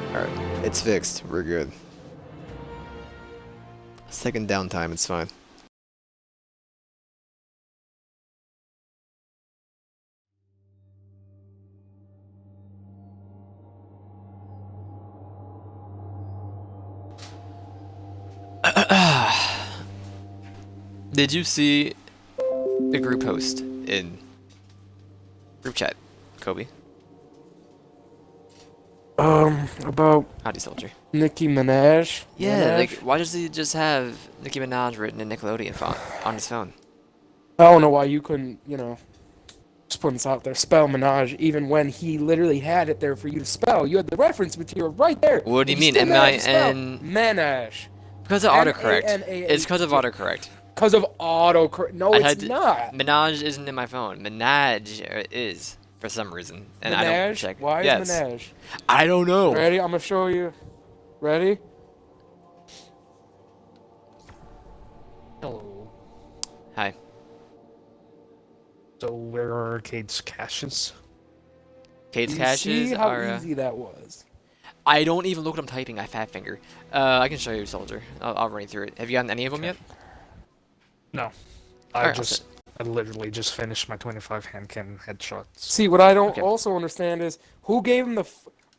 Alright, it's fixed. We're good. Second downtime, it's fine. Did you see the group post in group chat, Kobe? About Howdy, soldier. Nicki Minaj. Yeah, Minaj? like, why does he just have Nicki Minaj written in Nickelodeon font on his phone? I don't know why you couldn't, just putting this out there, spell Minaj, even when he literally had it there for you to spell. You had the reference material right there. What do you and mean, still managed to spell M-I-N? Minaj. Because of autocorrect. M-A-N-A-H. It's because of autocorrect. Because of autocorrect. No, I it's had to, not. Minaj isn't in my phone. Minaj is for some reason, and I don't Minaj? check. Why yes. is Minaj? I don't know. Ready? I'm going to show you. Ready? Hello. Hi. So where are Arcade's caches? Kate's You caches see how are. easy that was? I don't even look what I'm typing. I fat finger. I can show you, soldier. I'll run you through it. Have you gotten any of them yet? No. Alright, I literally just finished my 25 hand cannon headshots. See, what I don't Okay. also understand is who gave him the.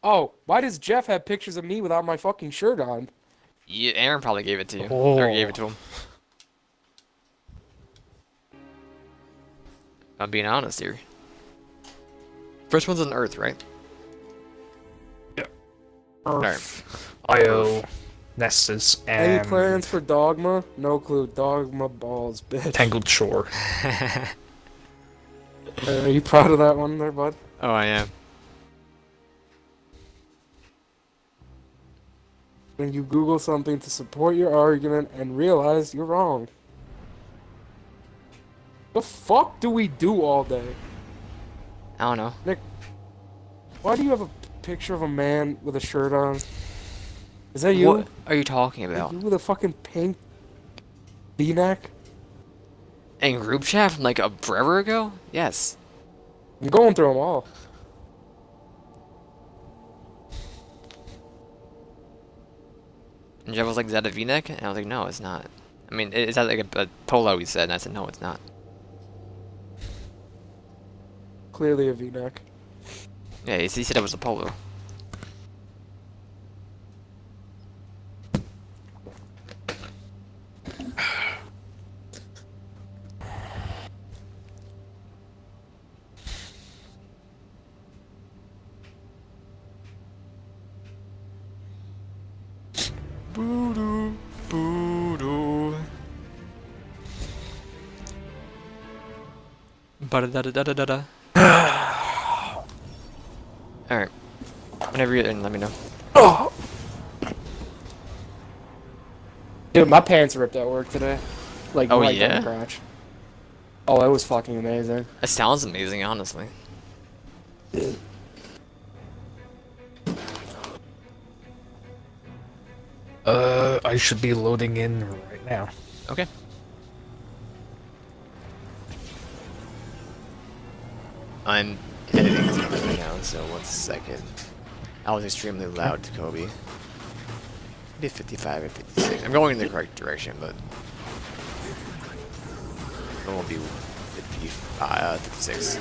Oh, why does Jeff have pictures of me without my fucking shirt on? Yeah, Aaron probably gave it to you. Or gave it to him. I'm being honest here. First one's on Earth, right? Earth, IO, Nessus, Any and plans for Dogma? No clue. Dogma balls, bitch. Tangled Shore. Are you proud of that one there, bud? Oh, I am. When you Google something to support your argument and realize you're wrong. The fuck do we do all day? I don't know. Nick, why do you have a picture of a man with a shirt on? Is that you? What are you talking Are about? you with a fucking pink V-neck? In group chat from like a forever ago? Yes. I'm going through them all. And Jeff was like, is that a V-neck? And I was like, no, it's not. I mean, is that like a polo, he said. And I said, no, it's not. Clearly a V-neck. Yeah, he said it was a polo. Boo-doo, boo-doo. Ba-da-da-da-da-da-da. Alright. Whenever you're in, let me know. Oh. Dude, my pants ripped at work today. Like, Oh, right down yeah? the crotch. Oh, it was fucking amazing. It sounds amazing, honestly. I should be loading in right now. Okay. I'm editing something right now, so 1 second. I was extremely loud to Kobe. Maybe 55 or 56. I'm going in the correct direction, but it won't be 56.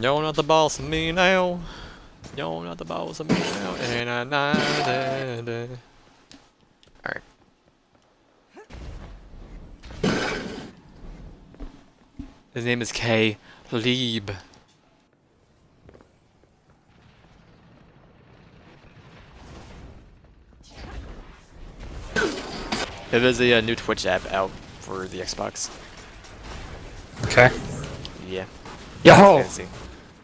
You're not the boss of me now. You're not the boss of me now. Alright. His name is K. Lieb. There's a new Twitch app out for the Xbox. Okay. Yeah. Yo! Fancy.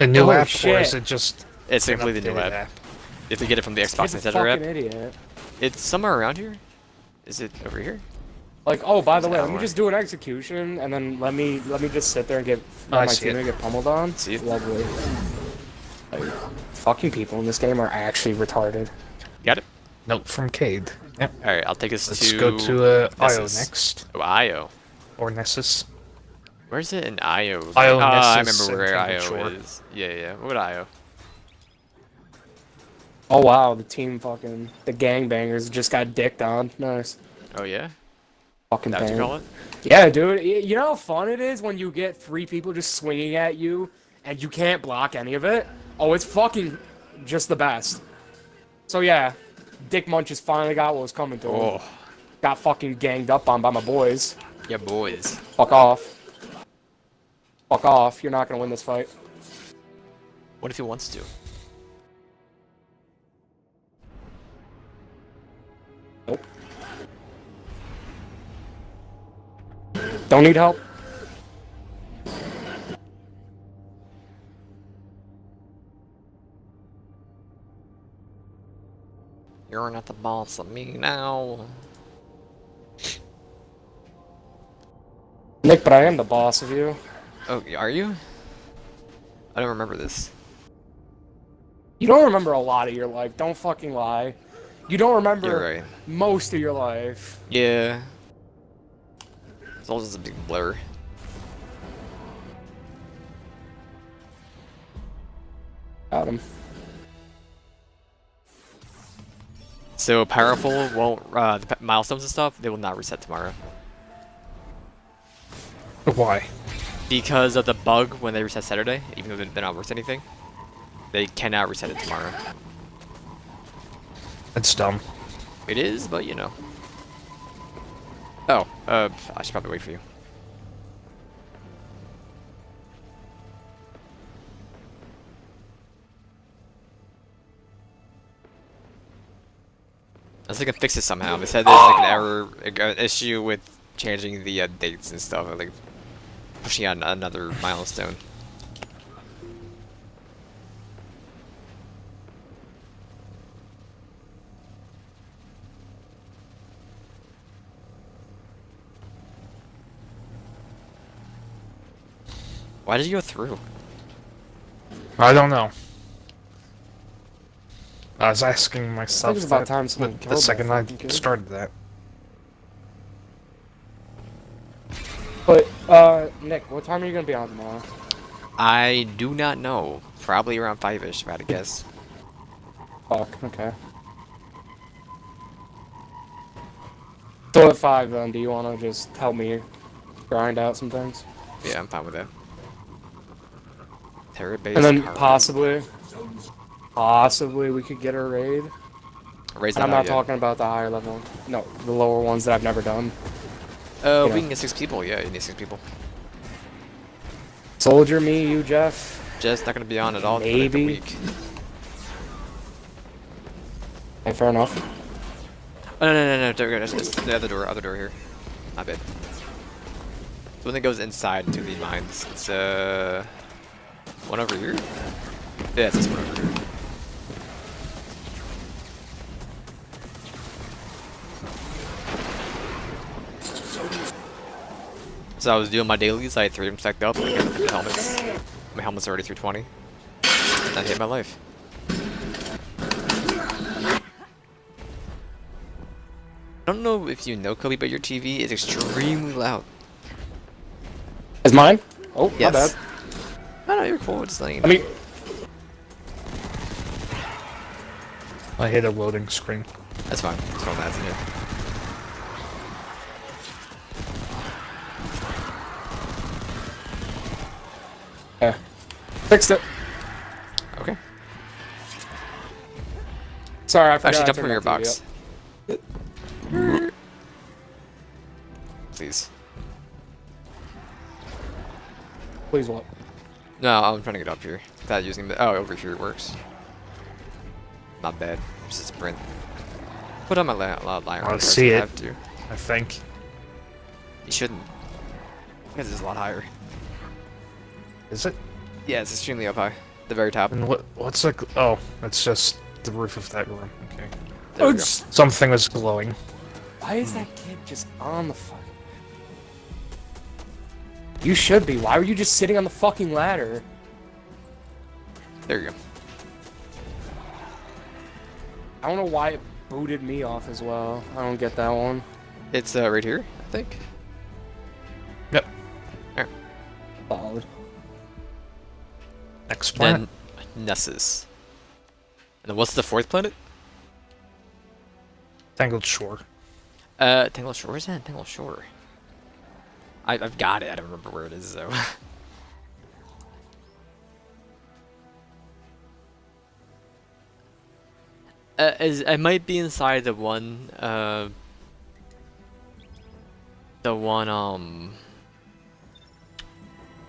A new Holy app, or shit. is it just It's an simply the new updated app. You have to get it from the Xbox He's a Insider app. fucking idiot. It's somewhere around here. Is it over here? Like, oh, by the way, let me Hour. just do an execution, and then let me just sit there and get I my see team it. and get pummeled on. See it? Lovely. Fucking people in this game are actually retarded. Got it? Note from Cade. Yep. Alright, I'll take us Let's to... go to Io Nessus. next. Oh, Io. Or Nessus. Where's it in Io? Io, I Nessus, remember where and Io Shore. is. Yeah. What Io? Oh wow, the gangbangers just got dicked on. Nice. Oh, yeah? Fucking That's what you bang. call it? Yeah, dude. You know how fun it is when you get 3 people just swinging at you and you can't block any of it? Oh, it's fucking just the best. So yeah, Dick Munches finally got what was coming to him. Oh, Got fucking ganged up on by my boys. yeah, boys. Fuck off. Fuck off. You're not gonna win this fight. What if he wants to? Nope. Don't need help. You're not the boss of me now. Nick, but I am the boss of you. Oh, are you? I don't remember this. You don't remember a lot of your life. Don't fucking lie. You don't remember You're right. most of your life. Yeah. It's all just a big blur. Got him. So powerful won't milestones and stuff. They will not reset tomorrow Why? because of the bug when they reset Saturday. Even though they're not worth anything, they cannot reset it tomorrow. That's dumb. It is, but you know. Oh, I should probably wait for you. Unless they can fix it somehow. They said there's like an error, an issue with changing the dates and stuff, like pushing out another milestone. Why did you go through? I don't know. I was asking myself it's about that time someone the killed that second I fucking kid. started that. But, Nick, what time are you gonna be on tomorrow? I do not know. Probably around 5-ish, if I had to guess. Fuck, okay. So at 5 then, do you wanna just help me grind out some things? Yeah, I'm fine with that. Terra base. And then card. possibly we could get a raid. Raise And that I'm not out yet. talking about the higher level ones. No, the lower ones that I've never done. We Yeah. can get 6 people. Yeah, you need 6 people. Soldier, me, you, Jeff. Just not gonna be on at all. Maybe. For like a week. Okay, fair enough. Oh, no. It's the other door here. My bad. The one that goes inside to the mines. It's one over here. Yeah, it's this one over here. So I was doing my dailies. I had 3 of them stacked up. I got the helmets. My helmet's already 320. That hit my life. I don't know if you know, Kobe, but your TV is extremely loud. Is mine? Oh, Yes. my bad. I know you're cool. Just letting you I know. mean, I hit a loading screen. That's fine. That's what I'm asking you. yeah. Fixed it. Okay. Sorry, I forgot. Actually, I jump turned from your my TV box. up. Please. Please what? No, I'm trying to get up here. Without using the... Oh, over here it works. Not bad. Just a sprint. Put on my lion I see it. have to. I think. You shouldn't. Because it's a lot higher. Is it? Yeah, it's extremely up high. The very top. And what's like? Oh, it's just the roof of that room. Okay. There we go. It's- Something was glowing. Why is that kid just on the fucking... You should be. Why were you just sitting on the fucking ladder? There you go. I don't know why it booted me off as well. I don't get that one. It's right here, I think. Yep. Alright. Solid. Next planet. Then Nessus. And then what's the fourth planet? Tangled Shore. Tangled Shore. Where's that? Tangled Shore. I've got it. I don't remember where it is though. It might be inside the one.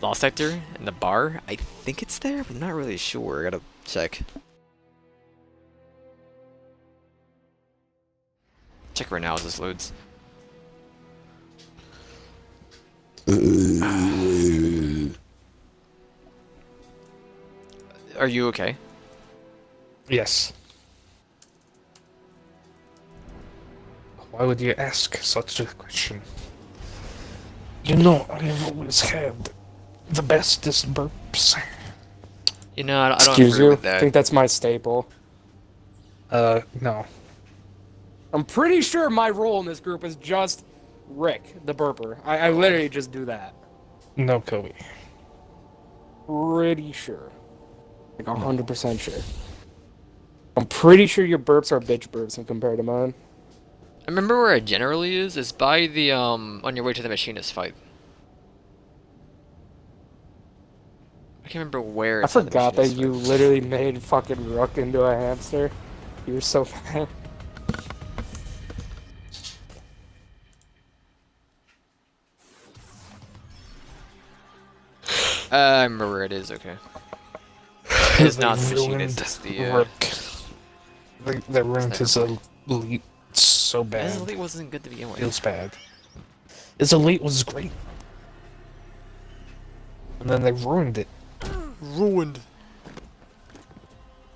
Lost Sector in the bar. I think it's there, but I'm not really sure. I gotta check. Check right now as this loads. Are you okay? Yes. Why would you ask such a question? You know, I've always had the bestest burps. You know, I don't Excuse agree you. with I that. think that's my staple. No. I'm pretty sure my role in this group is just Rick, the burper. I literally just do that. No, Kobe. Pretty sure. Like 100% sure. I'm pretty sure your burps are bitch burps when compared to mine. I remember where it generally is. It's by the on your way to the machinist fight. I can't remember where. I It's on the forgot that machinist you fight. literally made fucking Rook into a hamster. You were so bad. I remember where it is. Okay. It's not the machinist. It's the. Rook. They ruined his elite so His bad. elite wasn't good to begin It with. was bad. His elite was great. And then they ruined it. Ruined.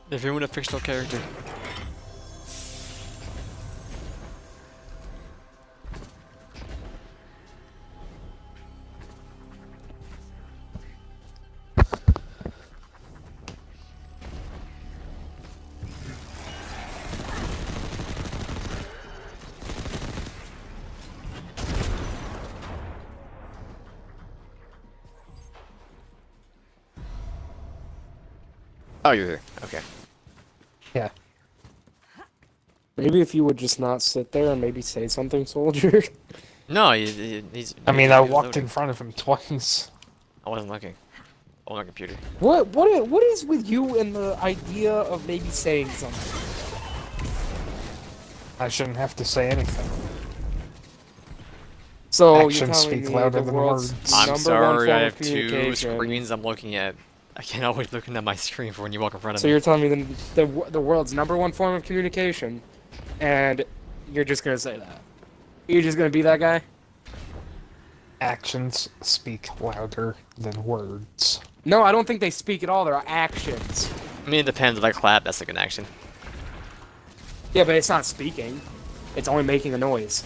They ruined a fictional character. Oh, you're here. Okay. Yeah. Maybe if you would just not sit there and maybe say something, soldier. No, he's. I mean, I he was walked loading. in front of him twice. I wasn't looking. On my computer. What is with you and the idea of maybe saying something? I shouldn't have to say anything. So you're Actions telling speak me louder the than world's words. I'm number one sorry, form I of have two communication. screens I'm looking at. I can't always looking at my screen for when you walk in front of So me. you're telling me the world's number one form of communication, and you're just gonna say that? You're just gonna be that guy? Actions speak louder than words. No, I don't think they speak at all. They're actions. I mean, it depends. If I clap, that's like an action. Yeah, but it's not speaking. It's only making a noise.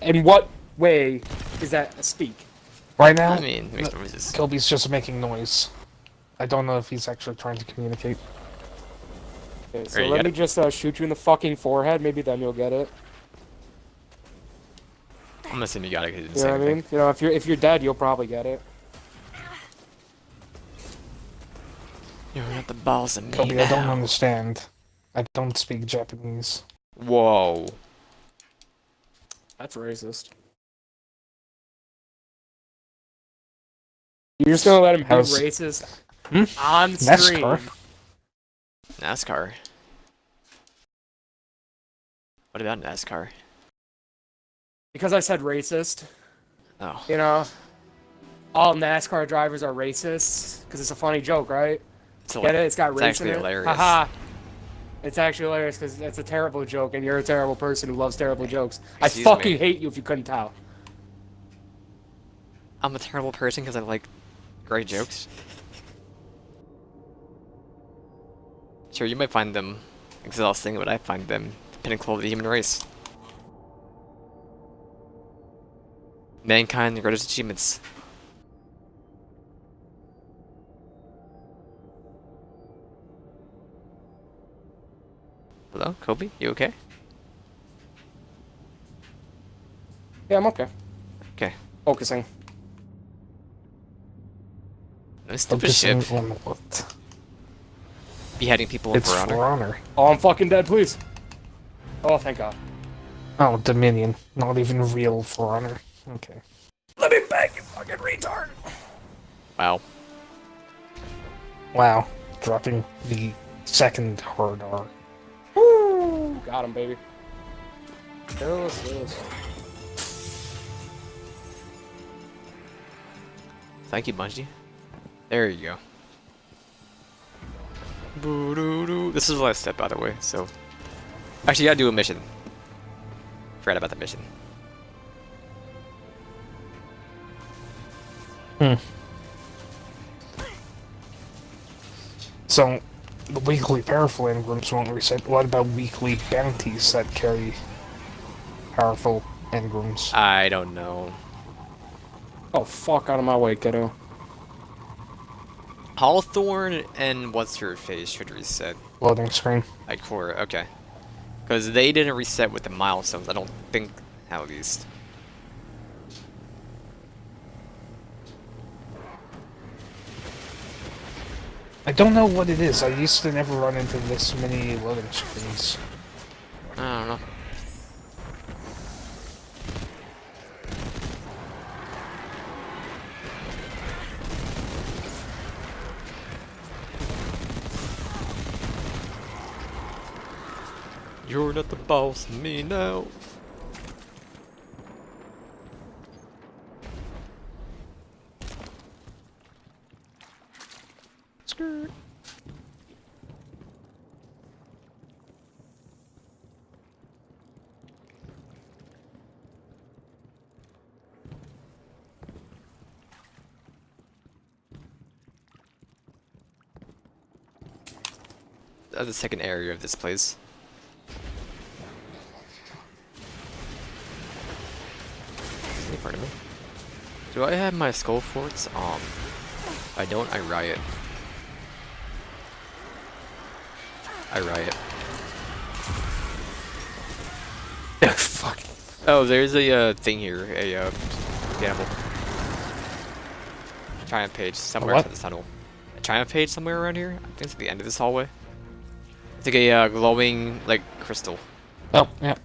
In what way is that a speak? Right now, I mean, it makes noises. Kobe's just making noise. I don't know if he's actually trying to communicate. Okay, so Alright, you let got me it. just shoot you in the fucking forehead. Maybe then you'll get it. I'm gonna assume you got it because you didn't You say know what I anything. mean? You know, if you're dead, you'll probably get it. You don't have the balls of me Kobe, I don't now. understand. I don't speak Japanese. Whoa. That's racist. You're just gonna let him be How's- racist Hmm? on stream? NASCAR? NASCAR. What about NASCAR? Because I said racist. Oh. You know, all NASCAR drivers are racist. Because it's a funny joke, right? Get it? It's got It's race actually in it. hilarious. Haha. It's actually hilarious because it's a terrible joke, and you're a terrible person who loves terrible jokes. Excuse I fucking me. hate you if you couldn't tell. I'm a terrible person because I like great jokes. Sure, you might find them exhausting, but I find them the pinnacle of the human race. Mankind's greatest achievements. Hello, Kobe? You okay? Yeah, I'm okay. Okay. Focusing. This stupid Focusing ship on what? beheading people in It's For Honor. For Honor. Oh, I'm fucking dead, please. Oh, thank God. Oh, Dominion. Not even real For Honor. Okay. Let me back, you fucking retard. Wow. Wow. Dropping the second hard R. Woo! Got him, baby. Yes. Thank you, Bungie. There you go. Boo-doo-doo. This is the last step, by the way, so... Actually, you gotta do a mission. Forgot about the mission. So, the weekly powerful engrams won't reset. What about weekly bounties that carry powerful engrams? I don't know. Oh, fuck out of my way, kiddo. Hawthorne and what's her face should reset. Loading screen. Like Cora, okay. Because they didn't reset with the milestones, I don't think, at least. I don't know what it is. I used to never run into this many loading screens. I don't know. You're not the boss of me now. Skirt. The second area of this place. Pardon me. Do I have my skull forts? If I don't, I riot. I riot. Fuck. Oh, there's a thing here, a gamble. Triumph page somewhere what? inside this tunnel. A triumph page somewhere around here? I think it's at the end of this hallway. It's like a glowing, like, crystal. Oh, yeah.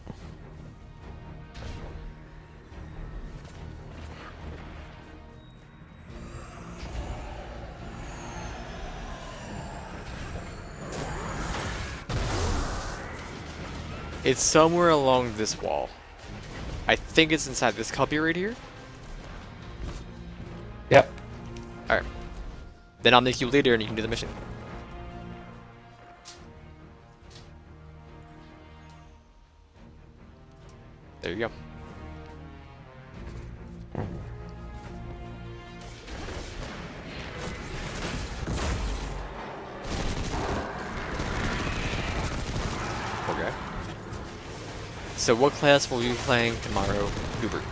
It's somewhere along this wall. I think it's inside this cubby right here. Yep. Alright. Then I'll make you later and you can do the mission. There you go. Okay. So what class will you be playing tomorrow, Hubert?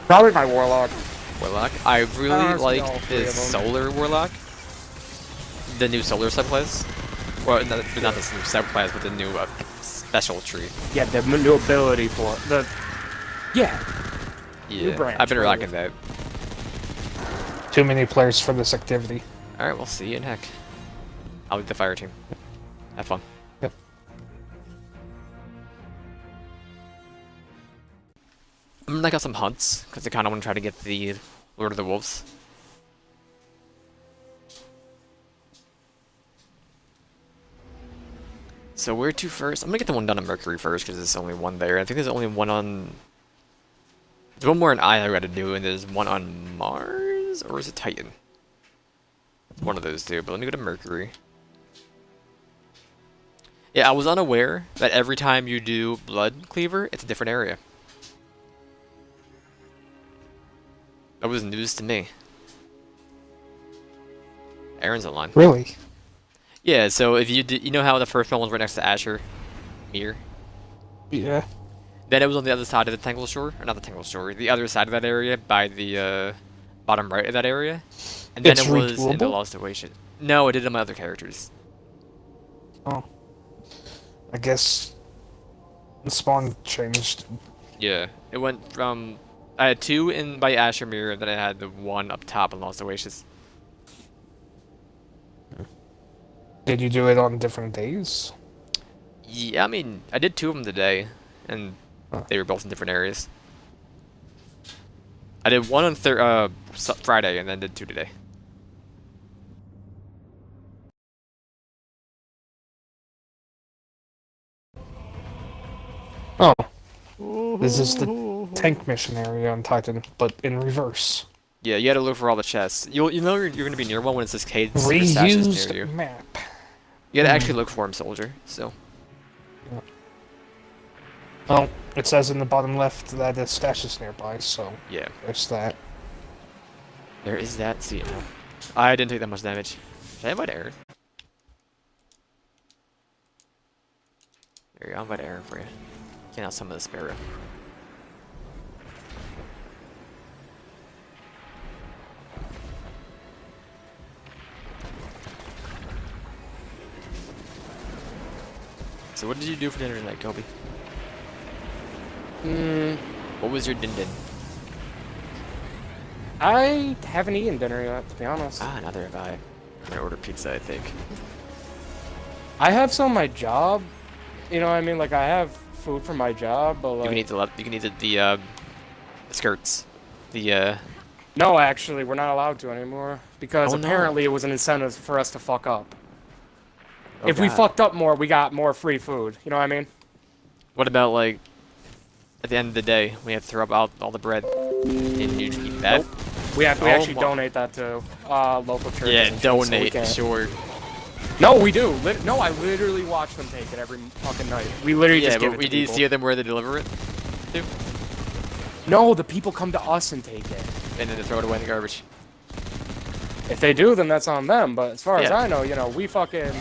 Probably my warlock. Warlock? I really Honestly, like all three the of 'em. Solar Warlock. The new Solar subclass. Well, not this new subclass, but the new special tree. Yeah, the new ability for it. The. Yeah. Yeah, branch, I've been really. rocking that. Too many players for this activity. Alright, we'll see you in heck. I'll lead the fire team. Have fun. Yep. I'm gonna knock out some hunts, because I kind of want to try to get the Lord of the Wolves. So where to first? I'm gonna get the one done on Mercury first, because there's only one there. I think there's only one on... There's one more on Eye I gotta do, and there's one on Mars? Or is it Titan? One of those two, but let me go to Mercury. Yeah, I was unaware that every time you do Blood Cleaver, it's a different area. That was news to me. Aaron's online. Really? Yeah, so if you you know how the first one was right next to Asher? Here? Yeah. Then it was on the other side of the Tangle Shore? Or not the Tangle Shore, the other side of that area, by the bottom right of that area. And then It's it was in the redoable? Lost Oasis. No, I did it on my other characters. Oh. I guess the spawn changed. Yeah, it went from I had 2 in by Ashramir, and then I had the 1 up top in Lost Oasis. Did you do it on different days? Yeah, I mean, I did 2 of them today, and Huh. they were both in different areas. I did 1 on Friday, and then did 2 today. Oh. This is the tank mission area on Titan, but in reverse. Yeah, you had to look for all the chests. You know you're gonna be near one when it says Cade Secret Stash is near Reused you. map. You gotta actually look for him, soldier. So Well, it says in the bottom left that the stash is nearby, so yeah, there's that. there is that. See it now. I didn't take that much damage. Should I invite Aaron? There you go. I'll invite Aaron for you. Get out some of the Sparrow. So what did you do for dinner tonight, Kobe? What was your din din? I haven't eaten dinner yet, to be honest. Ah, neither have I. I'm gonna order pizza, I think. I have some of my job. You know what I mean? Like, I have food from my job, but You like... can eat the skirts. The No, actually, we're not allowed to anymore. Because Oh, no. apparently it was an incentive for us to fuck up. oh If we God. fucked up more, we got more free food. You know what I mean? What about like at the end of the day, we have to throw up all the bread and you just eat that? Nope. We Oh actually my- donate that to local churches. Yeah, and shit, so we donate, can't. sure. No, we do. No, I literally watch them take it every fucking night. We literally Yeah, just give but it we to need to people. see them where they deliver it to, No, the people come to us and take it. and then they throw it away in the garbage. If they do, then that's on them. But as far as Yeah. I know, you know, we fucking...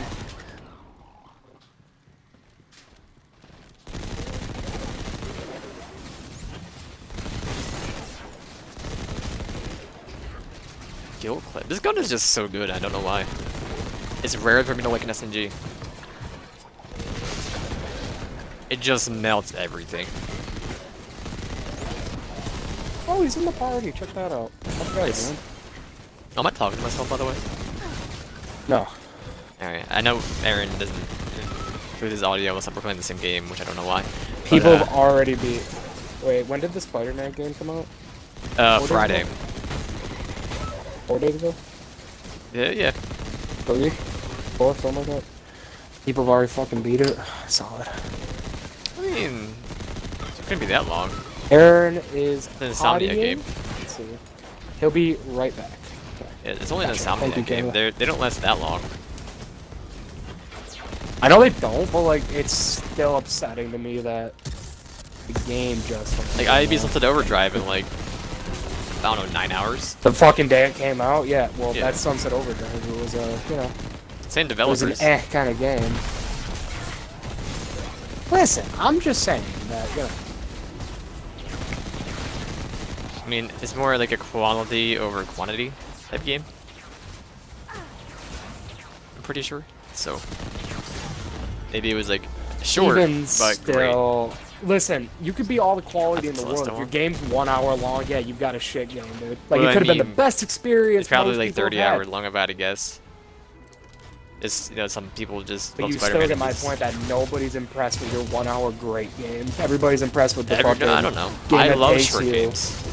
Kill clip. This gun is just so good. I don't know why. It's rare for me to like an SMG. It just melts everything. Oh, he's in the party. Check that out. How's that Nice. doing? Am I talking to myself, by the way? No. Alright, I know Aaron doesn't include his audio unless we're playing the same game, which I don't know why. People But, have already beat... Wait, when did the Spider-Man game come out? 4 days Friday. ago? 4 days ago? Yeah. 3? 4? Something like that? People have already fucking beat it. Solid. I mean, it couldn't be that long. Aaron is It's an Insomnia pottying. game. Let's see. He'll be right back. Okay. Yeah, it's only an Gotcha. Insomnia Thank you, game. Kayla. They don't last that long. I know they don't, but like it's still upsetting to me that the game just Like, I beat Sunset Overdrive in like, I don't know, 9 hours. the fucking day it came out. Yeah, well, Yeah. that's Sunset Overdrive. It was you know, Same it was developers. an kind of game. Listen, I'm just saying that you know. I mean, it's more like a quality over quantity type game. I'm pretty sure. So, maybe it was like short, Even but still, listen, you could be all the quality in That's the world. If still your on. game's 1 hour long, yeah, you've got a shit game, dude. Like Well, it I could have been the mean, best experience. it's probably most like people 30 have had. hours long, if I had to guess. It's, you know, some people just But love you still Spider-Man get my because- point that nobody's impressed with your 1 hour great game. Everybody's impressed with the fucking I don't know. game I that love takes short you. games.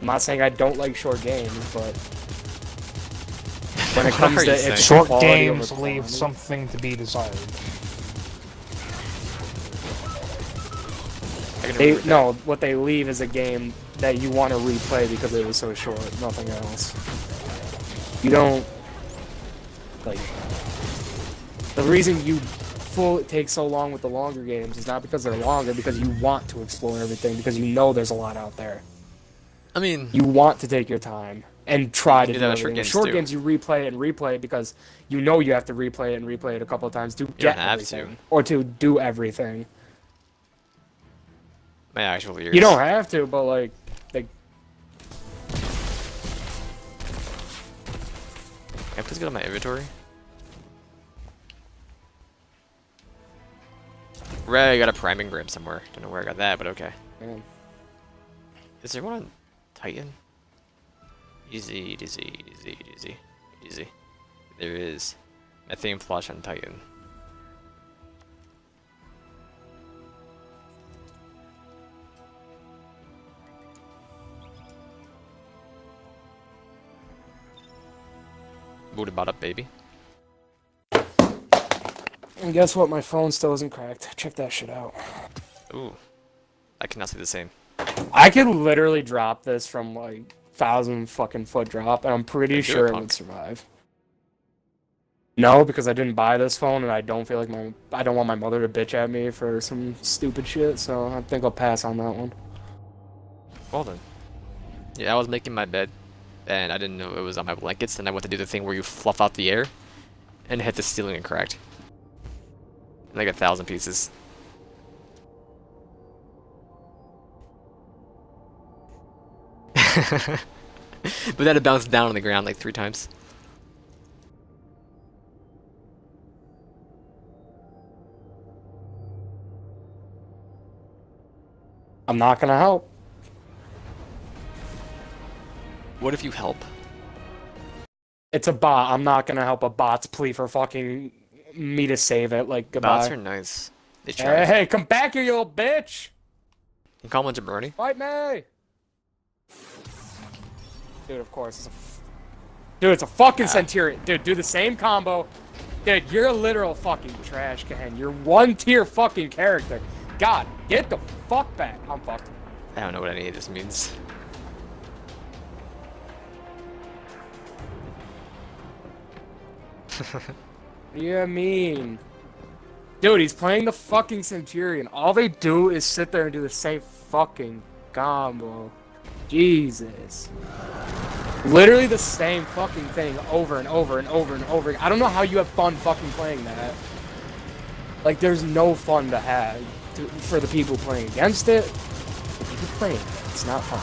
I'm not saying I don't like short games, but when it What comes are to you saying? it's Short quality games over leave quantity. something to be desired. I can They, agree with no, what they leave is a game that you want to replay because it was so short, nothing else. You don't like the reason it takes so long with the longer games is not because they're longer, because you want to explore everything, because you know there's a lot out there. that. I mean, You want to take your time and try to do do that with everything. short With games, short too. games, you replay it and replay it because you know you have to replay it and replay it a couple of times to get have to. everything or to do everything. my actual ears. You don't have to, but like Can I please go to my inventory? Right, I got a priming gram somewhere. Don't know where I got that, but okay. Man. Is there one on Titan? Easy, easy, easy, easy, easy. There is. Methane flush on Titan. Booted bot up, baby. And guess what? My phone still isn't cracked. Check that shit out. Ooh. I cannot see the same. I could literally drop this from like 1,000 fucking foot drop, and I'm pretty Then do it, sure it punk. would survive. No, because I didn't buy this phone, and I don't feel like I don't want my mother to bitch at me for some stupid shit. So I think I'll pass on that one. Well then. Yeah, I was making my bed, and I didn't know it was on my blankets, and I went to do the thing where you fluff out the air, and hit the ceiling and cracked. Like 1,000 pieces. But then it bounced down on the ground like 3 times. I'm not gonna help. What if you help? It's a bot. I'm not gonna help a bot's plea for fucking me to save it. Like, goodbye. Bots are nice. They try. Hey, hey, come back here, you little bitch! You call one jabroni? Fight me! Dude, of course. Dude, it's a fucking Centurion. Dude, do the same combo. Dude, you're a literal fucking trash can. You're 1-tier fucking character. God, get the fuck back. I'm fucked. I don't know what any of this means. What do you mean? Dude, he's playing the fucking Centurion. All they do is sit there and do the same fucking combo. Jesus. Literally the same fucking thing over and over and over and over. I don't know how you have fun fucking playing that. Like, there's no fun to have for the people playing against it. The people playing it, it's not fun.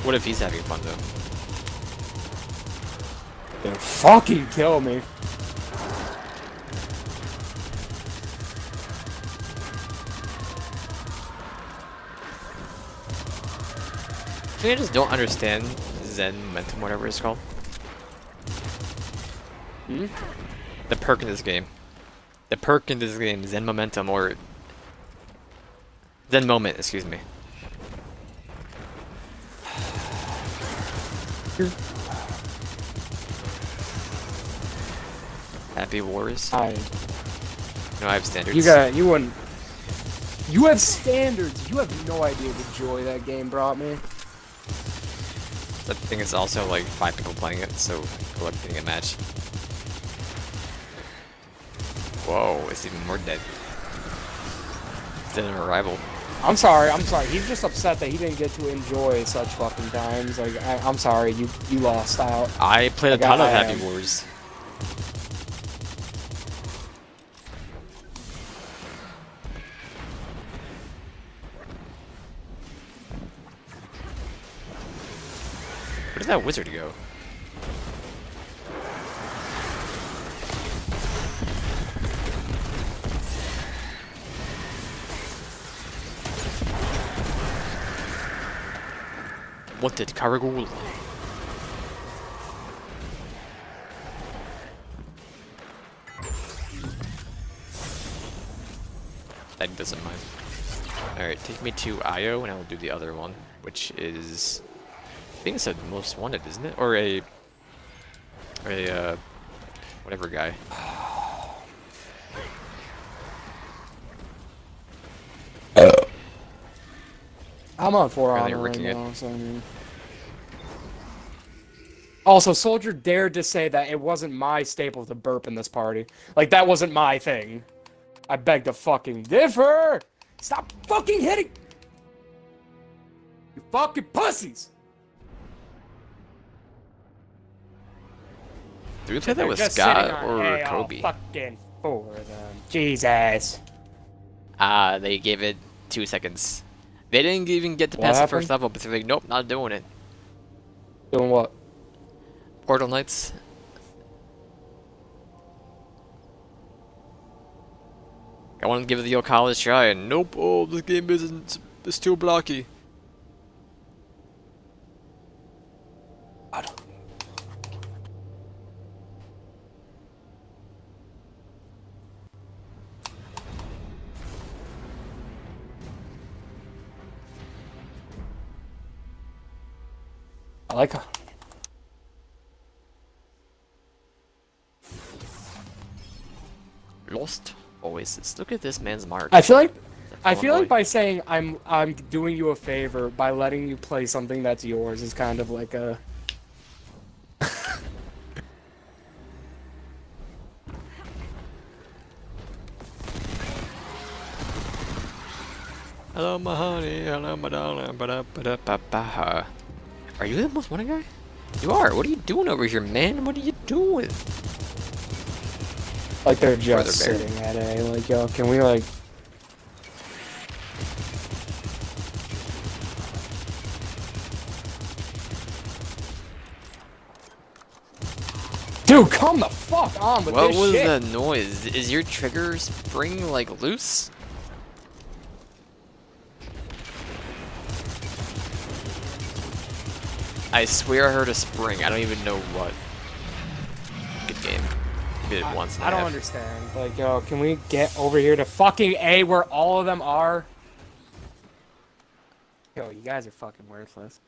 What if he's having fun though? Dude, fucking kill me. I just don't understand Zen Momentum, whatever it's called. Hmm? The perk in this game. The perk in this game, Zen Momentum, or Zen Moment, excuse me. Happy Wars? I No, I have standards. you wouldn't. You have standards. You have no idea the joy that game brought me. I think it's also like 5 people playing it, so good luck getting a match. Whoa, it's even more dead. It's dead in a rival. I'm sorry. He's just upset that he didn't get to enjoy such fucking times. Like, I'm sorry. You lost out. I played a Like, ton of I Happy am. Wars. Where did that wizard go? Wanted Karagul. That doesn't mind. Alright, take me to Io and I will do the other one, which is, I think it's a most wanted, isn't it? Or a whatever guy. I'm on 4 Really honor right rigging it. now, so I mean. Also, Soldier dared to say that it wasn't my staple to burp in this party. Like, that wasn't my thing. I beg to fucking differ! Stop fucking hitting! You fucking pussies! Do we play that They're with just sitting Scott on or A all Kobe? fucking 4 of them. Jesus. They gave it 2 seconds. They didn't even get to What pass the happened? first level, but they're like, nope, not doing it. Doing what? Portal Knights. I want to give the old college try, and nope, oh, this game isn't, it's too blocky. I like her. Lost Oasis. Look at this man's mark. I feel like Illinois. by saying I'm doing you a favor by letting you play something that's yours is kind of like a Hello, my honey. Hello, my darling. Ba-da-ba-da-ba-ba. Are you the most wanted guy? You are. What are you doing over here, man? What are you doing? like they're Brother just Bear. sitting at a like yo, can we like Dude, come the fuck on with What this was shit. that noise? Is your trigger spring like loose? I swear I heard a spring. I don't even know what. Good game. Did it once. And I a don't half. understand. Like, yo, can we get over here to fucking A where all of them are? Yo, you guys are fucking worthless.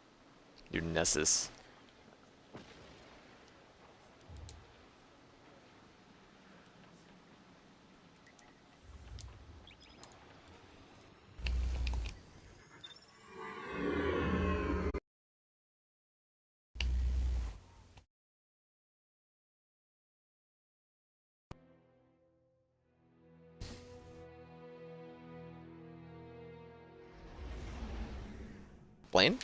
You Nessus. Blaine?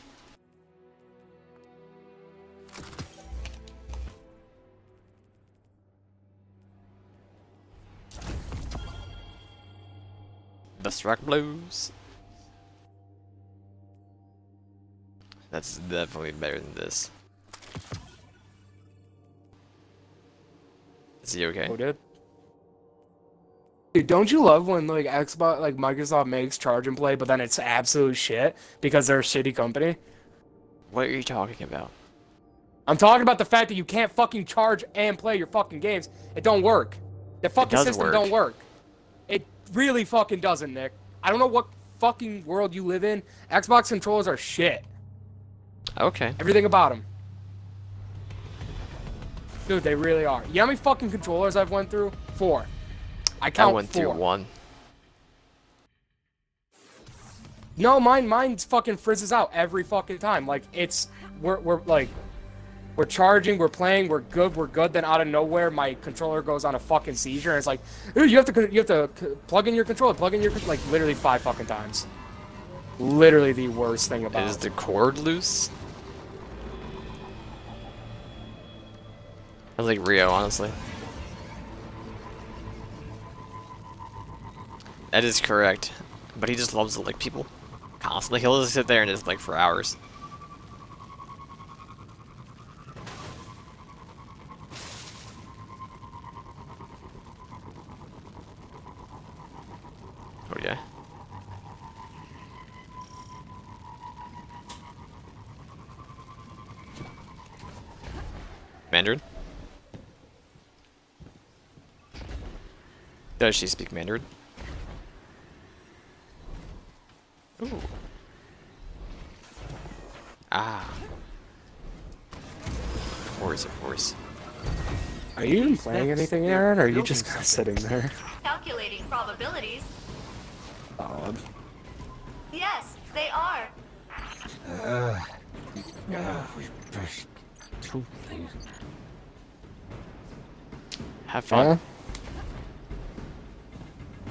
The Struck Blues. That's definitely better than this. Is he okay? Oh, dude, don't you love when like Xbox, like Microsoft makes charge and play, but then it's absolute shit because they're a shitty company? What are you talking about? I'm talking about the fact that you can't fucking charge and play your fucking games. It don't work. The fucking does system work. don't work. It really fucking doesn't, Nick. I don't know what fucking world you live in. Xbox controllers are shit. Okay. Everything about them. Dude, they really are. You know how many fucking controllers I've went through? 4. I count I went 4. through one. No, mine's fucking frizzes out every fucking time. Like we're charging, we're playing, we're good. Then out of nowhere, my controller goes on a fucking seizure, and it's like, you have to plug in your controller, like literally 5 fucking times. Literally the worst thing about Is it. the cord loose? I was like Rio, honestly. That is correct. But he just loves to lick people. Constantly. He'll just sit there and just like for hours. Oh yeah. Mandarin? Does she speak Mandarin? Ooh. Ah. Of course, of course. Are you even playing anything, Aaron, or are you just kind of sitting there? Calculating probabilities. Oh, Yes, they are. Have fun. huh?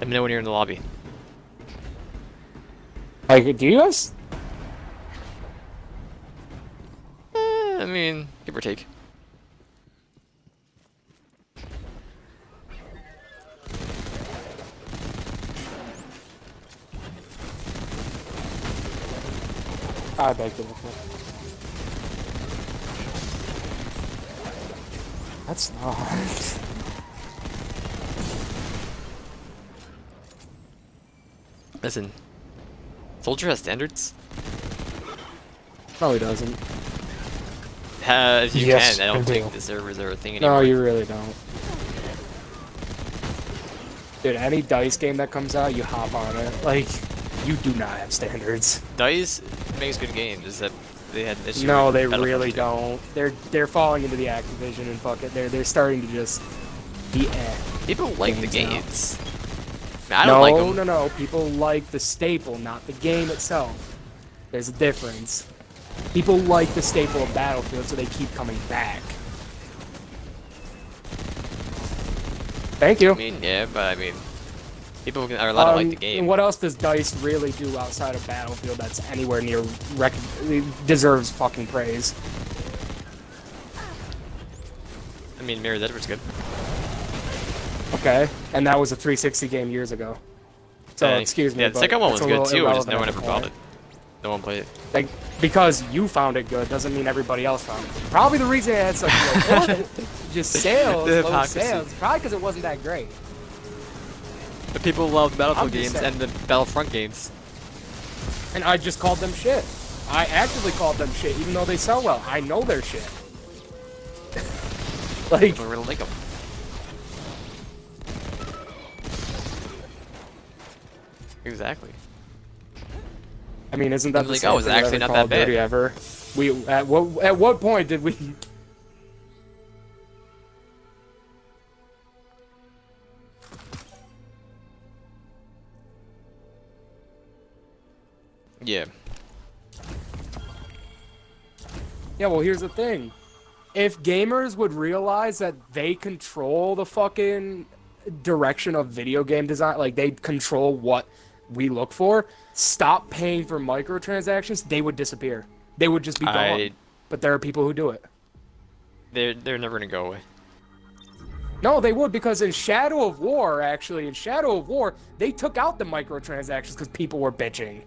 Let me know when you're in the lobby. Like, do you guys? I mean, give or take. I beg to differ. That's not. Listen, Soldier has standards. No, he doesn't. If you Yes, can, I don't I do. think the servers are a thing anymore. No, you really don't. Dude, any DICE game that comes out, you hop on it. Like, you do not have standards. DICE makes good games, is that they had an issue No, with they Battlefront really 2. don't. They're falling into the Activision and fuck it. They're starting to just be People like the games now. games. I don't like them. No. People like the staple, not the game itself. There's a difference. People like the staple of Battlefield, so they keep coming back. Thank you. I mean, yeah, but I mean, people are allowed to like the game. And what else does DICE really do outside of Battlefield that's anywhere near deserves fucking praise? I mean, Mirror's Edge was good. Okay, and that was a 360 game years ago. So excuse me. Yeah, the but second one was it's a good little too, just no irrelevant one at ever the bought point. it. No one played it. Like, because you found it good doesn't mean everybody else found it. Probably the reason it had such low just sales, The low hypocrisy. sales. Probably because it wasn't that great. But people love Battlefield I'm just games saying. and the Battlefront games. And I just called them shit. I actively called them shit, even though they sell well. I know they're shit. Like, People really like them. Exactly. I mean, isn't that I'm the like, same oh, it's thing with actually every not Call that of Duty bad. ever? We at what point did we? Yeah. Yeah, well, here's the thing. If gamers would realize that they control the fucking direction of video game design, like they control what we look for, stop paying for microtransactions, they would disappear. They would just be gone. But there are people who do it. They're never gonna go away. No, they would, because in Shadow of War, they took out the microtransactions because people were bitching.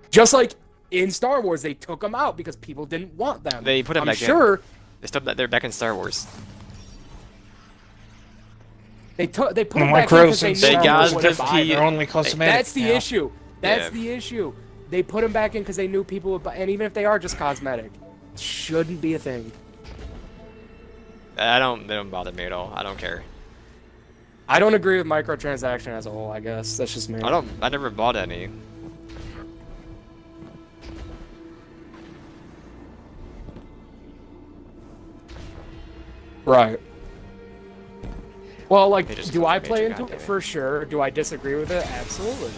Just like in Star Wars, they took them out because people didn't want them. They put them I'm back sure in. They're back in Star Wars. they put The them back in because they knew micros They people got would the buy key- them. They're only cosmetic. That's the now. issue. That's Yeah. the issue. They put them back in because they knew people would buy, and even if they are just cosmetic, it shouldn't be a thing. They don't bother me at all. I don't care. I don't agree with microtransaction as a whole. I guess that's just me. I never bought any. Right. Well, like, They just do go I for play major, into it? goddamn it. For sure. Do I disagree with it? Absolutely.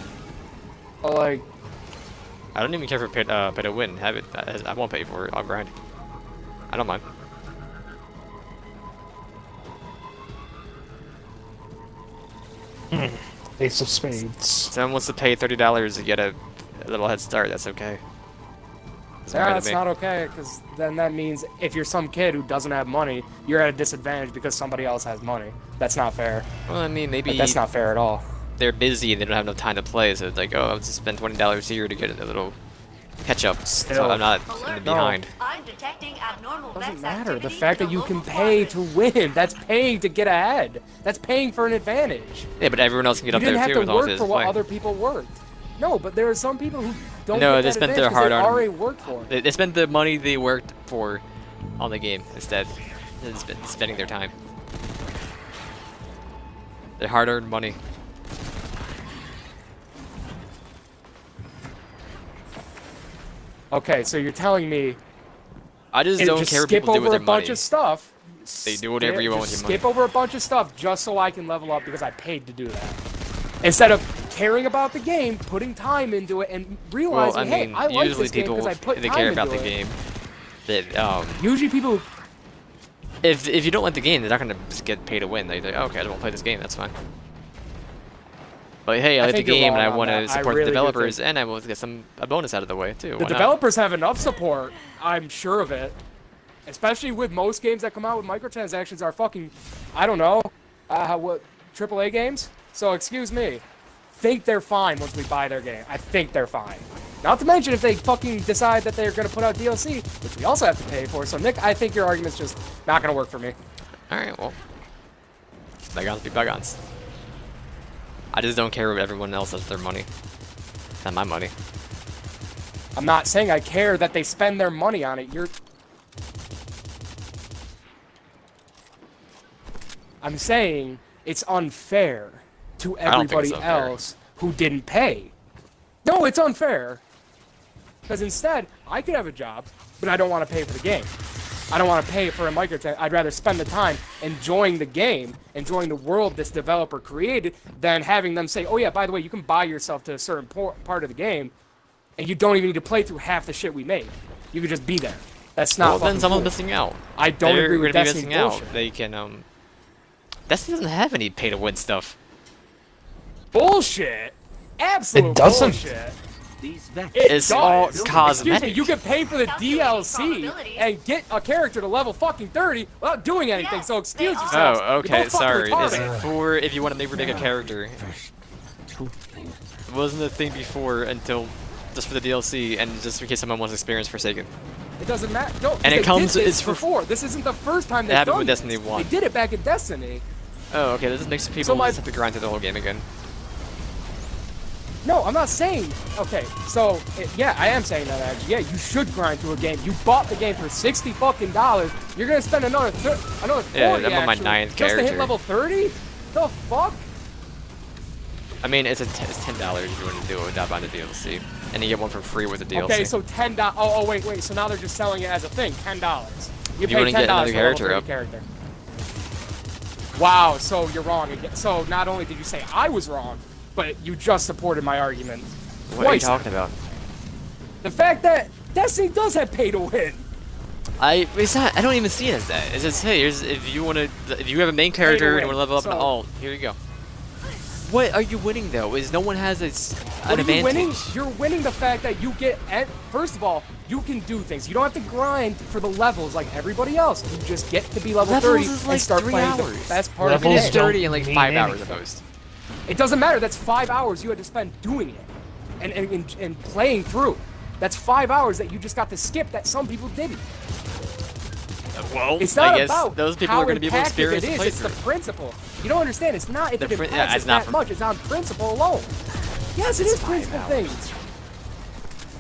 But, like, I don't even care for pay to win. Have it. I won't pay for it. I'll grind. I don't mind. Ace of Spades. Someone wants to pay $30 to get a little head start. That's okay. Doesn't matter to that's me. not okay, because then that means if you're some kid who doesn't have money, you're at a disadvantage because somebody else has money. That's not fair. Well, I mean, maybe Like, that's not fair at all. they're busy and they don't have enough time to play, so it's like, oh, I'll just spend $20 here to get a little catch up. So Still. I'm not Alert. behind. I'm detecting abnormal Doesn't vex matter. The activity fact in that the you can local pay quadrant. to win, that's paying to get ahead. That's paying for an advantage. Yeah, but everyone else can get You up didn't there have too to as long as work they for just what play. other people worked. No, but there are some people who don't No, get they that spent advantage their 'cause they hard-earned- already worked for it. They spent the money they worked for on the game instead of spending their time. Their hard-earned money. Okay, so you're telling me I just and don't just care what skip people do with over their a bunch money. of stuff. They do whatever you want with Just your money. skip over a bunch of stuff just so I can level up because I paid to do that. Instead of caring about the game, putting time into it, and Well, realizing, I mean, hey, I like usually this game people because I put they time care into about the it. game. That Usually people, if you don't like the game, they're not gonna just get paid to win. They're like, okay, I don't want to play this game. That's fine. But hey, I like the think you're game and I wrong on want to that. I support really the do developers, think- and I will get a bonus out of the way too. the Why not? developers have enough support, I'm sure of it. Especially with most games that come out with microtransactions are fucking, I don't know, what, AAA games? So excuse me. Think they're fine once we buy their game. I think they're fine. Not to mention if they fucking decide that they're gonna put out DLC, which we also have to pay for. So Nick, I think your argument's just not gonna work for me. Alright, well. Bygones be bygones. I just don't care what everyone else does with their money. It's not my money. I'm not saying I care that they spend their money on it. I'm saying it's unfair to I don't think it's everybody unfair. else who didn't pay. No, it's unfair. Because instead, I could have a job, but I don't want to pay for the game. I don't want to pay for a microtransaction. I'd rather spend the time enjoying the game, enjoying the world this developer created, than having them say, oh yeah, by the way, you can buy yourself to a certain part of the game, and you don't even need to play through half the shit we made. You could just be there. That's not Well, then fucking someone's cool. missing out. I don't They're agree with gonna be Destiny missing bullshit. out. They can, Destiny doesn't have any pay-to-win stuff. Bullshit! Absolute It doesn't. bullshit. These vets. It It's does. all Excuse me, cosmetic. you can pay for the Calculating DLC probabilities. and get a character to level fucking 30 without doing anything, Yes, so excuse they are. yourselves. Oh, You're okay, both fucking sorry. Is retarded. it for if you want to make a character? First, two things. It wasn't a thing before until just for the DLC and just in case someone wants experience Forsaken. It doesn't matter. No, And it they comes- did this it's for- before. This isn't the first time they've happened done with this. Destiny 1. They did it back in Destiny. Oh, okay. This makes people So my- just have to grind through the whole game again. No, I'm not saying. Okay, so yeah, I am saying that actually. Yeah, you should grind through a game. You bought the game for $60 fucking dollars. You're gonna spend another 40 Yeah, I'm on my actually, ninth just to hit character. level 30. The fuck? I mean, it's $10 if you want to do it without buying the DLC, and you get one for free with the DLC. Okay, so $10. Oh, wait. So now they're just selling it as a thing. $10. You You pay wanna get $10 another for a level character 30 up. character. Wow, so you're wrong again. So not only did you say I was wrong, but you just supported my argument. what are you twice. talking about? The fact that Destiny does have pay to win. It's not. I don't even see it as that. It's just hey, here's if you want to, if you have a main character and you want to level up an So- alt, here you go. What are you winning though? Is no one has an What are you advantage? winning? You're winning the fact that you get. First of all, you can do things. You don't have to grind for the levels like everybody else. You just get to be level Levels 30 is and like start 3 playing the hours. best part of the Levels game. don't 30 in like mean 5 hours anything. at most. It doesn't matter. That's 5 hours you had to spend doing it and playing through. That's 5 hours that you just got to skip that some people didn't. Well, It's not I guess about those people how are going to be able to impactful experience it the is. It's the playthrough. principle. You don't understand. It's not if The it prin- impacts yeah, us it's not that from- much. It's on principle alone. Yes, it is principle things.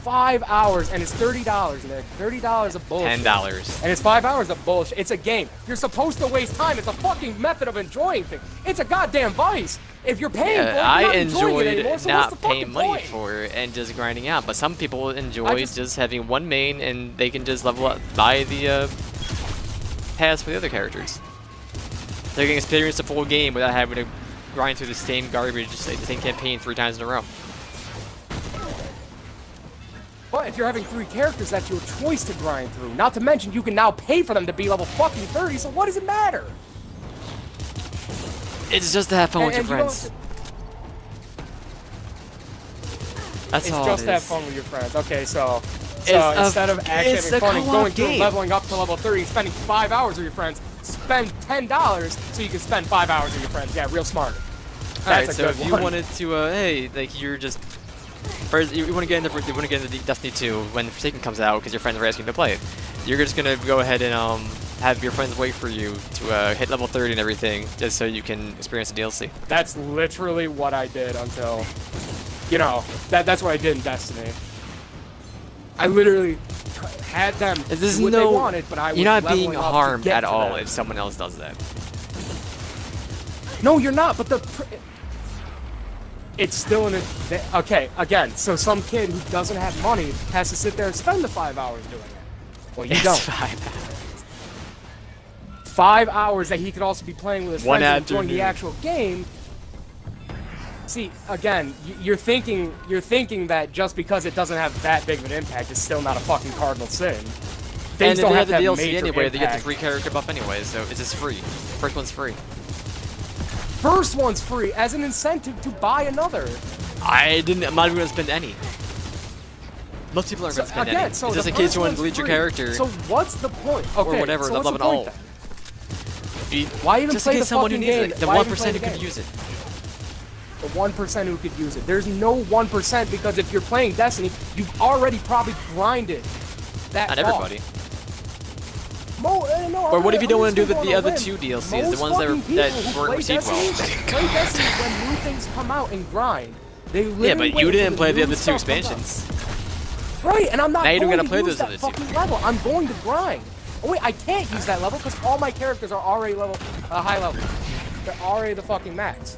5 hours and it's $30, Nick. $30 of bullshit. $10. And it's 5 hours of bullshit. It's a game. You're supposed to waste time. It's a fucking method of enjoying things. It's a goddamn vice. If you're paying for it, you're I not enjoying it enjoyed anymore, so not what's the paying fucking money point? for it and just grinding out, but some people enjoy just- just having one main and they can just level up, buy the pass for the other characters. They can experience the full game without having to grind through the same garbage, like the same campaign 3 times in a row. But if you're having 3 characters, that's your choice to grind through. Not to mention, you can now pay for them to be level fucking 30, so what does it matter? It's just to have fun with your And you don't- friends. That's It's all just it to have is. fun with your friends. Okay, so It's a- instead of actually it's having a fun and co-op going through game. leveling up to level 30 and spending 5 hours with your friends, spend $10 so you can spend 5 hours with your friends. Yeah, real smart. Alright, That's a so good if you one. wanted to, hey, like you're just first, you want to get into Destiny 2 when Forsaken comes out because your friends are asking to play it. You're just gonna go ahead and have your friends wait for you to hit level 30 and everything, just so you can experience the DLC. That's literally what I did until, you know, that's what I did in Destiny. I literally had them There's do what no, they wanted, but I was you're not being leveling up to harmed get at to all them. if someone else does that. No, you're not, but it's still an okay, again, so some kid who doesn't have money has to sit there and spend the 5 hours doing it. Well, you It's don't. 5 5 hours that he could also be playing with his One friends and enjoying the afternoon. actual game. See, again, you're thinking that just because it doesn't have that big of an impact, it's still not a fucking cardinal sin. And Things if don't they have have the to have DLC major anyway, they get the impact. free character buff anyway, so it's just free. First one's free. First one's free as an incentive to buy another. I'm not even gonna spend any. Most people aren't So, gonna spend again, any. so It's the just in case first you want to one's delete your free. character. So what's the point? Okay, whatever, so level what's up the an point alt. then? You- Why even just play in the case someone who fucking needs game? it. The Why 1% even play who the could game? use it. The 1% who could use it. There's no 1% because if you're playing Destiny, you've already probably grinded that Not far. everybody. No, Or what if you don't I'm want to do just the going on a other limb. 2 DLCs, the Most ones that, fucking people that who weren't play received well? Destiny, play Destiny when new things come out and grind. They Yeah, literally but you wait didn't till play the new other 2 stuff comes out. expansions. Right, and I'm not Now you don't going gotta to play use those that other two. fucking level. I'm going to grind. Oh wait, I can't use that level because all my characters are already high level. They're already the fucking max.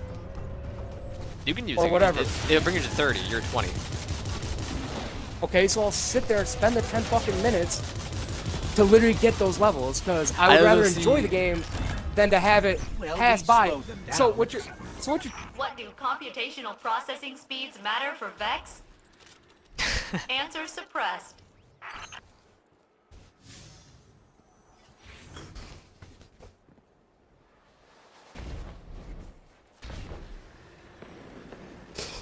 You can use Or it. whatever. It'll bring you to 30. You're 20. Okay, so I'll sit there and spend the 10 fucking minutes to literally get those levels because I would I rather don't enjoy see- the game than to have it Well, pass we by. slowed them So down. what you What do computational processing speeds matter for Vex? Answer suppressed.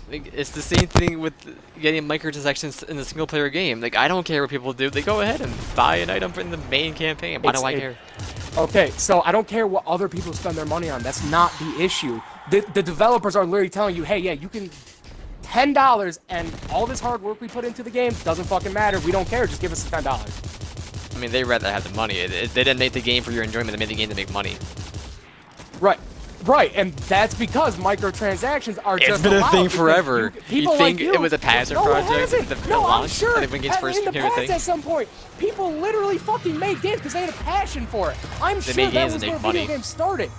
Like, it's the same thing with getting microtransactions in the single player game. Like, I don't care what people do. They go ahead and buy an item in the main campaign. Why do I care? Okay, so I don't care what other people spend their money on. That's not the issue. The developers are literally telling you, hey, yeah, you can $10 and all this hard work we put into the game doesn't fucking matter. We don't care. Just give us the $10. I mean, they'd rather have the money. They didn't make the game for your enjoyment. They made the game to make money. Right, and that's because microtransactions are It's just been a allowed thing because forever. People You think like you, it was a passion no, project It hasn't. at the No, I'm launch, sure. and then when it gets first in the became a past, thing? at some point, people literally fucking made games because they had a passion for it. I'm They sure made that games was to where make money. video games started.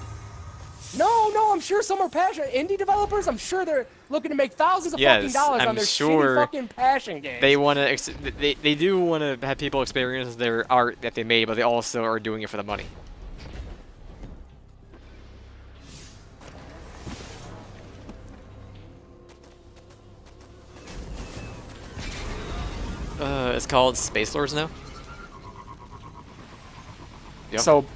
No, I'm sure some are passionate. Indie developers, I'm sure they're looking to make thousands of fucking Yes, dollars I'm on their sure shitty fucking passion games. They want to. They do want to have people experience their art that they made, but they also are doing it for the money. It's called Space Lords now. Yep. So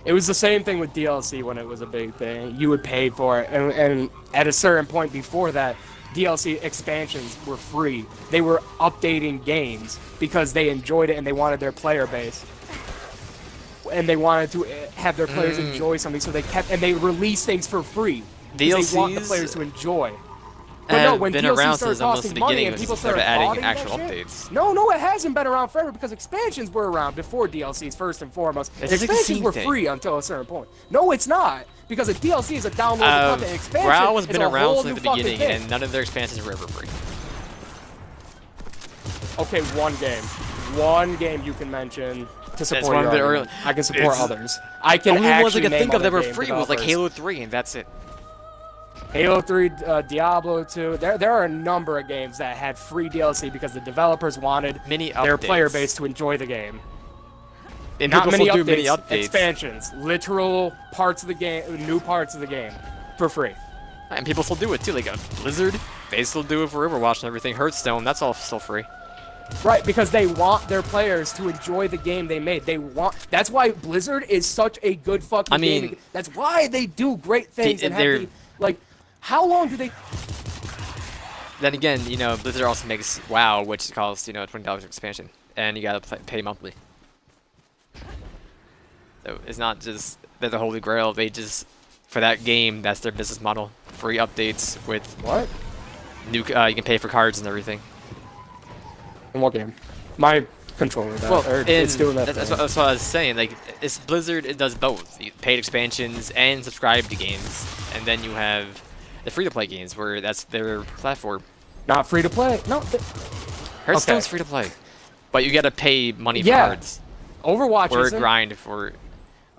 it was the same thing with DLC when it was a big thing. You would pay for it, and at a certain point before that, DLC expansions were free. They were updating games because they enjoyed it and they wanted their player base. And they wanted to have their players enjoy something, so they released things for free. 'Cause they want the DLCs players to enjoy. But no, have when been DLC around started since almost the costing money beginning and when people they started started adding botting that actual shit- updates. No, it hasn't been around forever because expansions were around before DLCs first and foremost. It's like the Expansions same were thing. free until a certain point. No, it's not because a DLC is a downloadable content. Expansion WoW has is been a around whole since new the fucking beginning, thing. and none of their expansions were ever free. Okay, one game you can mention to support one your of the argument. I can support it's- others. I can Only actually ones I could name think of that other were game free was like developers. Halo 3, and that's it. Halo 3, Diablo 2. There are a number of games that had free DLC because the developers wanted Mini their player updates. base to enjoy the game. And Not people many still updates, do mini updates. expansions, literal parts of the game, new parts of the game, for free. And people still do it too. Like Blizzard, they still do it for Overwatch and everything. Hearthstone, that's all still free. Right, because they want their players to enjoy the game they made. That's why Blizzard is such a good fucking I mean, game. That's why they do great things and they're- have like, how long do they? Then again, you know, Blizzard also makes WoW, which costs, you know, $20 expansion, and you gotta pay monthly. So it's not just they're the holy grail. They just, for that game, that's their business model. Free updates with What? new. You can pay for cards and everything. In what game? My controller. That, Well, or it's doing that. that's thing. what I was saying. Like, it's Blizzard. It does both. You paid expansions and subscribe to games, and then you have the free-to-play games where that's their platform. Not free to play. No, Hearthstone's Okay. free to play, but you gotta pay money for Yeah. cards Overwatch or isn't. grind for.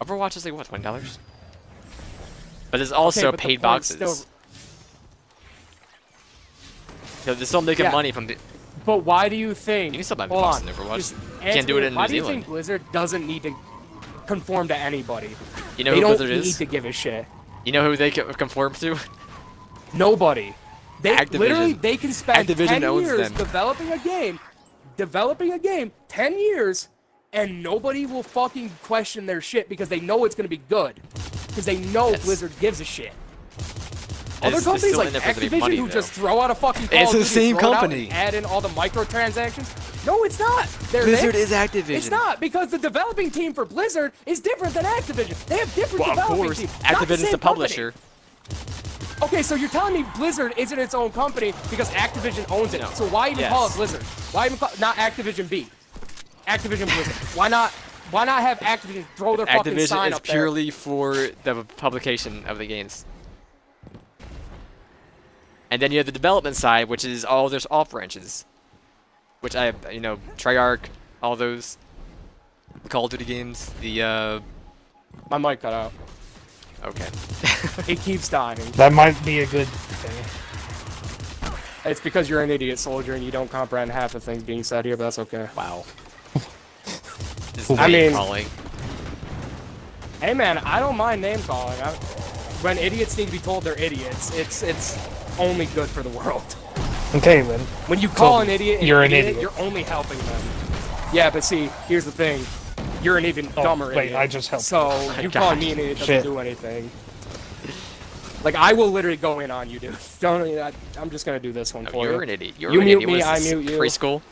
Overwatch is like what, $20? But there's also but the paid point's boxes. still- So they're still making Yeah. money from the. But why do you think? You can still buy hold boxes on, in Overwatch. just You answer can't do it me, in Why New do you Zealand. think Blizzard doesn't need to conform to anybody? You know They who don't Blizzard need is? to give a shit. You know who they conform to? Nobody. They Activision. literally they can spend Activision 10 owns years them. developing a game, 10 years, and nobody will fucking question their shit because they know it's gonna be good. Because they know Yes. Blizzard gives a shit. Other It's companies still like in there for the Activision money, who though. just throw out a fucking Call It's of the Duty, same throw it out company. and add in all the microtransactions. No, it's not. They're Blizzard mixed. is Activision. It's not because the developing team for Blizzard is different than Activision. They have different Well, of developing course, teams. Not the Activision's same the publisher. Okay, so you're telling me Blizzard isn't its own company because Activision owns it. No. So why even call it Yes. Blizzard? Why even call not Activision B? Activision Blizzard. Why not? Why not have Activision throw their fucking Activision sign is up there? purely for the publication of the games. And then you have the development side, which is all their off branches. Which I, you know, Treyarch, all those Call of Duty games, the, My mic cut out. okay. It keeps dying. That might be a good thing. It's because you're an idiot soldier and you don't comprehend half the things being said here, but that's okay. Wow. This is I name mean- calling. Hey man, I don't mind name calling. When idiots need to be told they're idiots, it's only good for the world. Okay, then. When you call So, an idiot you're an idiot. you're only helping them. Yeah, but see, here's the thing. You're an even dumber wait, idiot. I just helped. So my you calling God. me an idiot doesn't Shit. do anything. Like, I will literally go in on you, dude. I'm just gonna do this one for You're you. an idiot. You're You an mute idiot. me, What I is this, mute you. Preschool?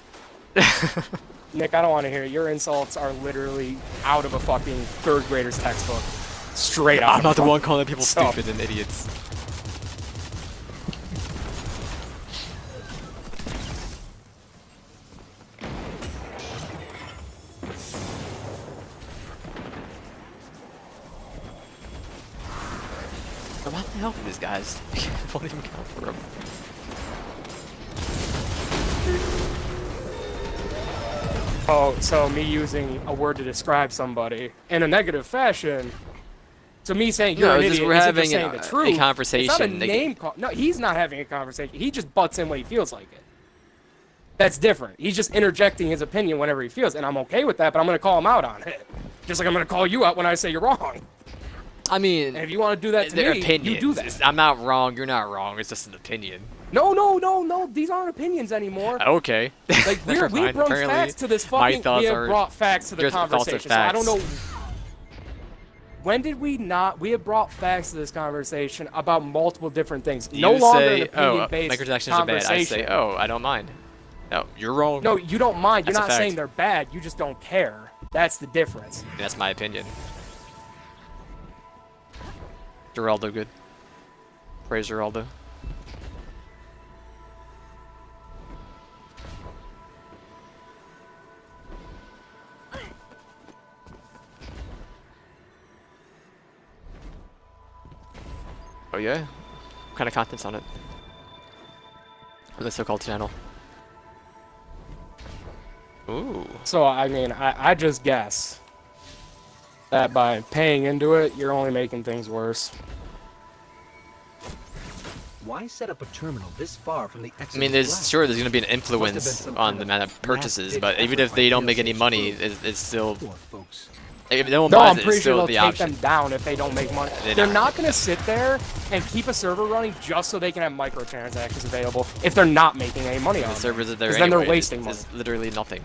Nick, I don't want to hear it. Your insults are literally out of a fucking third grader's textbook. Straight out. I'm not the one calling people So- stupid and idiots. I'm not helping these guys. I won't even count for them. Oh, so me using a word to describe somebody in a negative fashion. So me saying you're No, an it's just idiot we're isn't having just saying a the truth. conversation. It's not a They- name call. No, he's not having a conversation. He just butts in when he feels like it. That's different. He's just interjecting his opinion whenever he feels, and I'm okay with that. But I'm gonna call him out on it, just like I'm gonna call you out when I say you're wrong. I mean, And if you want to do that to their me, opinions. you do that. I'm not wrong. You're not wrong. It's just an opinion. No. These aren't opinions anymore. Okay. Like Never we mind. brought Apparently, facts to this my fucking. thoughts We have are brought facts to the just thoughts are conversation. So I don't know. facts. When did we not? We have brought facts to this conversation about multiple different things. You No longer say, an oh, opinion-based microtransactions are bad. I say, conversation. oh, I don't mind. No, you're wrong. No, you don't mind. You're That's a not saying fact. they're bad. You just don't care. That's the difference. That's my opinion. Geraldo good. Praise Geraldo. Oh yeah? What kind of content's on it? On the so-called channel. Ooh. So I mean, I just guess that by paying into it, you're only making things worse. Why set up a terminal this far from the exit? I mean, there's going to be an influence some on kind the of amount of mass purchases, big but even if they don't make any sacrifice money, DLC. it's still Poor folks. if no one No, buys I'm it, pretty it's sure still they'll the take option. them down if they don't make money. They're They're not. not gonna sit there and keep a server running just so they can have microtransactions available if they're not making any money on The it. servers are there 'Cause then they're anyway. wasting It's literally nothing.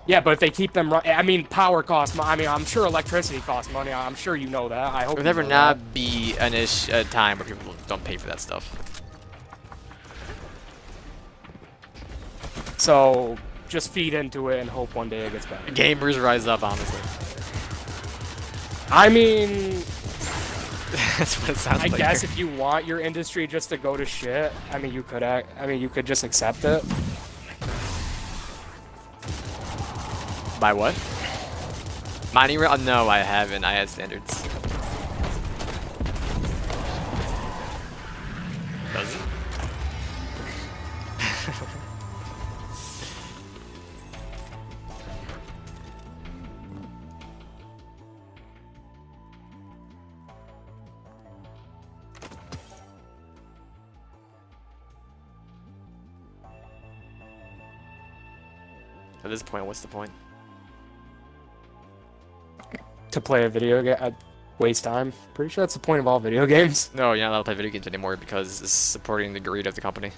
Yeah, but if they keep them running, I mean, power costs. I mean, I'm sure electricity costs money. I'm sure you know that. I hope. There'll you never know not be a time where people don't pay for that stuff. that. So just feed into it and hope one day it gets better. Gamers rise up, honestly. I mean, That's what it sounds I like. guess if you want your industry just to go to shit, I mean, you could. I mean, you could just accept it. By what? Mining rail? No, I haven't. I had standards. Does it? At this point, what's the point? To play a video game, waste time. Pretty sure that's the point of all video games. No, you're not allowed to play video games anymore because it's supporting the greed of the company.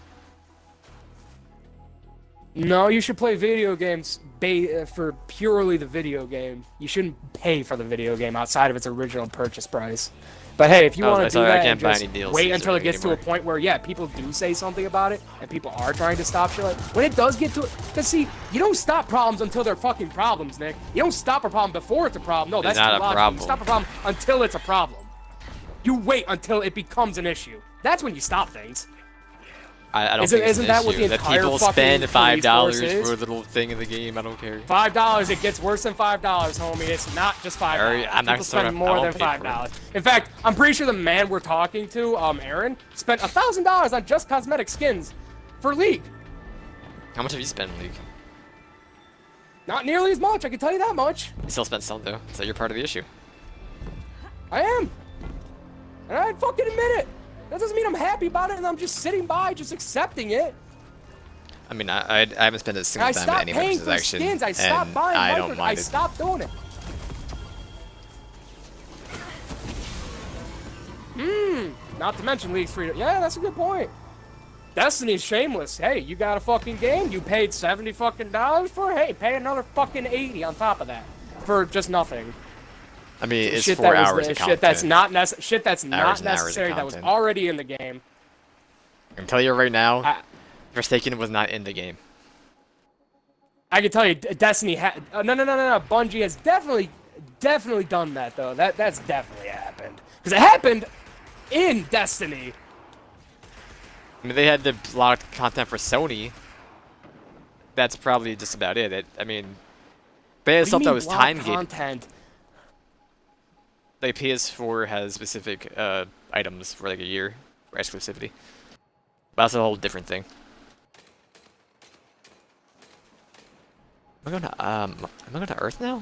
No, you should play video games for purely the video game. You shouldn't pay for the video game outside of its original purchase price. But hey, if you I want to do sorry, I that, can't and buy just any DLCs wait or until it gets to a anymore. point where, yeah, people do say something about it, and people are trying to stop shit. When it does get to it, because see, you don't stop problems until they're fucking problems, Nick. You don't stop a problem before it's a problem. No, It's that's not too a logical. problem. You stop a problem until it's a problem. You wait until it becomes an issue. That's when you stop things. I don't Isn't- think it's isn't an that what issue the that entire people fucking spend police $5 force is? for a little thing in the game. I don't care. $5. It gets worse than $5, homie. It's not just $5. Alright, I'm not People sorry, spend I more don't than pay for it. $5. In fact, I'm pretty sure the man we're talking to, Aaron, spent $1,000 on just cosmetic skins for League. How much have you spent in League? Not nearly as much, I can tell you that much. You still spent some though, so you're part of the issue. I am. And I fucking admit it. That doesn't mean I'm happy about it and I'm just sitting by, just accepting it. I mean, I haven't spent a single I time in stopped any paying for transaction, skins. I stopped and buying I micros. don't I mind it. stopped doing it. Not to mention League's free. Yeah, that's a good point. Destiny's shameless. Hey, you got a fucking game. You paid 70 fucking dollars for it. Hey, pay another fucking 80 on top of that for just nothing. I mean, it's Shit 4 that was hours the of shit that's content. shit that's Hours not and hours of necessary. That was content. already in the game. I can tell you right now, I- Forsaken was not in the game. I can tell you, Destiny had. No. Bungie has definitely done that though. That's definitely happened because it happened in Destiny. I mean, they had the blocked content for Sony. That's probably just about it. I mean, they had What do stuff you that mean was blocked time gated. content? Like PS4 has specific items for like a year for exclusivity. But that's a whole different thing. Am I going to Earth now?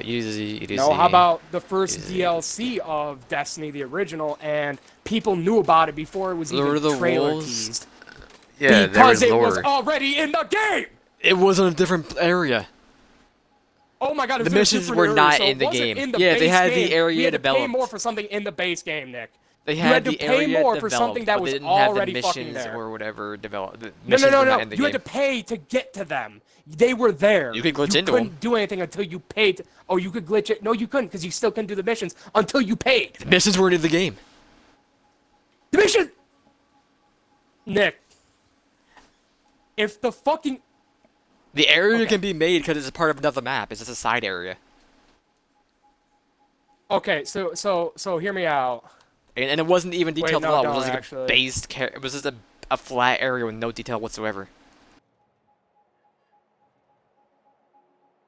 Easy. No, how about the first Easy. DLC of Destiny, the original, and people knew about it before it was Lord even of the trailer Wolves? teased. Yeah, Because there it was was lore. already in the game! It was in a different area. Oh my god, it The was in a missions different were area, not so in it the wasn't game. in the Yeah, they base had the game. area We had to pay developed. more for something in the base game, Nick. They You had had to the pay area more for developed, something that but was they didn't have already the fucking missions there. or whatever developed. The No, missions were no. not in the You game. had to pay to get to them. They were there. You could glitch you into couldn't them. do anything until you paid. Oh, you could glitch it. No, you couldn't because you still couldn't do the missions until you paid. The missions weren't in the game. The mission. Nick, if the fucking The area Okay. can be made because it's a part of another map. It's just a side area. okay, so hear me out. And it wasn't even detailed no, at all. It don't was like actually. a based it was just a flat area with no detail whatsoever.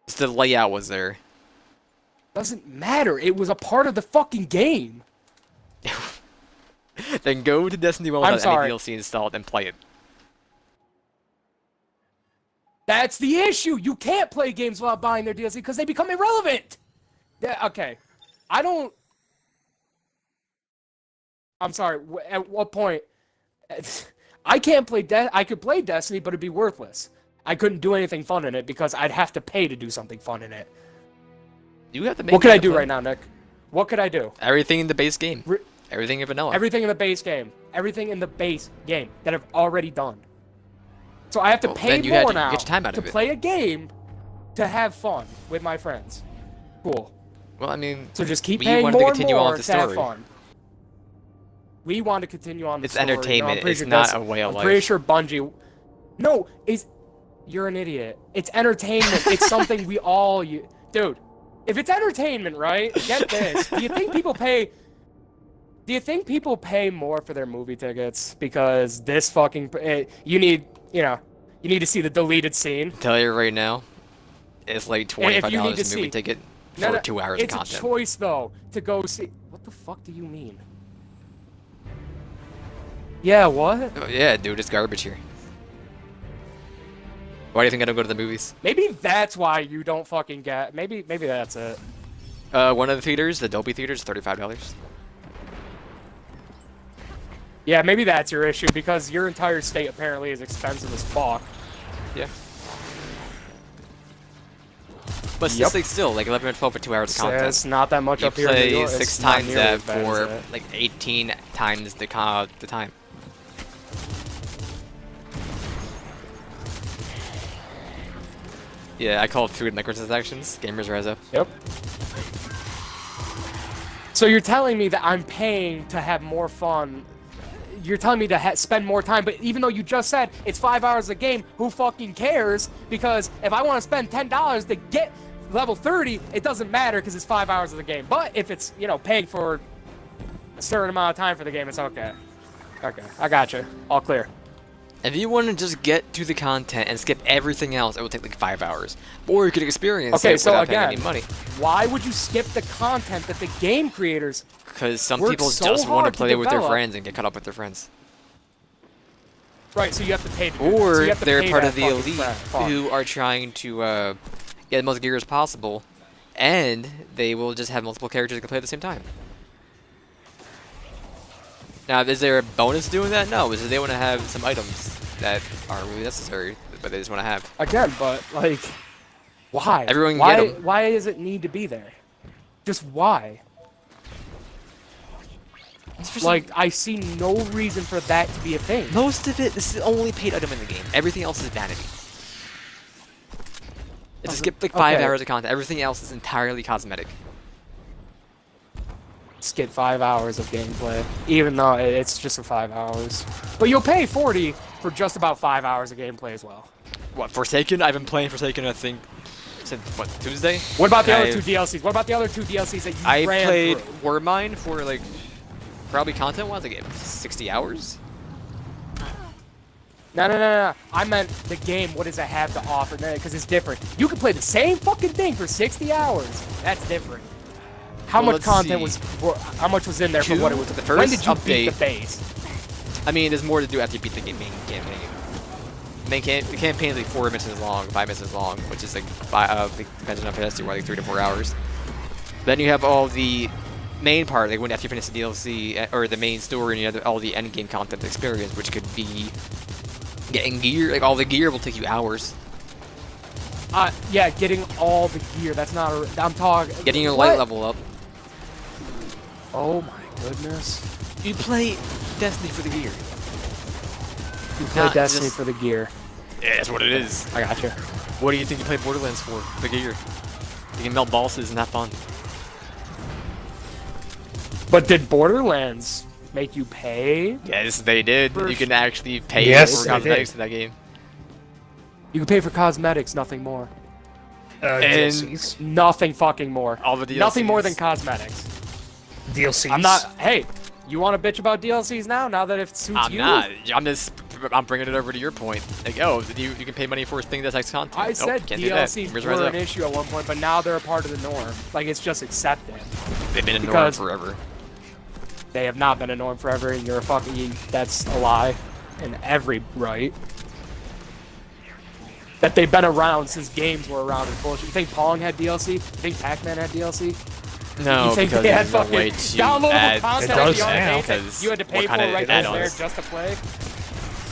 Just the layout was there. Doesn't matter. It was a part of the fucking game. Then go to Destiny 1 I'm without sorry. any DLC installed and play it. That's the issue. You can't play games without buying their DLC because they become irrelevant. Yeah, okay. I don't. I'm sorry. At what point? I can't play. I could play Destiny, but it'd be worthless. I couldn't do anything fun in it because I'd have to pay to do something fun in it. You have to make What could I it do fun. right now, Nick? What could I do? Everything in the base game. Re- Everything in vanilla. Everything in the base game. Everything in the base game that I've already done. So I have to Well, pay then you had more to now get your time out to of it. play a game to have fun with my friends. Cool. Well, I mean, So just keep we paying wanted more to continue and on more with the to have story. fun. We want to continue on the It's story. entertainment, I'm pretty it's sure not that's- a way of I'm pretty life. sure Bungie. No, you're an idiot. It's entertainment. It's something we all dude. If it's entertainment, right? Get this. Do you think people pay? Do you think people pay more for their movie tickets because this fucking you need to see the deleted scene? tell you right now, it's like if $25 you need a to movie see- ticket for No, 2 hours of it's content. a choice though to go see. What the fuck do you mean? Yeah, what? Oh, yeah, dude, it's garbage here. Why do you think I don't go to the movies? Maybe that's why you don't fucking get. Maybe that's it. One of the theaters, the Dolby theaters, $35. Yeah, maybe that's your issue because your entire state apparently is expensive as fuck. Yeah. But Yep. still, like 11 or 12 for 2 hours of So content. it's not that much You up here in New play York. 6 It's not times nearly that as bad for as it. like 18 times the time. Yeah, I call it food microtransactions. Gamers rise up. Yep. So you're telling me that I'm paying to have more fun. You're telling me to spend more time, but even though you just said it's 5 hours a game, who fucking cares? Because if I want to spend $10 to get level 30, it doesn't matter because it's 5 hours of the game. But if it's, you know, paying for a certain amount of time for the game, it's okay. Okay, I gotcha. All clear. If you want to just get to the content and skip everything else, it will take like 5 hours. Or you could experience Okay, it so without paying again, any money. why would you skip the content that the game creators? Because some work people so just want to hard to play with their develop? friends and get caught up with their friends. Right, so you have to pay. So Or you have to they're pay part that of the fucking elite fuck. who are trying to get the most gear as possible, and they will just have multiple characters that can play at the same time. Now, is there a bonus doing that? No, is they want to have some items that aren't really necessary, but they just want to have. Again, but like, why? Everyone can why? get 'em. Why does it need to be there? Just why? Like, I see no reason for that to be a thing. Most of it, this is the only paid item in the game. Everything else is vanity. It's a skip like 5 Okay. hours of content. Everything else is entirely cosmetic. Skip 5 hours of gameplay, even though it's just for 5 hours. But you'll pay 40 for just about 5 hours of gameplay as well. What, Forsaken? I've been playing Forsaken, I think, since, what, Tuesday? What about the And other two DLCs? What about the other two DLCs that you I ran played through? Wordmine for, like, probably content-wise, like, 60 hours? No. I meant the game, what does it have to offer? Because it's different. You can play the same fucking thing for 60 hours. That's different. How Well, much let's content see. how much was in there for what it was? The When first did you beat update- the base? I mean, there's more to do after you beat the main campaign. The campaign is like 4 missions long, 5 missions long, which is like, depends on PS2, like 3 to 4 hours. Then you have all the main part, like when after you finish the DLC, or the main story, and you have all the end game content experience, which could be getting gear, like all the gear will take you hours. Yeah, getting all the gear. That's not a... I'm talking... Getting your What? light level up. Oh my goodness. You play Destiny for the gear. You play Not Destiny just- for the gear. Yeah, that's what it is. I gotcha. What do you think you play Borderlands for? The gear. You can melt bosses and have fun. But did Borderlands make you pay? Yes, they did. For You can actually pay Yes, for they cosmetics did. in that game. You can pay for cosmetics, nothing more. And- DLCs. Nothing fucking more. All the DLCs. Nothing more than cosmetics. DLCs. I'm not... Hey, you want to bitch about DLCs now? Now that it suits I'm you? not. I'm bringing it over to your point. Like, oh, you can pay money for a thing that's like content. I Nope, said can't do that. DLCs Where's were Rise an Up? issue at one point, but now they're a part of the norm. Like, it's just accepted. They've been in the norm because- forever. They have not been a norm forever, and you're a fucking... That's a lie. In every right. That they've been around since games were around is bullshit. You think Pong had DLC? You think Pac-Man had DLC? No, You think because they had there's no fucking way to downloadable add content It that does you had to now, pay for- because you had to pay what for kind of right then and there add-ons? just to play?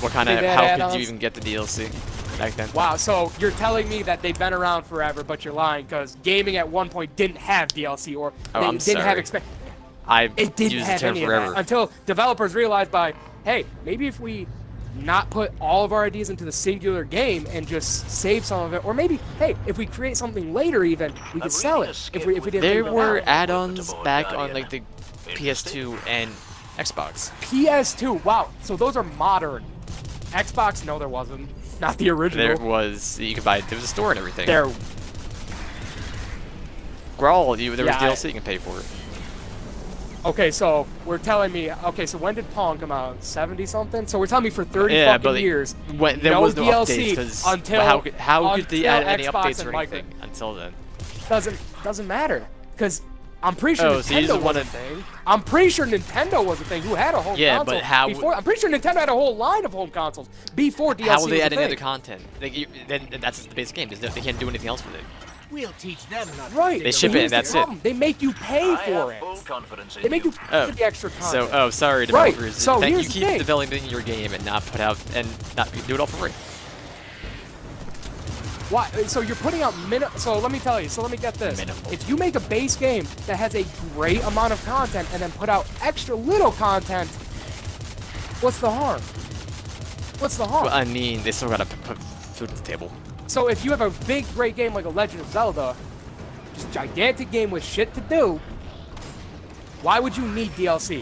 What kind of? They had How could add-ons? you even get the DLC back then? Wow, so you're telling me that they've been around forever, but you're lying because gaming at one point didn't have DLC or Oh, they I'm didn't have sorry. I It didn't used the have term any of forever. that until developers realized hey, maybe if we not put all of our ideas into the singular game and just save some of it, or maybe, hey, if we create something later even, we could sell it. If we didn't There leave it were out. add-ons back on like the PS2 and Xbox. PS2, wow, so those are modern. Xbox, no, there wasn't. Not the original. There was you could buy. There was a store and everything. There, Grawl, there was Yeah, DLC you can pay for it. okay, so we're telling me, okay, so when did Pong come out? 70 something? So we're telling me for 30 Yeah, fucking but like, years, when, there no was no DLC updates because until how could they add any Xbox updates and or Micro- anything until then? doesn't matter because I'm pretty sure Oh, so you Nintendo just was wanna- a thing. I'm pretty sure Nintendo was a thing who had a home Yeah, console but how before. I'm pretty sure Nintendo had a whole line of home consoles before DLC How will they was add a any thing. other content? Like, then that's just the basic game. They can't do anything else with it. We'll teach them not to Right. They think ship but it here's and the that's it. problem. They make you pay I for have it. full confidence in They make you pay Oh, for the extra content. So, sorry, Right, developers. so Thank- here's you the keep thing. developing your game and not put out and not do it all for free. Why? So you're putting out So let me tell you. So let me get this. Minimal. If you make a base game that has a great amount of content and then put out extra little content, what's the harm? What's the harm? Well, I mean, they still gotta put food on the table. So if you have a big, great game like a Legend of Zelda, just gigantic game with shit to do, why would you need DLC?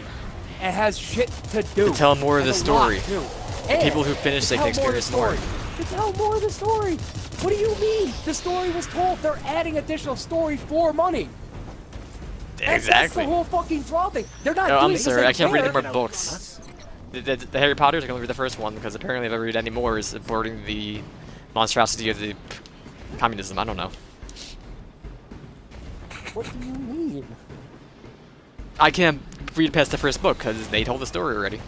It has shit to do. To tell more of It has the a lot story. to do. And people who finish, to they can tell more of the experience more. story. To tell more of the story. What do you mean? The story was told. They're adding additional story for money. That's the Exactly. whole fucking draw thing. They're not No, doing I'm this sorry, I ain't can't read any fair. more books. The Harry Potters, I can only read the first one because apparently if I read any more, it's supporting the monstrosity of the communism. I don't know. What do you mean? I can't read past the first book because they told the story already.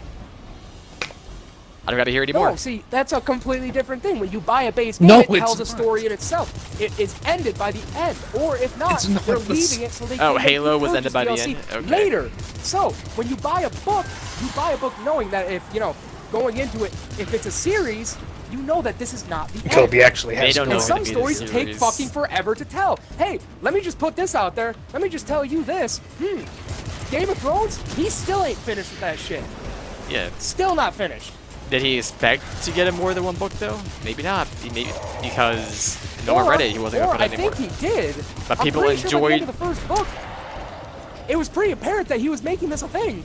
I don't gotta hear any No, more. see, that's a completely different thing. When you buy a base game, No, it it's tells a not. story in itself. It is ended by the end, or if not, It's not they're the leaving it so they Oh, can Halo was purchase ended by the DLC end? Okay. later. So when you buy a book knowing that if going into it, if it's a series, you know that this is not the end. Kobe actually has. They don't know And it's some gonna be stories the take series. fucking forever to tell. Hey, let me just put this out there. Let me just tell you this. Game of Thrones, he still ain't finished with that shit. Yeah. Still not finished. Did he expect to get more than one book though? Maybe not. Maybe because no one Or- read it. He wasn't or gonna put it anymore. I think he did. But I'm people pretty sure by the end enjoyed- of the first book. It was pretty apparent that he was making this a thing.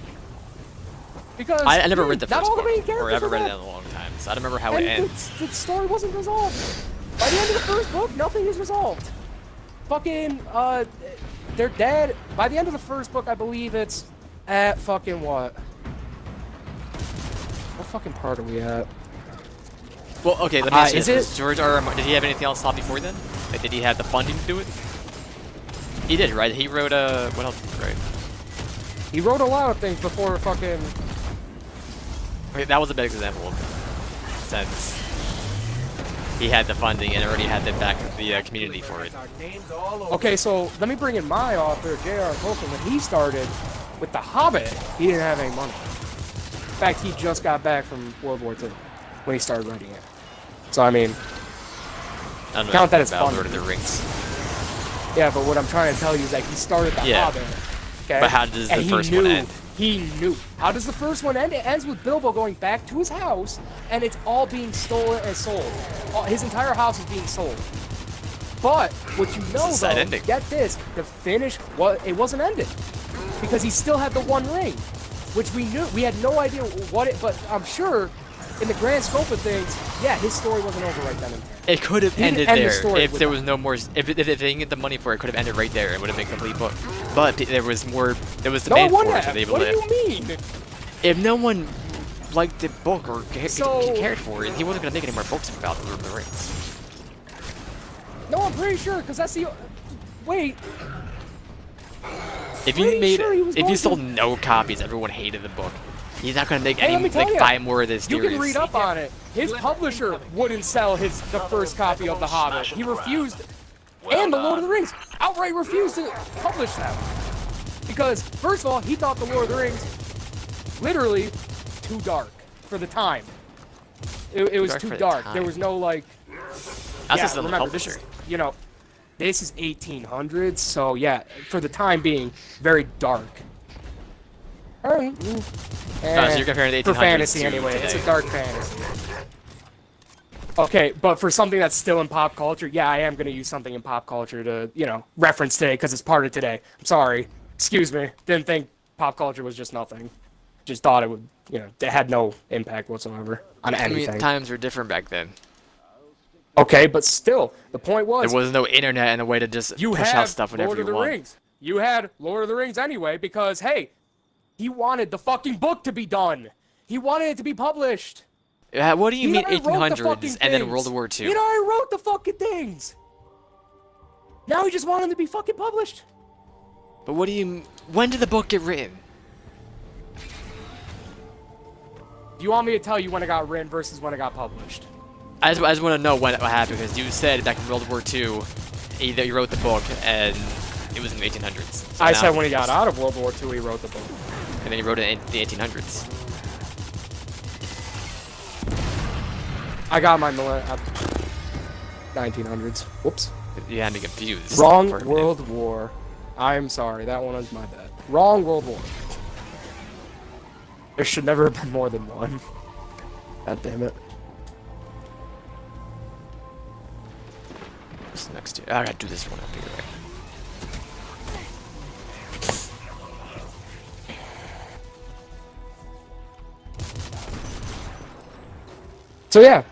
Because I never read the not first all the book, main or characters ever were read it dead. in a long time, so I don't remember how it And ends. the story wasn't resolved. By the end of the first book, nothing is resolved. Fucking, they're dead. By the end of the first book, I believe it's at fucking what? What fucking part are we at? Well, okay, let me ask you is this. it- George R. R. Martin, did he have anything else thought before then? Like, did he have the funding to do it? He did, right? He wrote, what else did he write? He wrote a lot of things before fucking... Okay, that was a bad example of it, since he had the funding and already had the back of the community for it. Our names all over. Okay, so let me bring in my author, J.R. Tolkien. When he started with The Hobbit, he didn't have any money. In fact, he just got back from World War II when he started writing it. So, I mean, I don't know Count that as about funding. Lord of the Rings. yeah, but what I'm trying to tell you is that he started The Yeah. Hobbit. Okay? But how does the And he first one knew- end? He knew. How does the first one end? It ends with Bilbo going back to his house, and it's all being stolen and sold. His entire house is being sold. But what you know, It's a sad though, ending. get this: the finish, it wasn't ended because he still had the One Ring, which we knew. We had no idea what it, but I'm sure, in the grand scope of things, yeah, his story wasn't over right then and there. It could have He didn't ended end the there story if with there that. was no more. If they didn't get the money for it, it could have ended right there. It would have been a complete book. But there was more. There was No, it demand for wouldn't it, so have. they What do able to. you mean? If no one liked the book or So- cared for it, he wasn't gonna make any more books about the Lord of the Rings. No, I'm pretty sure because that's the. Wait, If you Pretty made, sure he was if you going sold to- no copies, everyone hated the book. He's not gonna make Hey, let any me tell like ya, 5 more of this you series. can read up on it. His publisher wouldn't sell the first copy of The Hobbit. He refused, and The Lord of the Rings outright refused to publish them. Because, first of all, he thought The Lord of the Rings, literally, too dark for the time. It was dark too for the dark. time. There was no, like... That's yeah, just the remember, this publisher. is, this is 1800s, so yeah, for the time being, very dark. So you're comparing the 1800s for fantasy to anyway. It's a today. dark fantasy. Okay, but for something that's still in pop culture, yeah, I am going to use something in pop culture to, reference today because it's part of today. I'm sorry. Excuse me. Didn't think pop culture was just nothing. Just thought it would, it had no impact whatsoever on I anything. mean, times were different back then. Okay, but still, the point was, There was no internet and a way to just you push had out stuff whenever Lord of you the want. Rings. You had Lord of the Rings anyway because, hey, he wanted the fucking book to be done. He wanted it to be published. What do you He mean already wrote the 1800s fucking and then things. World War He II? already wrote the fucking things. Now he just wanted them to be fucking published. But what do you? When did the book get written? Do you want me to tell you when it got written versus when it got published? I just want to know when it happened because you said back in World War II, either you wrote the book and it was in the 1800s. So I now said when he it's- got out of World War II, he wrote the book. and then he wrote it in the 1800s. I got my 1900s. Whoops. You had me confused. Wrong for a minute. World War. I'm sorry, that one was my bad. Wrong World War. There should never have been more than one. God damn it. What's next year? I gotta do this one up here. Right? So yeah.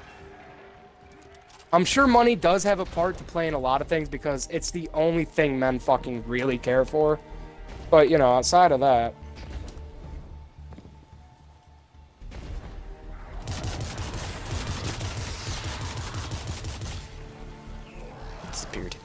I'm sure money does have a part to play in a lot of things because it's the only thing men fucking really care for. But, you know, outside of that... Disappeared.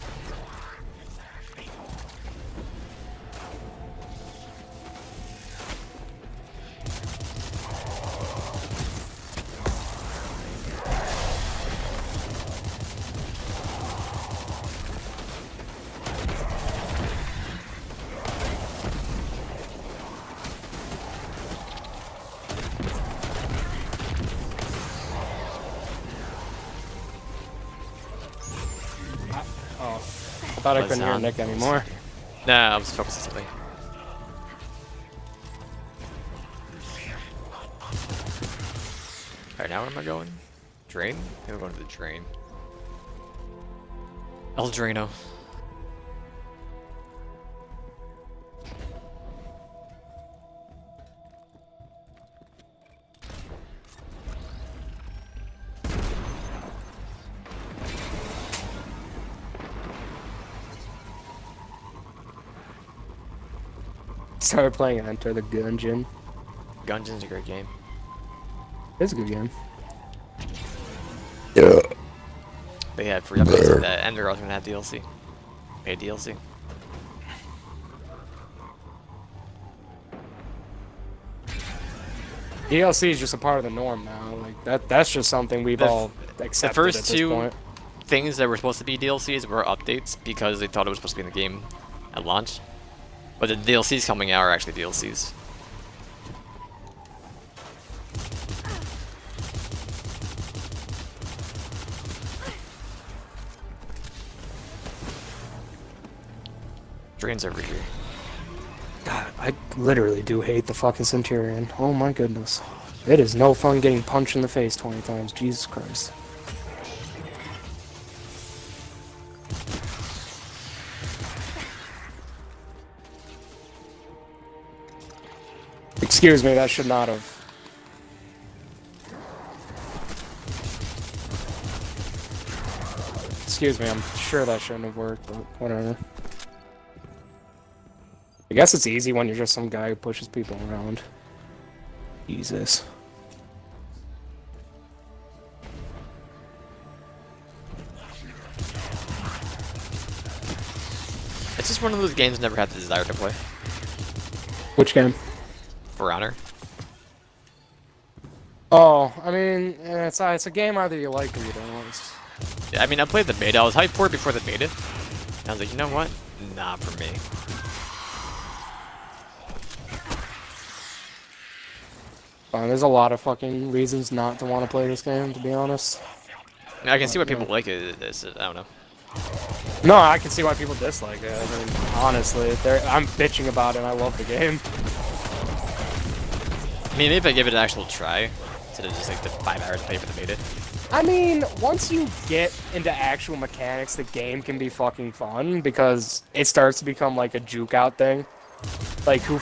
Oh. I thought I couldn't hear Nick anymore. Nah, I was focused on something. Alright, now where am I going? Drain? I think we're going to the drain. El Drano. Started playing Enter the Gungeon. Gungeon's a great game. It's a good game. They had free updates with that, and they're also gonna have DLC. Paid DLC. DLC is just a part of the norm now. Like that's just something we've all accepted first at this two point. things that were supposed to be DLCs were updates because they thought it was supposed to be in the game at launch. But the DLCs coming out are actually DLCs. Drains over here. God, I literally do hate the fucking Centurion. Oh my goodness. It is no fun getting punched in the face 20 times. Jesus Christ. Excuse me, that should not have. Excuse me, I'm sure that shouldn't have worked, but whatever. I guess it's easy when you're just some guy who pushes people around. Jesus. It's just one of those games I never had the desire to play. Which game? For Honor. Oh, I mean, it's a game either you like or you don't. Yeah, I mean, I played the beta. I was hyped for it before the beta. And I was like, you know what? Nah, for me. There's a lot of fucking reasons not to want to play this game, to be honest. I mean, I can see why people like it. I don't know. No, I can see why people dislike it. I mean, honestly, I'm bitching about it and I love the game. I mean, maybe if I give it an actual try, instead of just like the 5 hours to pay for the beta. I mean, once you get into actual mechanics, the game can be fucking fun because it starts to become like a juke out thing. Like, who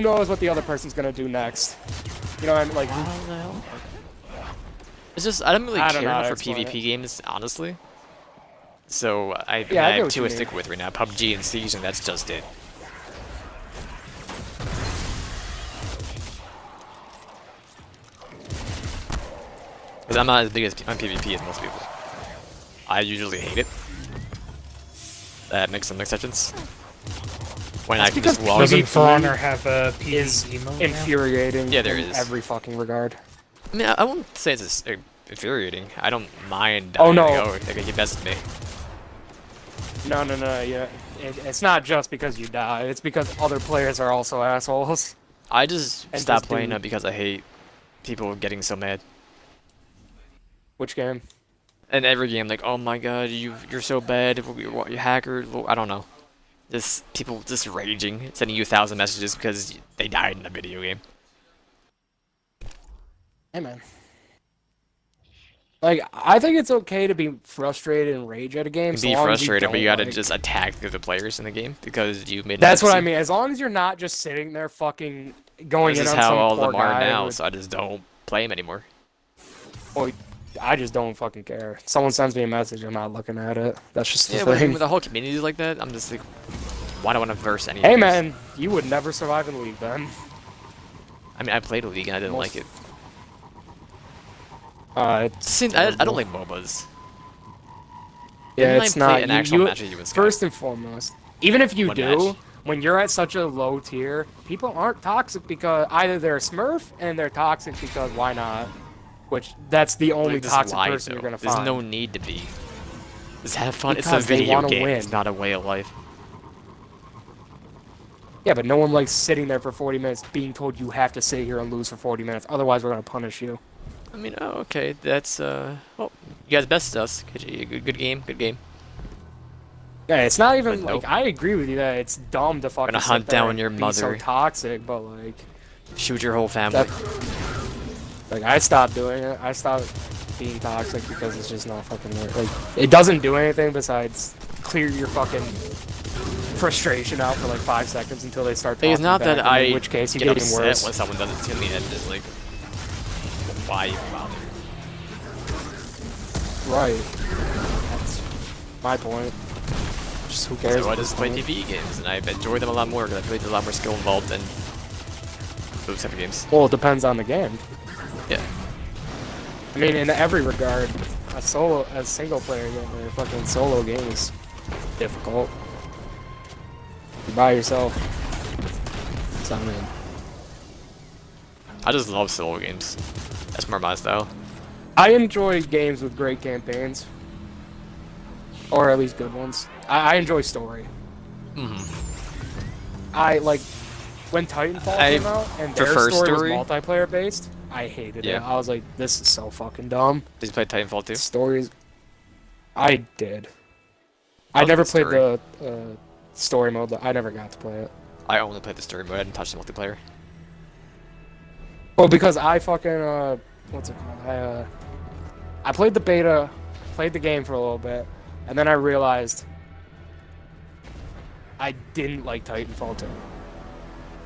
knows what the other person's gonna do next? You know what I mean? Like, It's just, I don't really I don't know care how to for explain PvP games, honestly. So, I Yeah, I get have what two you to mean. stick with right now, PUBG and Siege, and that's just it. Because I'm not as big on PvP as most people. I usually hate it. That makes some exceptions. When I can just walk Doesn't PvP For Honor have a is PvE mode now? infuriating Yeah, there in is. every fucking regard. I mean, I won't say it's infuriating. I don't mind Oh, dying. no. Like, oh, they can get best of me. No, yeah. It's not just because you die, it's because other players are also assholes. I just And stopped just playing do- it because I hate people getting so mad. Which game? And every game, like, oh my god, you're so bad, you're hacker. Well, I don't know. Just people just raging, sending you 1,000 messages because they died in a video game. Hey, man. Like, I think it's okay to be frustrated and rage at a game. Be long as frustrated, but you don't, gotta like- just attack the other players in the game because you made. an That's what I NPC. mean. As long as you're not just sitting there fucking going This in is on how some all of poor them are guy now, with- so I just don't play them anymore. Well, I just don't fucking care. Someone sends me a message, I'm not looking at it. That's just the Yeah, but thing. with the whole community like that, I'm just like, why do I want to verse any of Hey these? man, you would never survive in League then. I mean, I played a League and I didn't like it. It's I don't like MOBAs. Yeah, Didn't I it's play not. an You, actual you, match of you and Sky? first and foremost, even if you One do, match. when you're at such a low tier, people aren't toxic because either they're a Smurf and they're toxic because why not? Which that's the only Like, this toxic lie, person you're though. gonna There's find. no need to be. Just have fun. Because it's a they video wanna game. win. It's not a way of life. Yeah, but no one likes sitting there for 40 minutes being told you have to sit here and lose for 40 minutes. Otherwise, we're gonna punish you. I mean, oh, okay. That's well, you guys bested us. Good game. Good game. Yeah, it's not even But like nope. I agree with you that it's dumb to fucking Gonna sit hunt there down and your be mother. so toxic, but like. Shoot your whole family. Like, I stopped doing it. I stopped being toxic because it's just not fucking worth. Like, it doesn't do anything besides clear your fucking frustration out for like 5 seconds until they start talking It's not back, that and I in which case you get get even upset worse. when someone does it to me and just like, why even bother? Right. That's my point. Just who cares? So I at this just play point? PvE games and I enjoy them a lot more because I feel like there's a lot more skill involved in those type of games. Well, it depends on the game. Yeah. I mean, in every regard, a single player game, or a fucking solo game is difficult. You're by yourself. So, I mean, I just love solo games. That's more my style. I enjoy games with great campaigns. Or at least good ones. I enjoy story. I like when Titanfall I came out and their prefer story, story. was multiplayer based. I hated it. Yeah. I was like, this is so fucking dumb. Did you play Titanfall 2? Stories. I did. I How's never the played story? the story mode. I never got to play it. I only played the story mode. I didn't touch the multiplayer. Well, because I fucking what's it called? I played the beta, played the game for a little bit, and then I realized I didn't like Titanfall 2.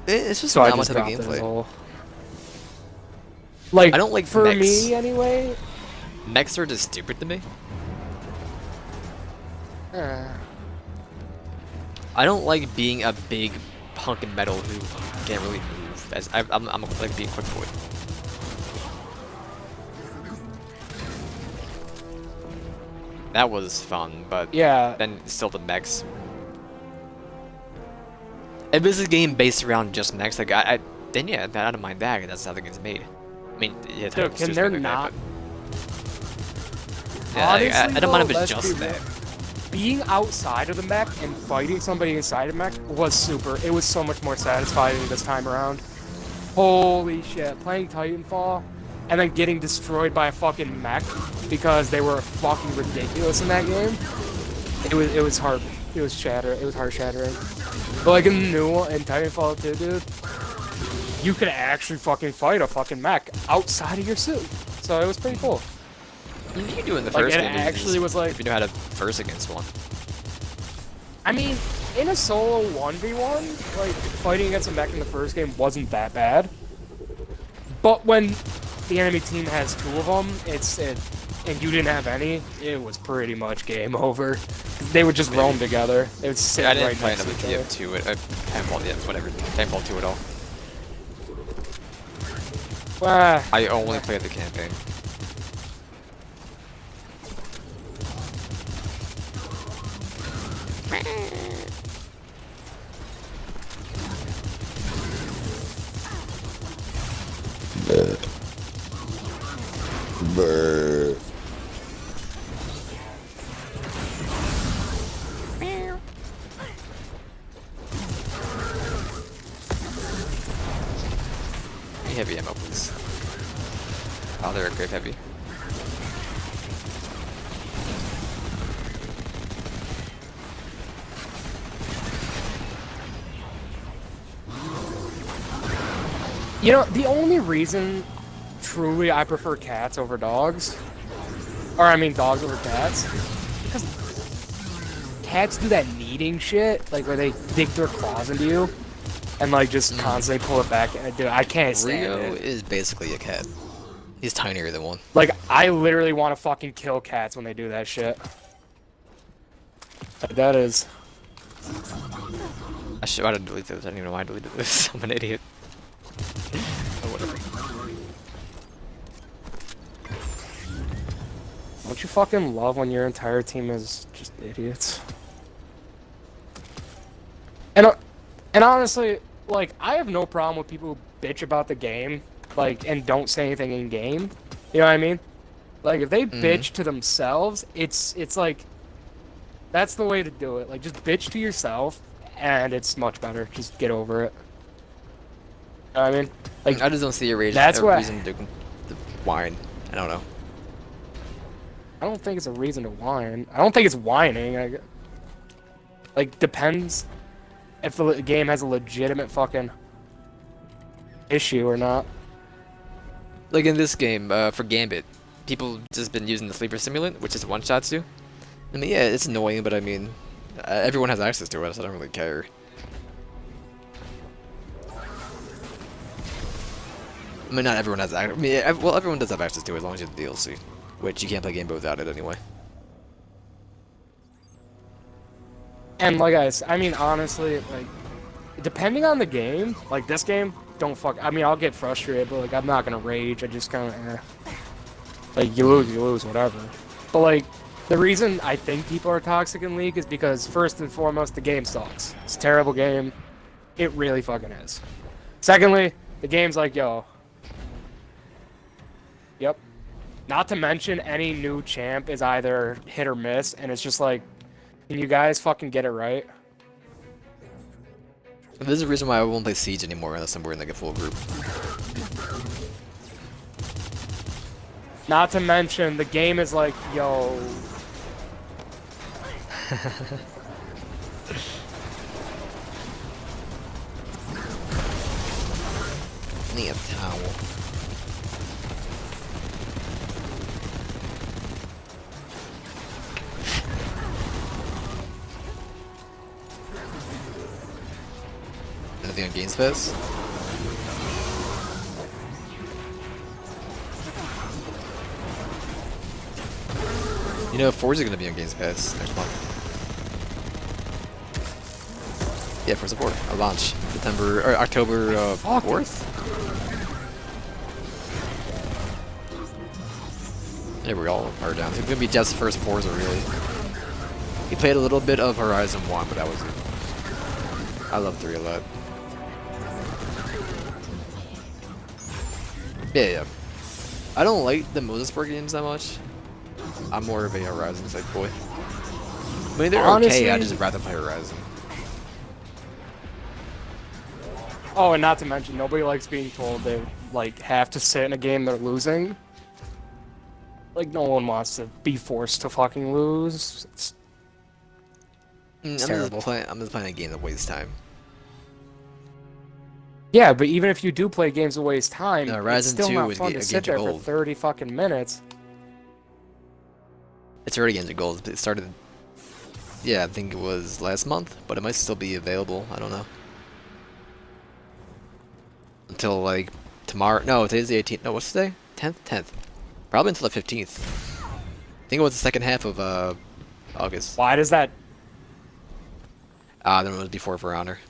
It's just So I not just much of a dropped it as a gameplay. whole. Like, I don't like for mechs. me anyway. Mechs are just stupid to me. Uh, I don't like being a big punk in metal who can't really move. As I'm like being quick boy. That was fun, but yeah, then still the mechs. If this is a game based around just mechs, like then yeah, I don't mind that. 'Cause that's how the game's made. I mean, yeah, dude, Titanfall's can just there made like not? that, but- yeah, I don't mind if it's let's just be real. that. Being outside of the mech and fighting somebody inside of mech was super. It was so much more satisfying this time around. Holy shit, playing Titanfall and then getting destroyed by a fucking mech because they were fucking ridiculous in that game. It was hard. It was heart shattering. But like in the new one, in Titanfall 2, dude, you could actually fucking fight a fucking mech outside of your suit. So it was pretty cool. You can do it in the Like, first it game. actually was like- if you know how to verse against one. I mean, in a solo 1v1, like, fighting against a mech in the first game wasn't that bad. But when the enemy team has two of them, and you didn't have any, it was pretty much game over. They would just roam together. They would sit I didn't right play next to another each other. TF2. Titanfall, yeah, whatever. Titanfall 2 at all. Ah, I only played the campaign. Heavy ammo, please. Oh, they're a great heavy. you know, the only reason truly I prefer cats over dogs, or I mean dogs over cats, because cats do that kneading shit, like where they dig their claws into you and like just constantly pull it back. And dude, I can't stand Rio it. is basically a cat. He's tinier than one. Like, I literally want to fucking kill cats when they do that shit. Like, that is... I should have deleted those. I don't even know why I deleted this. I'm an idiot. Oh, whatever. Don't you fucking love when your entire team is just idiots? And honestly, like, I have no problem with people who bitch about the game, like, and don't say anything in game. You know what I mean? Like, if they bitch to themselves, it's like, that's the way to do it. Like, just bitch to yourself, and it's much better. Just get over it. You know what I mean? Like, I just don't see a reason, that's what- reason to whine. I don't know. I don't think it's a reason to whine. I don't think it's whining. Like, depends if the game has a legitimate fucking issue or not. Like in this game, for Gambit, people just been using the sleeper simulant, which is one-shots you. I mean, yeah, it's annoying, but I mean, everyone has access to it, so I don't really care. I mean, not everyone has access. I mean, well, everyone does have access to it as long as you have the DLC, which you can't play Gambit without it anyway. And like I mean, honestly, like, depending on the game, like this game, don't fuck. I mean, I'll get frustrated, but like, I'm not gonna rage. I just kind of, like, you lose, whatever. But like, the reason I think people are toxic in League is because first and foremost, the game sucks. It's a terrible game. It really fucking is. Secondly, the game's like, yo. Yep. Not to mention, any new champ is either hit or miss, and it's just like, can you guys fucking get it right? There's a reason why I won't play Siege anymore unless we're in like a full group. Not to mention, the game is like, yo. Need a towel. Anything on Games Pass? You know, Forza is gonna be on Games Pass next month. Yeah, Forza 4, a launch September or October 4th. Yeah, we all are down. It's gonna be Jeff's first Forza, really. He played a little bit of Horizon 1, but that was it. I love 3 a lot. Yeah. I don't like the motorsport games that much. I'm more of a Horizon type boy. I mean, they're Honestly, okay, I'd just rather play Horizon. Oh, and not to mention, nobody likes being told they like have to sit in a game they're losing. Like, no one wants to be forced to fucking lose. It's terrible. I'm just playing a game that wastes time. Yeah, but even if you do play games to waste time, No, it's Horizon still 2 not is fun to Games sit of there for Gold. 30 fucking minutes. It's already Games of Gold. It started, yeah, I think it was last month, but it might still be available. I don't know. Until like tomorrow. No, today's the 18th. No, what's today? 10th? 10th. Probably until the 15th. I think it was the second half of August. Why does that... Then it was before For Honor.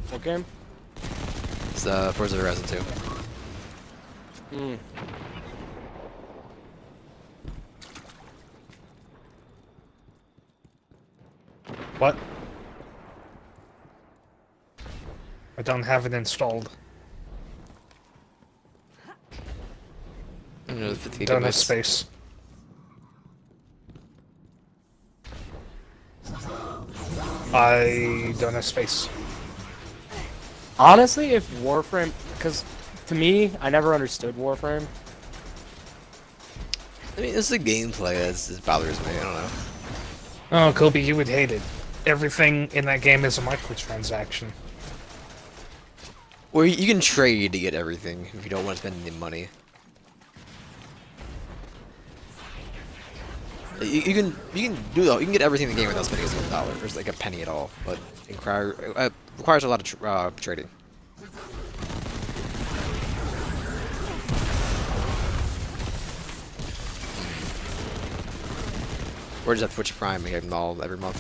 What game? It's Forza Horizon 2. Hmm. What? I don't have it installed. I don't know, 50 Don't have gigabytes. space. I don't have space. Honestly, if Warframe... Because, to me, I never understood Warframe. I mean, it's the gameplay that just bothers me. I don't know. Oh, Kobe, you would hate it. Everything in that game is a microtransaction. Well, you can trade to get everything if you don't want to spend any money. You can you can get everything in the game without spending a single dollar. There's like a penny at all, but it requires a lot of trading. Or just at Twitch Prime, we get them all every month.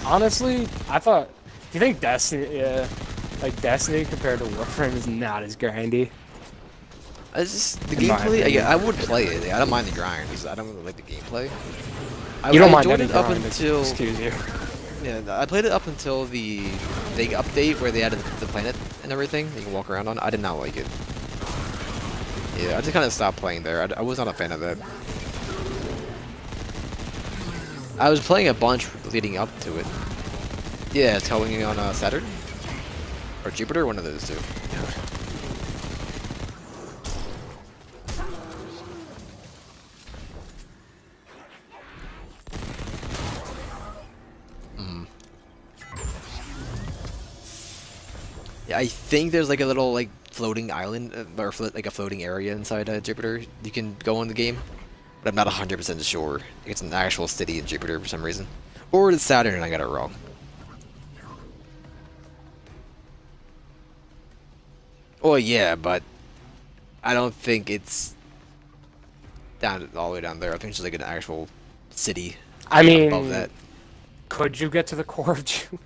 Honestly, I thought. Do you think Destiny, like Destiny compared to Warframe, is not as grindy? It's just the In my gameplay. opinion. I would play it. I don't mind the grind because I don't really like the gameplay. You don't I mind enjoyed any it up grind, until excuse you. yeah. I played it up until the big update where they added the planet and everything that you can walk around on. I did not like it. Yeah, I just kind of stopped playing there. I was not a fan of that. I was playing a bunch leading up to it. Yeah, towing on Saturn or Jupiter, one of those two. Yeah, I think there's like a little like floating island or like a floating area inside Jupiter you can go in the game, but I'm not 100% sure. It's an actual city in Jupiter for some reason, or it's Saturn and I got it wrong. Well, yeah, but I don't think it's down all the way down there. I think it's just like an actual city I mean, above that. could you get to the core of Jupiter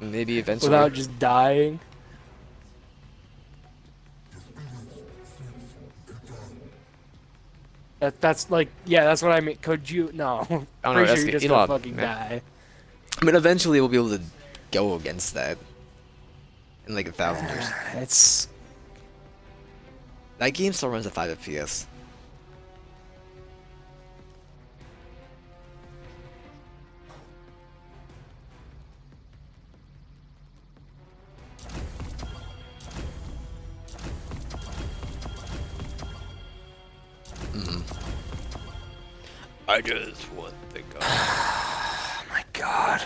Maybe eventually. without just dying? That's like, yeah, that's what I mean. Could you? No. I don't know, Pretty that's sure you're just Elon, gonna fucking man. die. I mean, eventually we'll be able to go against that in like 1,000 years. It's That game still runs at 5 FPS. I just want the gun. oh my god.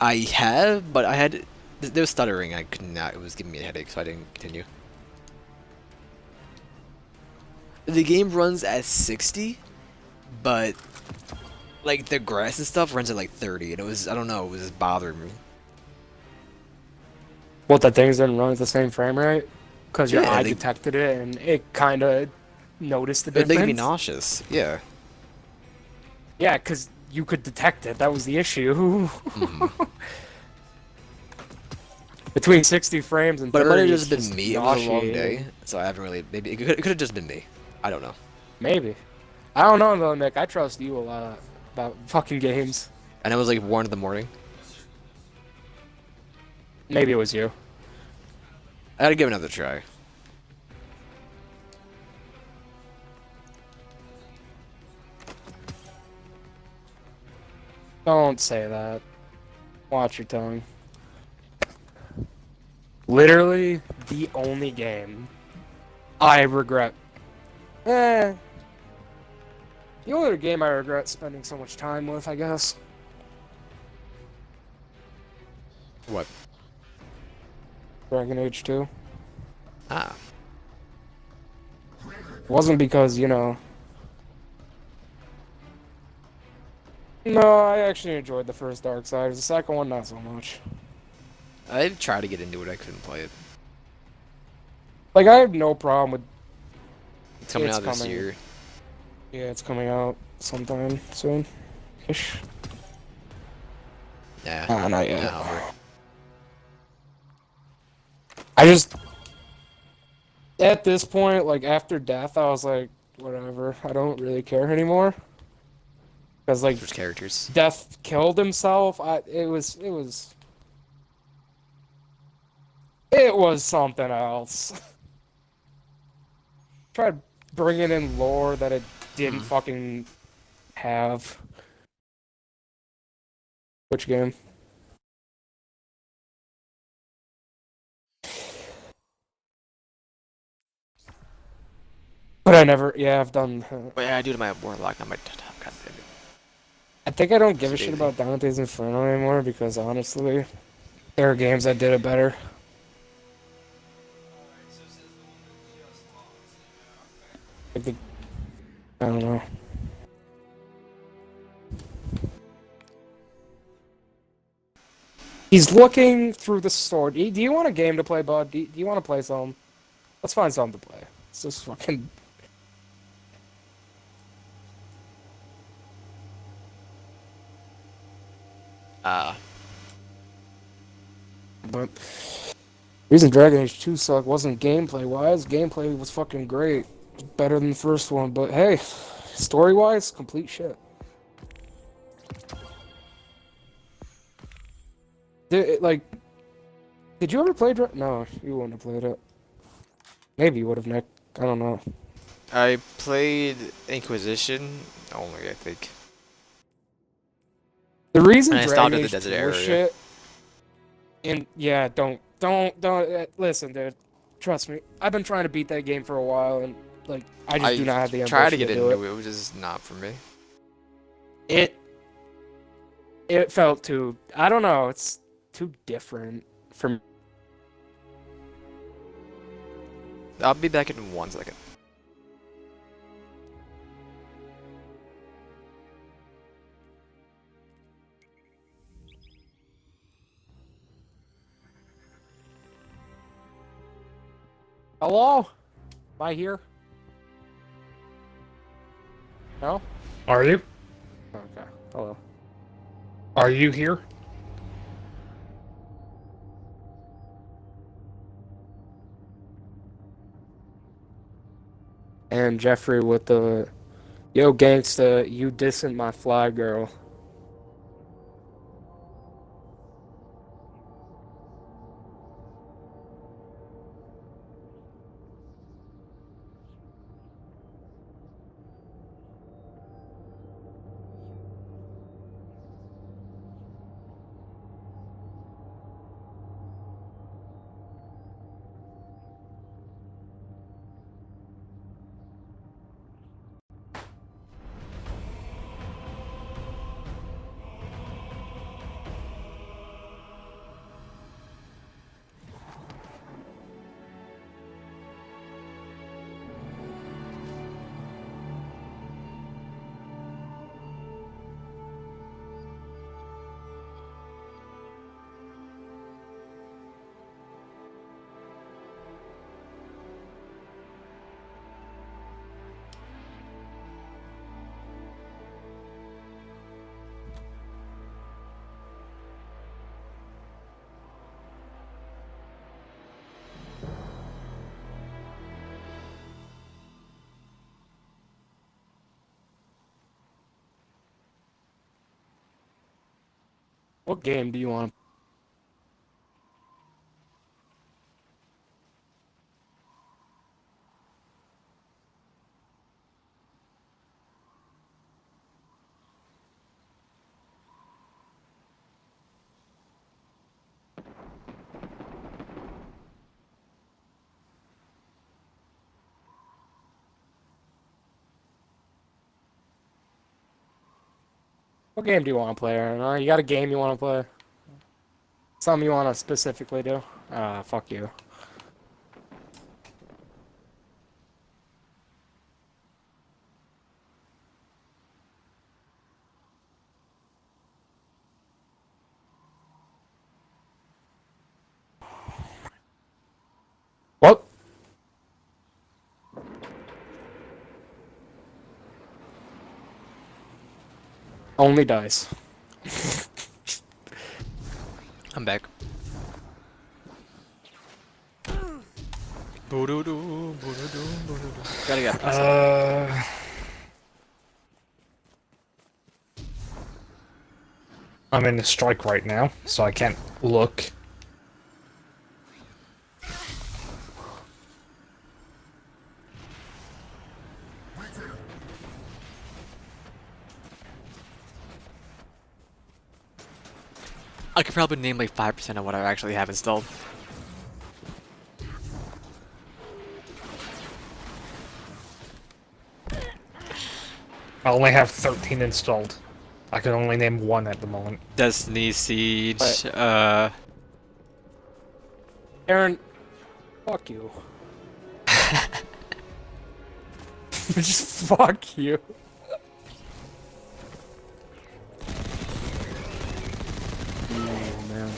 I have, but I had. There was stuttering. I could not. It was giving me a headache, so I didn't continue. The game runs at 60, but like the grass and stuff runs at like 30, and it was. I don't know. It was just bothering me. What, the things didn't run at the same frame rate? Because your Yeah, eye they- detected it and it kind of noticed the It difference? made me nauseous. Yeah. Yeah, because you could detect it. That was the issue. Between 60 frames and But it 30, might have it's just been me. It was a long nauseating. day, so I haven't really. Maybe it could have just been me. I don't know. Maybe. I don't know, though, Nick. I trust you a lot about fucking games. And it was like 1 in the morning. Maybe it was you. I gotta give it another try. Don't say that. Watch your tongue. Literally the only game I regret. The only game I regret spending so much time with, I guess. What? Dragon Age 2. Ah. It wasn't because, you know. No, I actually enjoyed the first Dark Side. The second one, not so much. I tried to get into it. I couldn't play it. Like, I have no problem with. It's coming It's out this coming. year. Yeah, it's coming out sometime soon. Ish. Nah. Not yet. Nah, over. I just. At this point, like, after death, I was like, whatever. I don't really care anymore. Because, like, There's characters. Death killed himself. It was something else. Tried bringing in lore that it didn't fucking have. Which game? But I never. Yeah, I've done. Wait, I do to my warlock. I might. God damn it. I think I don't give a It's shit daisy. about Dante's Inferno anymore because honestly, there are games that did it better. I don't know. He's looking through the store. Do you want a game to play, bud? Do you want to play some? Let's find something to play. It's just fucking... But the reason Dragon Age 2 sucked wasn't gameplay-wise. Gameplay was fucking great. Better than the first one, but hey, story-wise, complete shit. Did you ever play No, you wouldn't have played it. Maybe you would have, Nick. I don't know. I played Inquisition only, I think. The reason And I stopped Dragon at the Age desert 2 area. was shit... And, yeah, don't, listen, dude. Trust me. I've been trying to beat that game for a while, and, like, I just do not have the ambition tried to get do into it. It was just not for me. It felt too... I don't know, it's too different from... I'll be back in 1 second. Hello? Am I here? No? Are you? Okay. Hello. Are you here? And Jeffrey with the... Yo, gangsta, you dissing my fly girl. What game do you want? What game do you want to play, Aaron? You got a game you want to play? Something you want to specifically do? Fuck you. What? Only dice. I'm back. Boo-doo-doo, boo-doo-doo, boo-doo-doo. Gotta get I'm in the strike right now, so I can't look. I could probably name like 5% of what I actually have installed. I only have 13 installed. I can only name 1 at the moment. Destiny, Siege, What? Aaron, fuck you. Just fuck you. Oh, man.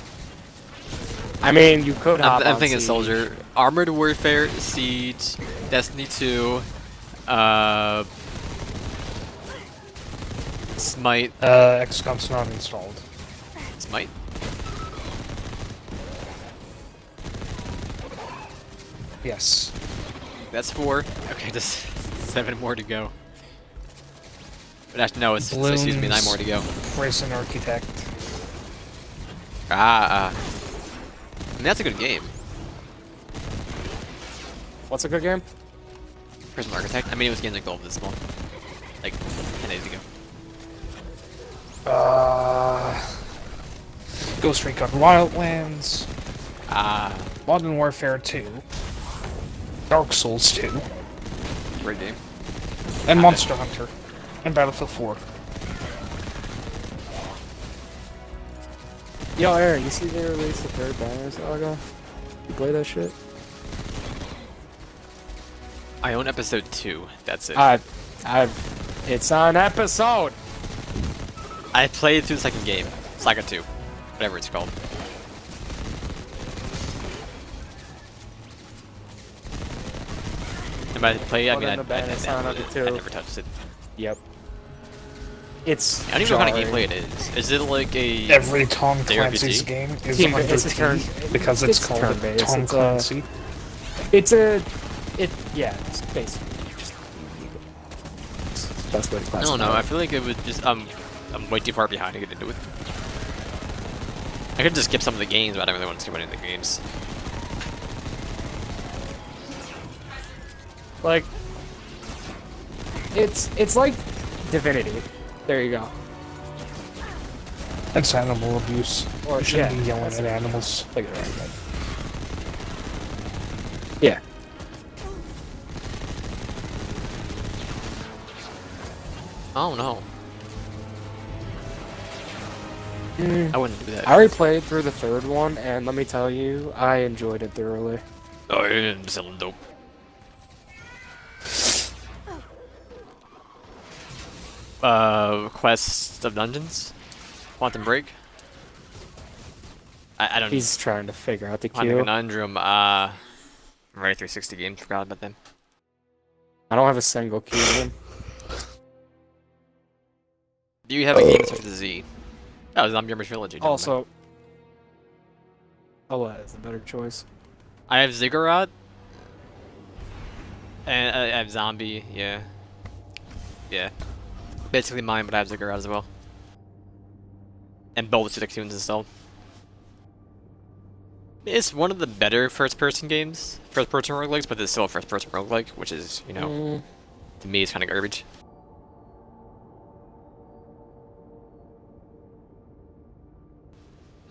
I mean, you could hop I'm on thinking Siege. Soldier, Armored Warfare, Siege, Destiny 2, Smite, XCOM's not installed. Smite. Yes. That's 4. Okay, just 7 more to go. But actually, no, it's excuse me, 9 more to go. Prison Architect. I mean, that's a good game. What's a good game? Prison Architect. I mean, it was getting like gold this month, like 10 days ago. Ghost Recon Wildlands. Ah, Modern Warfare 2. Dark Souls 2. great game. And Monster Hunter. And Battlefield 4. Yo, Aaron, you see they released the third Banner Saga? You play that shit? I own episode 2. That's it. It's an episode! I played through the second game, Saga 2, whatever it's called. And by play, I Well, mean then the Banner I Saga downloaded it. 2. I never touched it. Yep. It's I don't even know what kind of jarring. gameplay it is. Is it like a Every Tom JRPG? Clancy's game is Team- under it's a T turn- because it's it's called turn-based. Tom It's Clancy. It's basically just it's the best way to I classify don't know. it. I feel like it would just I'm way too far behind to get into it. I could just skip some of the games, but I don't really want to skip any of the games. Like, it's like Divinity. There you go. That's animal abuse. Or- You shouldn't yeah, be yelling that's at it. animals. Like, right. Yeah. Oh no. I wouldn't do that. I already played through the third one, and let me tell you, I enjoyed it thoroughly. Oh, you're selling dope. Quest of Dungeons? Quantum Break? I don't He's trying to figure out the Quantum queue. Conundrum, Rare 360 games, forgot about them. I don't have a single queue in him. Do you have a game that starts with a Z? Oh, Zombie Armor Trilogy. never mind. Also, Ola is the better choice. I have Ziggurat. And I have Zombie, yeah. Yeah. Basically mine, but I have Ziggurat as well. And both Stick Tunes installed. It's one of the better first-person games, first-person roguelikes, but it's still a first-person roguelike, which is, you know, to me, it's kind of garbage.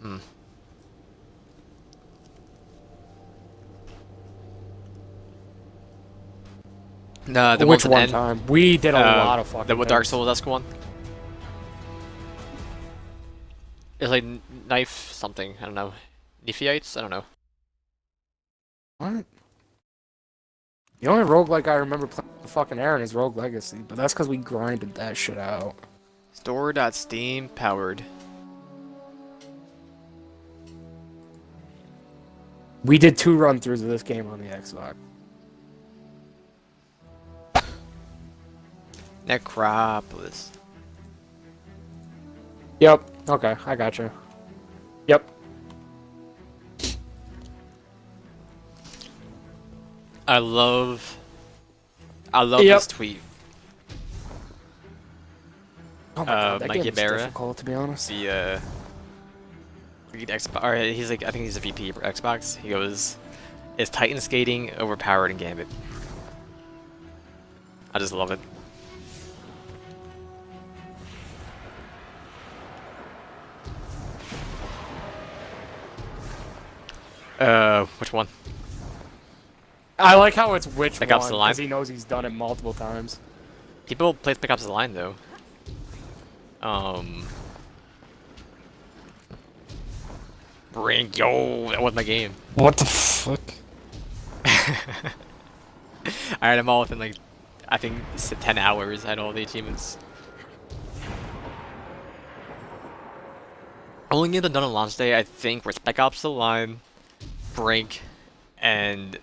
Hmm. The Which one's one end, time? We did a lot of fucking the Dark things. Souls-esque one. It's like knife something. I don't know. Nephiites? I don't know. What? The only roguelike I remember playing with fucking Aaron is Rogue Legacy, but that's because we grinded that shit out. Store.steam powered. We did 2 run-throughs of this game on the Xbox. Necropolis. Yep. Okay, I gotcha. Yep. I love Yep. this tweet. Oh my god, that Mikey game is Berra. difficult, to be honest. The lead Xbox, or he's like, I think he's a VP for Xbox. He goes, "Is Titan skating overpowered in Gambit?" I just love it. Which one? I like how it's which Spec one, Ops: The Line? because he knows he's done it multiple times. People play Spec Ops: The Line though. Brink, yo, that was my game. What the fuck? I had them all within like I think 10 hours at all the achievements. Only game done on launch day, I think, were Spec Ops: The Line, Break, and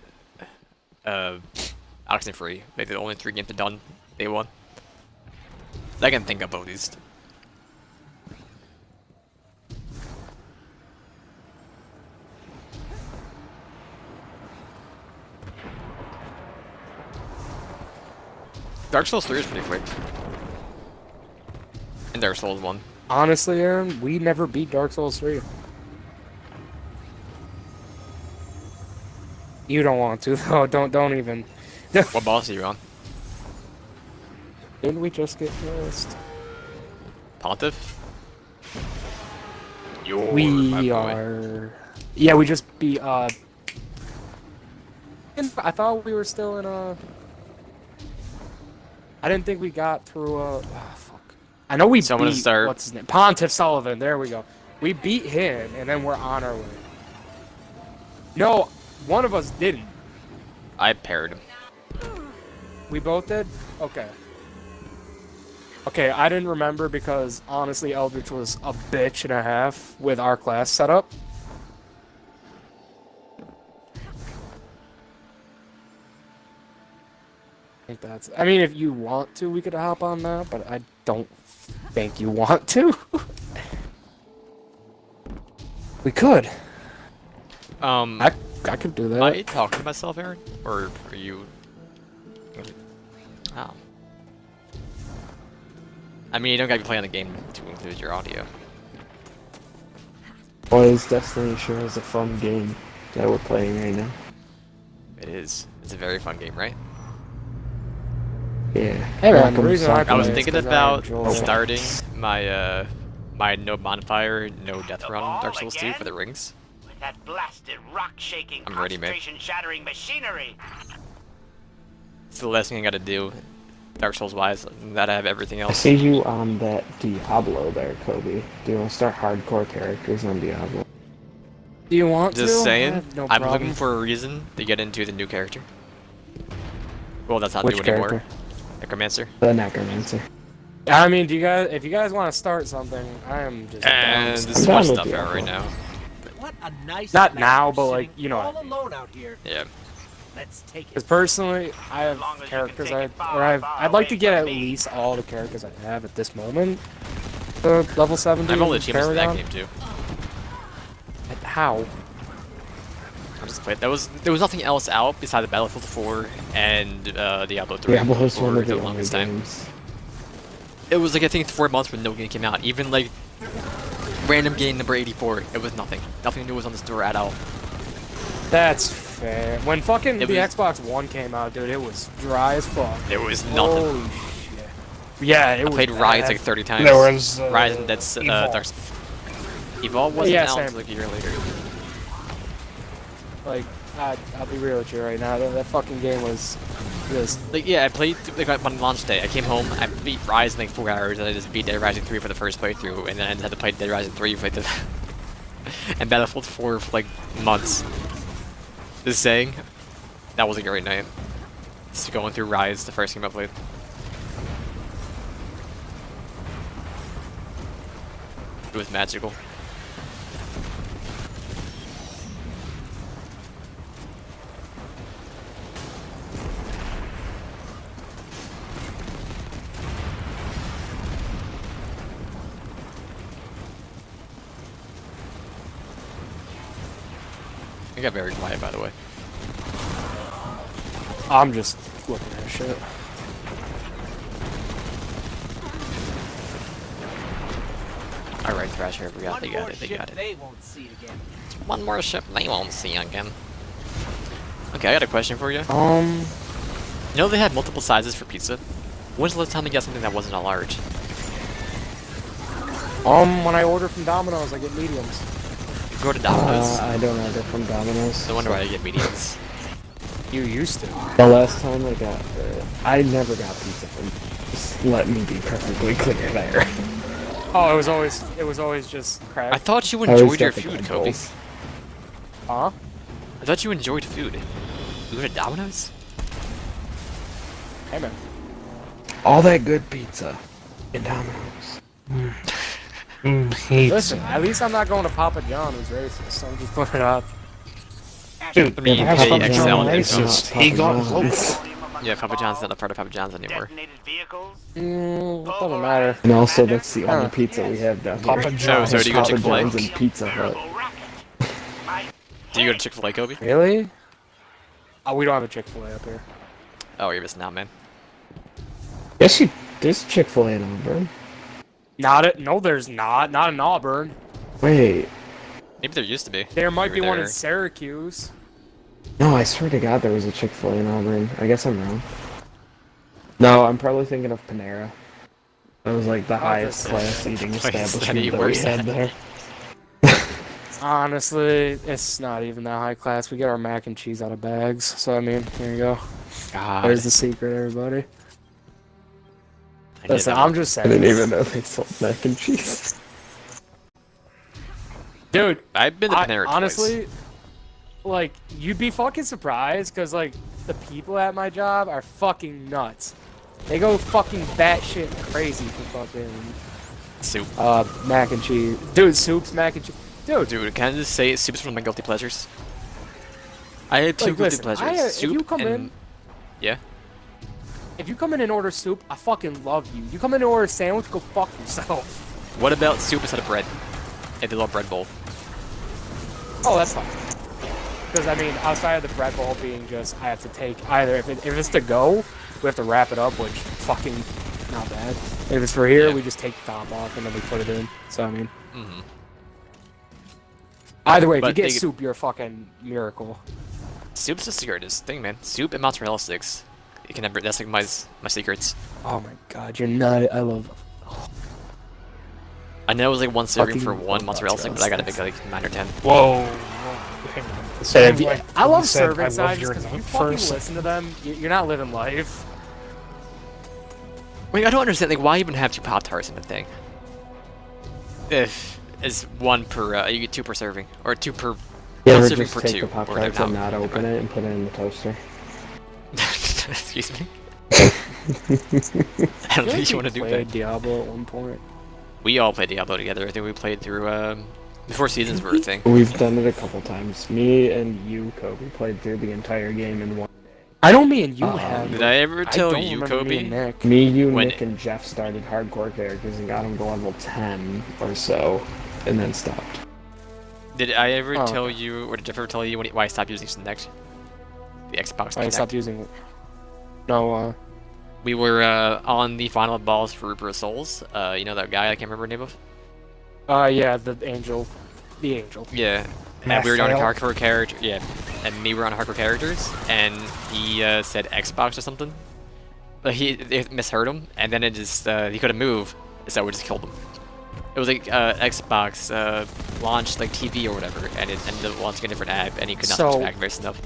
Oxenfree. Like the only 3 games done day 1. I can think of at least. Dark Souls 3 is pretty quick. And Dark Souls 1. Honestly, Aaron, we never beat Dark Souls 3. You don't want to though. Don't even. What boss are you on? Didn't we just get missed? Pontiff? You're my We boy. are. Yeah, we just beat. I thought we were still in a. I didn't think we got through a. Oh, fuck. I know we So I'm gonna beat. start- What's his name? Pontiff Sullivan. There we go. We beat him, and then we're on our way. No, one of us didn't. I paired him. We both did? Okay. Okay, I didn't remember because honestly Eldritch was a bitch and a half with our class setup. I think that's I mean if you want to we could hop on that, but I don't think you want to. We could. I could do that. Am I talking to myself, Aaron? Or are you... Oh. I mean, you don't gotta be playing the game to include your audio. Boys, Destiny sure is a fun game that we're playing right now. It is. It's a very fun game, right? Yeah. Hey man, the Welcome reason I to I was play is thinking 'cause I about enjoy it. starting my my no bonfire, no death run Dark Souls 2 for the rings. With that blasted rock-shaking, I'm ready, mate. concentration-shattering machinery. It's the last thing I gotta do, Dark Souls wise, that I have everything I else. see you on that Diablo there, Kobe. Do you want to start hardcore characters on Diablo? Do you want to? Just I saying, have no I'm problem. looking for a reason to get into the new character. Well, that's not Which new anymore. character? Necromancer. The Necromancer. I mean, do you guys? If you guys want to start something, I am just. down And to there's start. so much down with stuff out Diablo. right now. What a nice Not man now, for but, like, sitting you know all what I mean. alone out here. Yeah. Let's take Because it. personally, I have As long as you can characters take it far, I'd like to away get from at me. least all the characters I have at this moment. The level 70. I'm only achievements in that Paragon. game too. How? I just played. There was nothing else out besides Battlefield 4 and Diablo 3 Diablo is for one of the the only longest time. games. It was like I think 4 months when no game came out. Even like random game number 84, it was nothing. Nothing new was on the store at all. That's fair. When fucking It the was- Xbox One came out, dude, it was dry as fuck. There was nothing. Holy shit. Yeah, it I was played Rise bad. like 30 times. There was Rise and that's Evolve. Dark. Evolve wasn't Yeah, out same. until like a year later. Like, I'll be real with you right now. That fucking game was just. Like yeah, I played like on launch day. I came home, I beat Rise in like 4 hours, and I just beat Dead Rising 3 for the first playthrough, and then I just had to play Dead Rising 3 for like the and Battlefield 4 for like months. Just saying, that was a great night. Just going through Rise, the first game I played. It was magical. I got very quiet, by the way. I'm just looking at shit. Alright, Thrasher, we got, One they got more it, they ship got it. they won't see again. One more ship they won't see again. Okay, I got a question for you. You know they had multiple sizes for pizza? When's the last time you got something that wasn't a large? When I order from Domino's, I get mediums. You go to Domino's. I don't order from Domino's. No wonder why I get mediums. You used to. The last time I got, I never got pizza from. Just let me be perfectly clear there. Oh, it was always just crap. I thought you I always enjoyed your got the food, Red Kobe. Bulls. Huh? I thought you enjoyed food. You go to Domino's? Hey man. All that good pizza in Domino's. Listen, at least I'm not going to Papa John, who's racist, so I'm just putting it up. Dude, I mean, yeah, hey, Papa XL, John XL. racist. He got John's. vocal. Yeah, Papa John's not a part of Papa John's anymore. Detonated vehicles? It doesn't matter. And also, that's the only Huh. pizza we have down here. Papa John's. So do you go Papa Chick-fil-A? John's and Pizza Hut. Do you go to Chick-fil-A, Kobe? Really? Oh, we don't have a Chick-fil-A up here. Oh, you're missing out, man. Yes, there's Chick-fil-A in Auburn. No, there's not. Not in Auburn. Wait, Maybe there used to be. There might We be were one in there. Syracuse. no, I swear to God there was a Chick-fil-A in Auburn. I guess I'm wrong. No, I'm probably thinking of Panera. That was like the highest class eating Place that establishment he that we works had at. there. Honestly, it's not even that high class. We get our mac and cheese out of bags. So, I mean, here you go. God. There's the secret, everybody. I didn't Listen, know. I'm just I saying. didn't even know they sold mac and cheese. Dude, I've been to Panera twice. honestly, like, you'd be fucking surprised, because, like, the people at my job are fucking nuts. They go fucking batshit crazy for fucking, Soup. mac and cheese. Dude, soups, mac and cheese. Dude, Dude, can I just say soup's one of my guilty pleasures? I had two like, guilty listen, pleasures. if Soup you come and... in, Yeah? if you come in and order soup, I fucking love you. You come in and order a sandwich, go fuck yourself. What about soup instead of bread? If they love bread bowl. Oh, that's fine. Because, I mean, outside of the bread bowl being just, I have to take either, if it's to go, we have to wrap it up, which fucking not bad. If it's for here, Yeah. we just take the top off and then we put it in. So, I mean, Mm-hmm. either way, if But you get they- soup, you're a fucking miracle. Soup's the secret thing, man. Soup and mozzarella sticks. You can never... That's like my secrets. Oh my god, you're not, I love, I know it was like one serving for Fucking one love mozzarella stick, but I gotta mozzarella make like 9 or 10. Whoa. Hang on. It sounds like I you love said, serving "I love signs your because if you nut" fucking first. listen to them, you're not living life. Wait, I don't understand. Like, why even have 2 Pop-Tarts in the thing? If it's 1 per... you get 2 per serving. Or 2 per... Yeah, one or serving just per take 2. the or Pop whatever. Tarts and not open it and put it in the toaster. Excuse me? I don't I think you want to do played that. Diablo at one point. We all played Diablo together. I think we played through, before seasons were a thing. We've done it a couple times. Me and you, Kobe, played through the entire game in one. I don't mean you Uh-oh. have. Did I ever tell don't you, remember me Kobe? and Nick. Me, you, When- Nick, and Jeff started hardcore characters and got them to level 10 or so, and then stopped. Did I ever Oh. tell you, or did Jeff ever tell you why I stopped using Kinect? The Xbox I Kinect. stopped using. No, We were on the final boss for Reaper of Souls. You know that guy I can't remember the name of? yeah, the angel. Yeah. And we were on a Raphael? hardcore character. Yeah. And me were on hardcore characters, and he said Xbox or something. But they misheard him, and then it just he couldn't move, so we just killed him. It was like Xbox launched like TV or whatever, and it ended up launching a different app, and he could not So- switch back very stuff.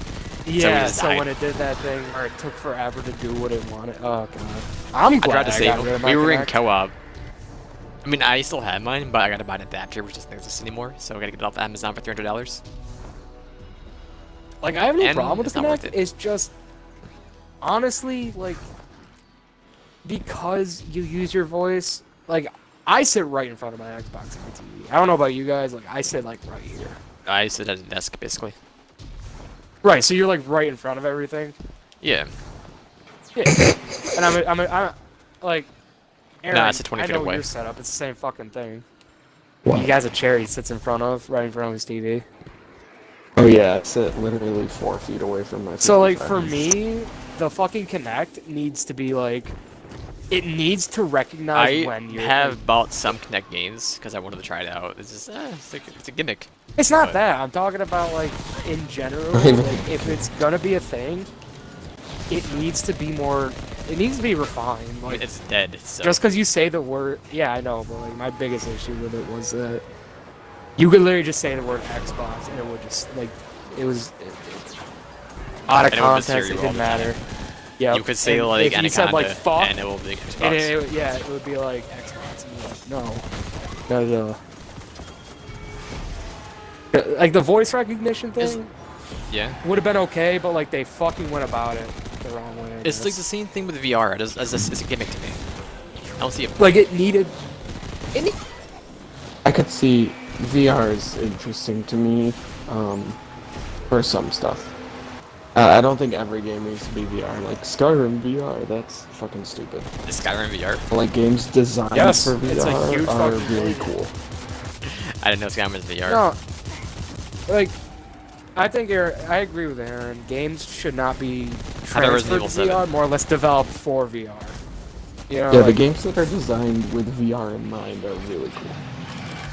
Yeah, just so died. when it did that thing where it took forever to do what it wanted. Oh god. I'm I glad tried to save got rid him. of my We were in Kinect. co-op. I mean, I still have mine, but I gotta buy an adapter, which doesn't exist anymore, so I gotta get it off Amazon for $300. Like, I have no And problem with it's the not worth Kinect. it. It's just, honestly, like, because you use your voice, like, I sit right in front of my Xbox and my TV. I don't know about you guys, like, I sit, like, right here. I sit at a desk, basically. Right, so you're, like, right in front of everything. Yeah. Yeah. And I'm like, Aaron, Nah, I sit 20 I feet know away. your setup. It's the same fucking thing. What? You guys a chair he sits in front of, right in front of his TV. Oh yeah, I sit literally 4 feet away from my So, like, 55 for inch. me, the fucking Kinect needs to be, like, it needs to recognize I when you're... have bought some Kinect games because I wanted to try it out. It's just, it's a gimmick. It's not but- that. I'm talking about, like, in general, I know. like, if it's gonna be a thing, it needs to be more... It needs to be refined. I mean, Like, it's dead, so... just because you say the word... Yeah, I know, but, like, my biggest issue with it was that you could literally just say the word Xbox, and it would just, like, it was... out of And it would context, mishear it you all didn't the time. matter. Yeah, You could say, and like, if you Anaconda, said, like, fuck, and it will be Xbox. and it would be like Xbox. And you're like, no. Like the voice recognition Is- thing Yeah. would have been okay, but like they fucking went about it the wrong way. I It's like guess. the same thing with VR. It's a gimmick to me. I don't see it. Like it needed. I could see VR is interesting to me, for some stuff. I don't think every game needs to be VR. Like Skyrim VR, that's fucking stupid. The Skyrim VR. Like games designed Yes, for VR it's a huge are fucking really thing. cool. I didn't know Skyrim was VR. No, like I think I agree with Aaron. Games should not be How about Resident transferred to Evil 7? VR, more or less developed for VR. You know, Yeah, the like, games that are designed with VR in mind are really cool.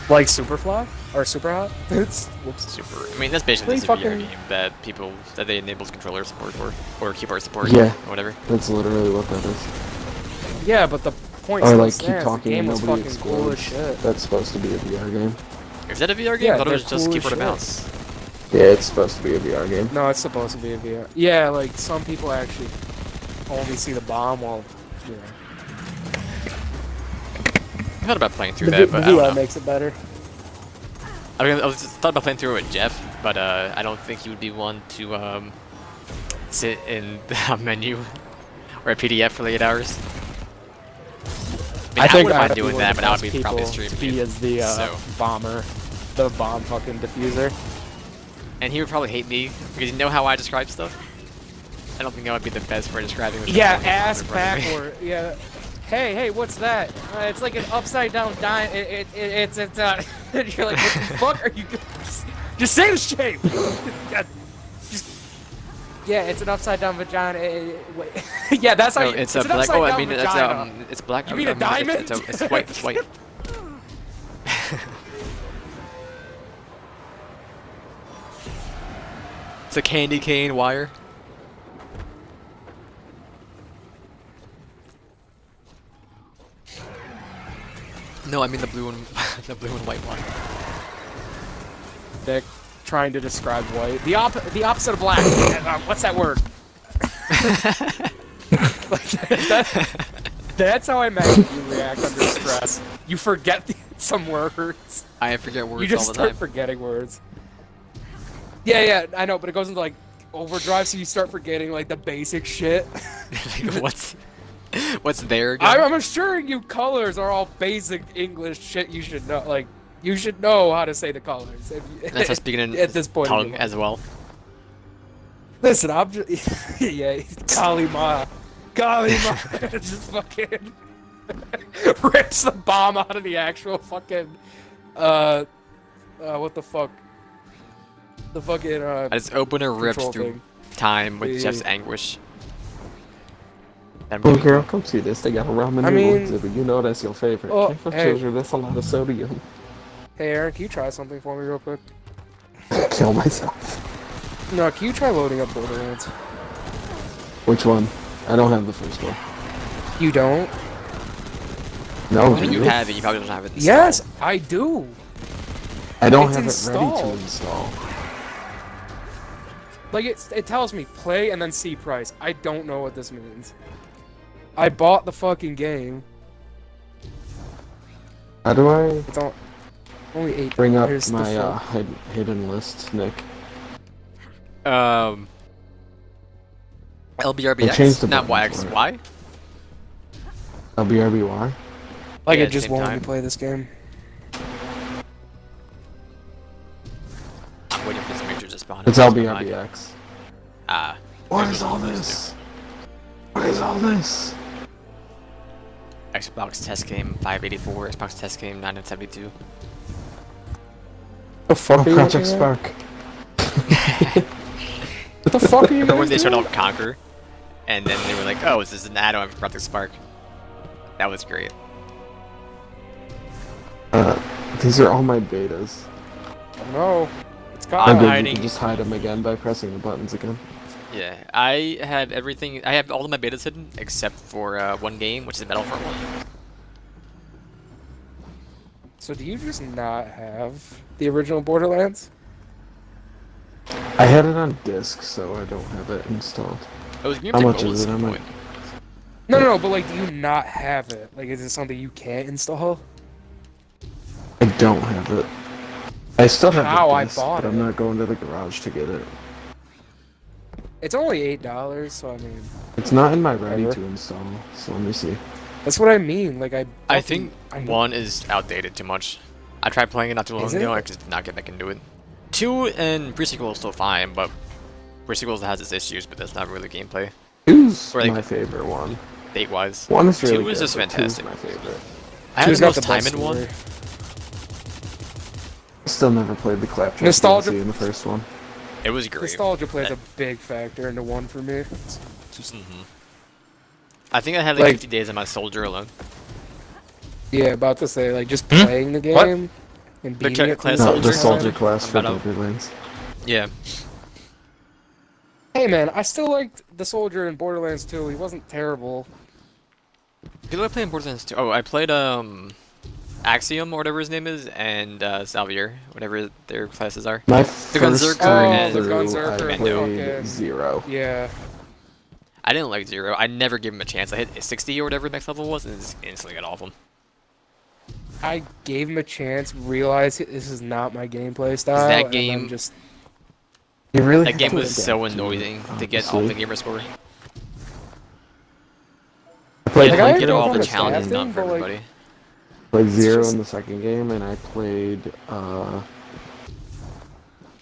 like Superfly or Superhot. It's whoops. Super. I mean, that's basically Really just a VR fucking- game that they enables controller support for, or keyboard support, Yeah. or whatever. That's literally what that is. Yeah, but the point Or still like keep stands. The talking game and was nobody fucking cool as explodes. shit. That's supposed to be a VR game. Is that a VR game? Yeah, I thought it they're was just cool as keyboard and shit. mouse. Yeah, it's supposed to be a VR game. No, it's supposed to be a VR. Yeah, like some people actually only see the bomb while, you know. I thought about playing through The, that, but I VR don't know. makes it better. I was just thought about playing through it with Jeff, but I don't think he would be one to sit in the menu or a PDF for like 8 hours. I wouldn't mind I'd be doing one that, of the but I would best be probably people streaming to be it. as the So. bomber, the bomb fucking diffuser. And he would probably hate me because you know how I describe stuff. I don't think I would be the best for describing. the Yeah, things ass in front of me. backward. Yeah. Hey, what's that? It's like an upside down dime. It's you're like, what the fuck are you? Just say the shape. God, yeah, it's an upside down vagina. Wait. Yeah, that's how No, you. it's an a black. upside Oh, I down mean, vagina. it's black. You mean a It's diamond? it's white. It's white. It's a candy cane wire. No, I mean the blue and the blue and white one. Dick, trying to describe white. The opposite of black. What's that word? That's how I imagine you react under stress. You forget some words. I forget words You just all the start time. forgetting words. Yeah, I know, but it goes into like overdrive, so you start forgetting like the basic shit. What's there again? I'm assuring you colors are all basic English shit you should know. Like, you should know how to say the colors. That's how speaking in at this point. in tongue your life. as well. Listen, I'm just yeah, Kalima, just fucking rips the bomb out of the actual fucking what the fuck, the fucking As opener rips control through thing. time with Yeah. Jeff's anguish. That Oh movie- girl, come see this. They got a ramen I noodle mean- exhibit. You know that's your favorite. Oh, Careful, hey. children, that's a lot of sodium. Hey Aaron, can you try something for me real quick? Kill myself. No, can you try loading up Borderlands? Which one? I don't have the first one. You don't? No, But you really? have it, you probably don't have it. installed. Yes, I do. I don't It's have it ready to installed. install. Like it tells me play and then see price. I don't know what this means. I bought the fucking game. How do I It's only $8. bring up The my fuck? hidden list, Nick? LBRBX, They changed the not buttons for it. YXY. LBRBY? Like Yeah, it just same won't let time. me play this game. I'm waiting for this major to spawn. It's LBRBX. Ah. What maybe is we'll all do those this? What is all this? two. Xbox test game 584, Xbox test game 972. The fuck Oh, are you Project looking at? Spark. What the fuck are you Remember when guys they showed doing? off Conquer? And then they were like, oh, this is an add-on for Project Spark. That was great. These are all my betas. Oh no. It's I'm got good, you hiding. can just hide them again by pressing the buttons again. Yeah, I have everything. I have all of my betas hidden except for one game, which is Battlefront 1. So do you just not have the original Borderlands? I had it on disc, so I don't have it installed. Oh, it was Green How Tech much Gold is at it? some How point. No, but like, do you not have it? Like, is it something you can't install? I don't have it. I still have How? the I disc, bought but I'm it. not going to the garage to get it. It's only $8, so I mean, It's not in my ready Whatever. to install, so let me see. that's what I mean. Like I fucking- think I know- 1 is outdated too much. I tried playing it not too long Is ago, it? I just did not get back into it. 2 and Pre-Sequel is still fine, but Pre-Sequel has its issues, but that's not really gameplay, Two's Or, like, my favorite one. date-wise. 1 is really 2 is good, just but fantastic. 2's my favorite. I had Two's the got most the time best in 1. story. Still never played the Claptrap Nostalgia- DLC in the first one. It was great. Nostalgia plays a big factor into 1 for me. It's just I think I had like Like- 50 days on my soldier alone. yeah, about to say like just playing the What? game and The beating it. class through No, soldier the time. soldier class for About a- Borderlands. Yeah. Hey man, I still liked the soldier in Borderlands 2. He wasn't terrible. People are playing Borderlands 2. Oh, I played Axiom or whatever his name is, and Salvier, whatever their classes are. My The first Gunzerker time and- the through, Gunzerker I and played fucking- 0. Yeah. I didn't like Zero. I never gave him a chance. I hit 60 or whatever next level was, and just instantly got off him. I gave him a chance, realized this is not my gameplay style. that and game- then just You really That have game to was so adapt to it, annoying to get all the honestly. gamer score. I played, Like, Yeah, I like, had get no all the problem challenges adapting, done for but, like, everybody. played 0 just- in the second game, and I played, I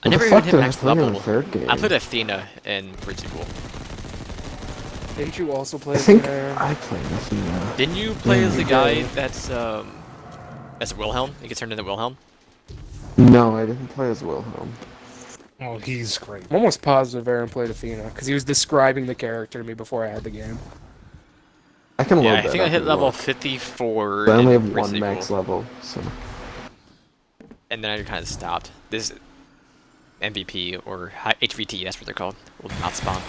never the even fuck hit did I max play in the level. third game? I played Athena in Pre-Sequel. didn't you also play? I think Athena? I played Athena. Didn't you play as the you guy did. that's Wilhelm? He gets turned into Wilhelm? No, I didn't play as Wilhelm. Oh, he's great. I'm almost positive Aaron played Athena because he was describing the character to me before I had the game. I can Yeah, load I that think I up hit and level look. 54 But I only in have one Pre-Sequel, max level, so and then I kind of stopped. This MVP, or HVT, that's what they're called, will not spawn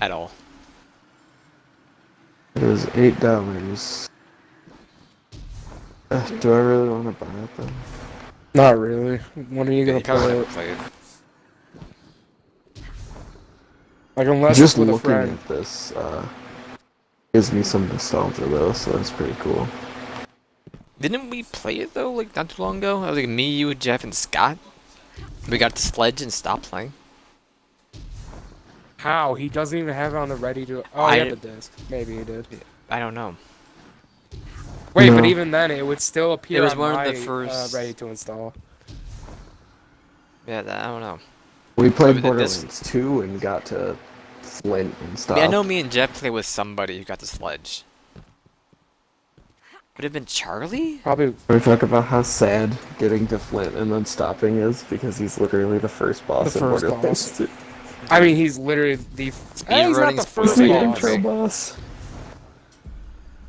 at all. it was $8. Do I really want to buy it though? Not really. When are you gonna You probably play never it? play it. Like unless Just it's with a looking friend. at this gives me some nostalgia though, so that's pretty cool. Didn't we play it though, like not too long ago? I was like me, you, Jeff, and Scott. We got the sledge and stopped playing. How? He doesn't even have it on the ready to. Oh, I- he had the disc. Maybe he did. I don't know. Wait, but No. even then, it would still appear was on one of my the first- ready to install. Yeah, I don't know. We played But this- Borderlands 2 and got to Flint and I stuff. mean, I know me and Jeff played with somebody who got the sledge. Would it have been Charlie? Probably. We talk about how sad getting to Flint and then stopping is because he's literally the first boss The in first Borderlands boss. 2. I mean, he's literally the. Hey, he's not running the spoiler first The alert. boss. intro boss.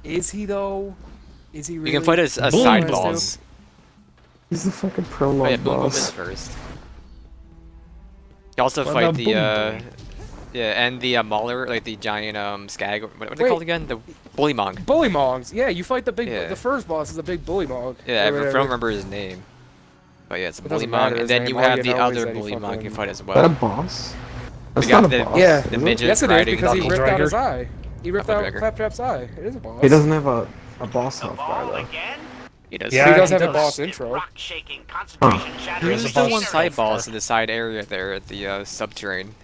Is he though? Is he really? You can fight as a Boom side is boss. He's the fucking Oh prologue yeah, Boom Boom is boss. first. You also What fight about the Boom Boom? yeah, and the Mauler, like the giant skag. What are they Wait. called again? The Bullymong. Bullymongs. Yeah, you fight the big. Yeah. The first boss is a big bullymong. Yeah, I or don't whatever. remember his name. But yeah, it's a It doesn't matter Bullymong, his and then name, you all have you the know is other that he Bullymong you fucking- fight as Is that a well. boss? That's got not a the- boss. Yeah. is The it? midget Yes, it is riding because he the- ripped out his Dragon? eye. He ripped Knuckle out Dragger. Claptrap's eye. It is a boss. He doesn't have a boss The health bar ball though. again? He does. Yeah, he does he have a does. boss intro. Rock shaking, concentration shattering. Who's There's the a one boss side so boss far. in the side area there at the subterranean?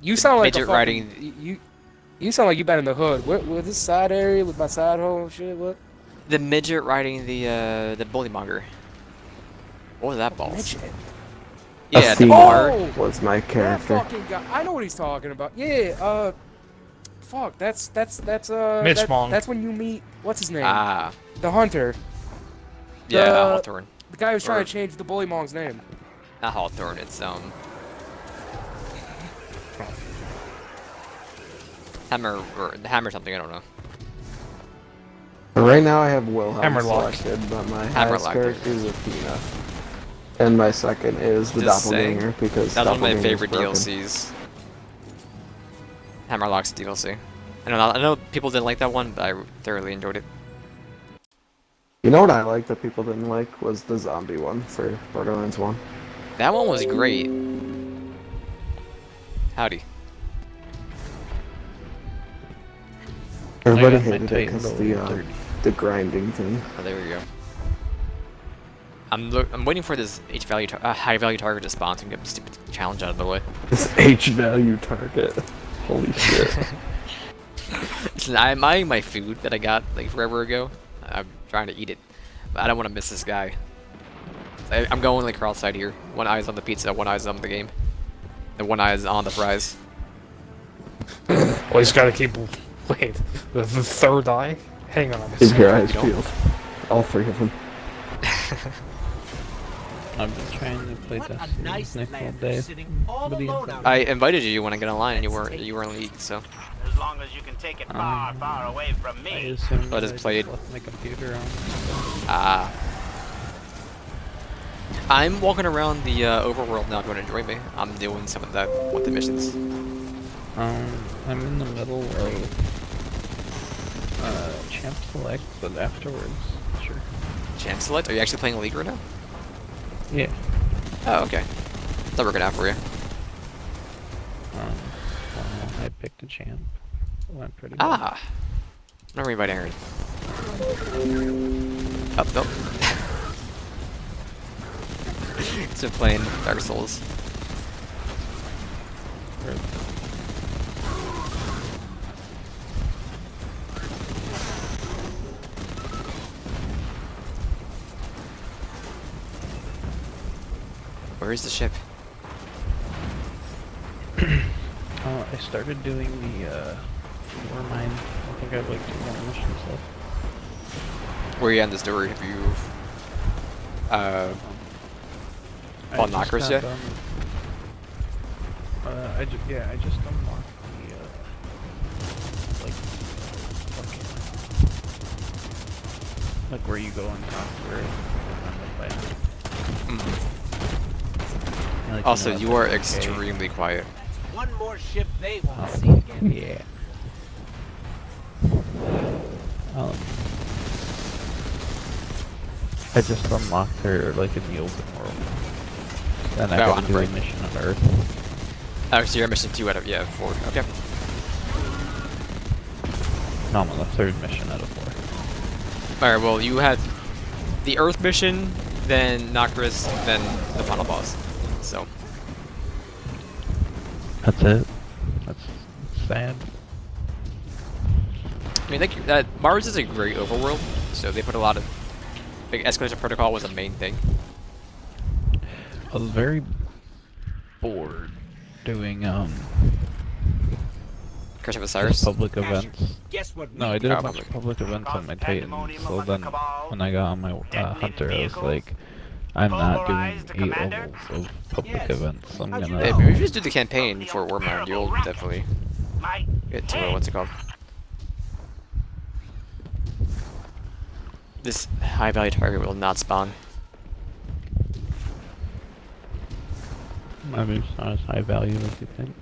You sound like a midget fucking, riding You sound like you've been in the hood. What with this side area with my side hole shit? What? the midget riding the Bullymonger. What was that boss? Midget. Yeah, the Athena bar. Oh! was my That character. fucking guy. I know what he's talking about. Yeah. Fuck. That's Mitch Mong. That's when you meet what's his name? Ah, The hunter. yeah, The- Hawthorne. The guy who's trying Or- to change the Bullymong's name. Not Hawthorne. It's Hammer or Hammer something. I don't know. But right now I have Wilhelm Hammerlock. selected, but my highest Hammerlock. character is Athena. And my second is the Just saying. Doppelganger because That's one of my Doppelganger's favorite broken. DLCs. Hammerlock's DLC. I know people didn't like that one, but I thoroughly enjoyed it. You know what I like that people didn't like was the zombie one for Borderlands 1. That one was great. Howdy. Everybody got my hated it Titan because level the grinding thing. Oh, there we go. I'm waiting for this high value target to spawn to get the stupid challenge out of the way. This H value target. Holy shit. Listen, I'm eyeing my food that I got like forever ago. I'm trying to eat it, but I don't want to miss this guy. I'm going like cross-side here. One eye's on the pizza, one eye's on the game, and one eye is on the fries. Well, he's gotta keep. Wait, the third eye? Hang on a Keep second. your eyes peeled. All three of them. I've been trying to play What a Destiny nice with Nick all land day. sitting all But he alone hasn't. out I invited you when I got online, and you were in league, so As long as you can take it far, far away from I me. assumed I that just played. left my computer on. I'm walking around the overworld now. Going to join me. I'm doing some of that with the missions. I'm in the middle of Champ Select, but afterwards, sure. Champ Select? Are you actually playing League right now? Yeah. Oh, okay. It's not working out for you. Well, I picked a champ. It went pretty good. Ah. Never invite Aaron. Oh, nope. It's been playing Dark Souls. Where is the ship? I started doing the war mine. I think I have like 2 more missions left. Where are you on this story? Have you I on just knockers got yet? done- I just unlocked the like fucking like where you go and talk to her. Like, Also, know, you it's are like, okay. extremely quiet. One more ship they won't Oh, see again. yeah. I just unlocked her like in the open world. Then I Oh, gotta on do break. a mission on Earth. Oh, so you're mission 2 out of 4. Okay. No, I'm on the 3rd mission out of 4. Alright, well, you had the Earth mission, then Nocris, then the final boss. So, That's it. That's sad. I mean, Mars is a great overworld, so they put a lot of. Like, Escalation Protocol was the main thing. I was very bored doing Curse of just Osiris. public events. Guess what? No, I did a bunch of public events on my Titan. So then, when I got on my Hunter, I was like, I'm not doing 8 levels of public events. I'm Hey, gonna. maybe if you just do the campaign for Warmind, you'll definitely My get to what's it called? This high value target will not spawn. I mean, it's not as high value as you think.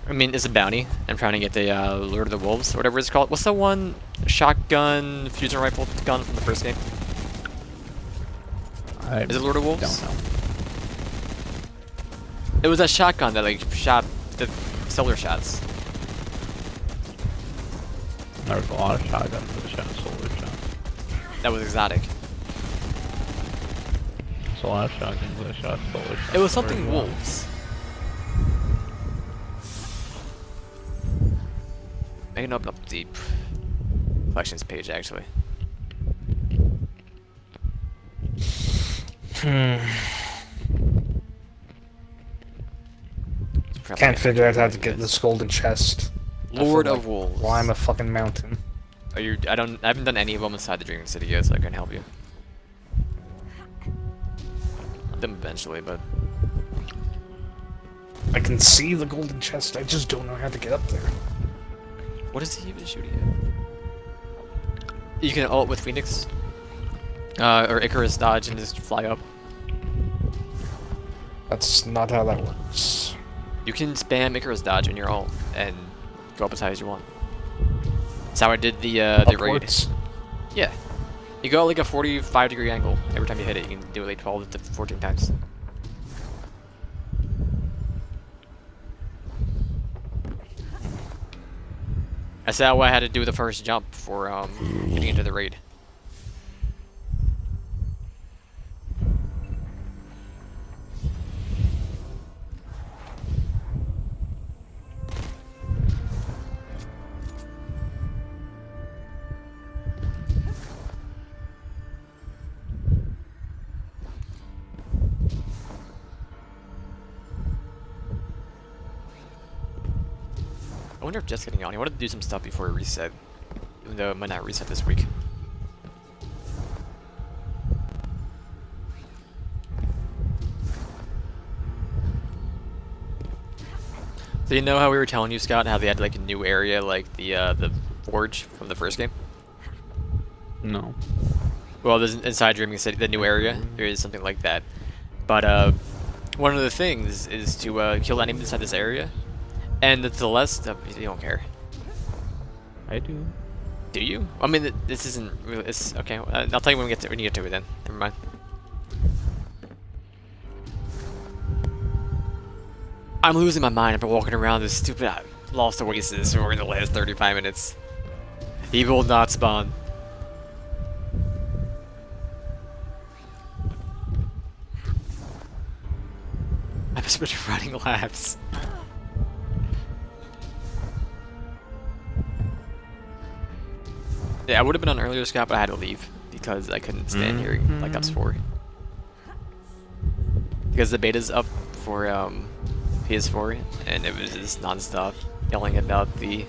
I mean, it's a bounty. I'm trying to get the Lord of the Wolves, or whatever it's called. What's the one shotgun fusion rifle gun from the first game? I Is it Lord of Wolves? don't know. It was a shotgun that like shot the solar shots. There was a lot of shotguns that shot solar shots. That was exotic. There's a lot of shotguns that shot solar shots. It was very something well. wolves. I can open up the collections page actually. Can't figure out how to get this golden chest. Lord I feel of Wolves. Well, I'm a fucking mountain. Are you? I haven't done any of them inside the Dreaming City yet, so I can help you. I'll do them eventually, but I can see the golden chest, I just don't know how to get up there. what is he even shooting at? You can ult with Phoenix, or Icarus dodge and just fly up. That's not how that works. You can spam Icarus dodge in your ult and go up as high as you want. That's how I did the raid. Upwards. Yeah. You go at like a 45-degree angle every time you hit it. You can do it like 12 to 14 times. That's how I had to do the first jump for getting into the raid. I wonder if Jeff's getting on. He wanted to do some stuff before it reset. Even though it might not reset this week. So you know how we were telling you, Scott, how they had like a new area, like the forge from the first game? No. Well, there's inside Dreaming City, the new area. There is something like that. But one of the things is to kill enemies inside this area, and the Celeste. You don't care. I do. Do you? I mean, this isn't really. It's okay. I'll tell you when we get to it. Then never mind. I'm losing my mind. I've been walking around this stupid Lost Oasis for the last 35 minutes. He will not spawn. I've just been running laps. Yeah, I would have been on earlier, Scott, but I had to leave because I couldn't stand hearing Black Ops 4. Because the beta's up for PS4, and it was just non-stop yelling about the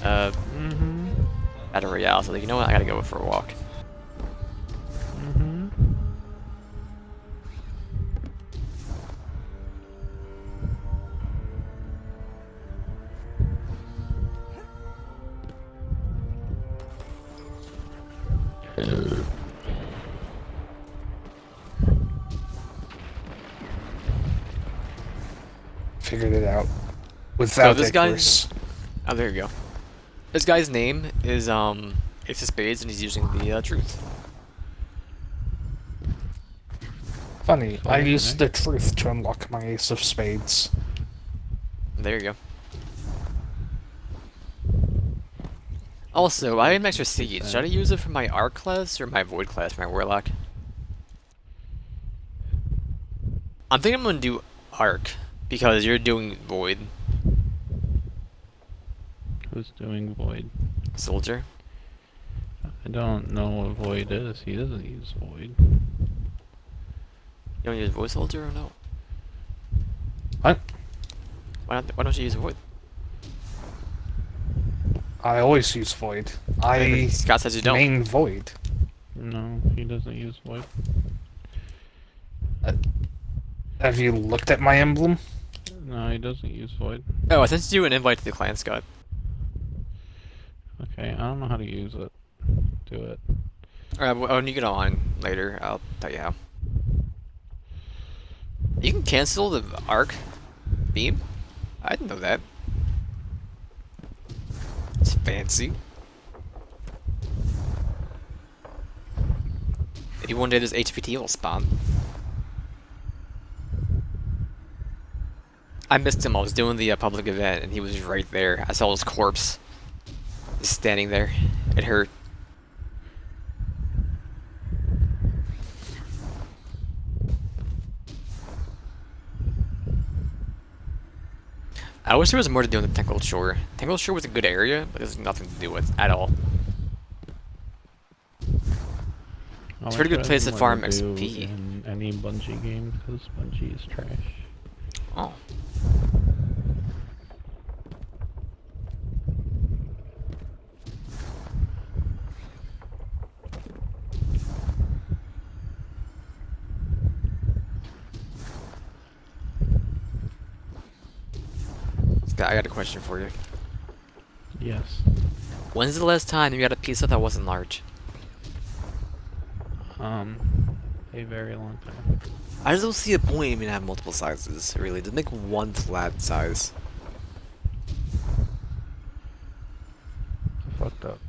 Battle Royale. So like, you know what? I gotta go for a walk. Figured it out. Without this Icarus. Oh, there you go. This guy's name is Ace of Spades, and he's using the truth. Funny, I used the truth to unlock my Ace of Spades. There you go. Also, I have an extra siege. Should I use it for my Arc class or my Void class for my Warlock? I'm thinking I'm gonna do Arc because you're doing Void. Who's doing Void? Soldier. I don't know what Void is. He doesn't use Void. You don't use Void Soldier or no? What? Why don't you use Void? I always use Void. Scott says you don't. Main Void. No, he doesn't use Void. Have you looked at my emblem? No, he doesn't use Void. Oh, I sent you an invite to the clan, Scott. Okay, I don't know how to use it. Do it. Alright, when you get online later, I'll tell you how. You can cancel the Arc beam? I didn't know that. It's fancy. Maybe one day this HPT will spawn. I missed him. I was doing the public event, and he was right there. I saw his corpse just standing there. It hurt. I wish there was more to do in the Tangled Shore. Tangled Shore was a good area, but there's nothing to do with at all. It's a pretty good place to farm XP. In any Bungie game, because Bungie is trash. Oh. Scott, I got a question for you. Yes. When's the last time you got a pizza that wasn't large? A very long time. I just don't see a point even have multiple sizes, really. Just make one flat size. I fucked up.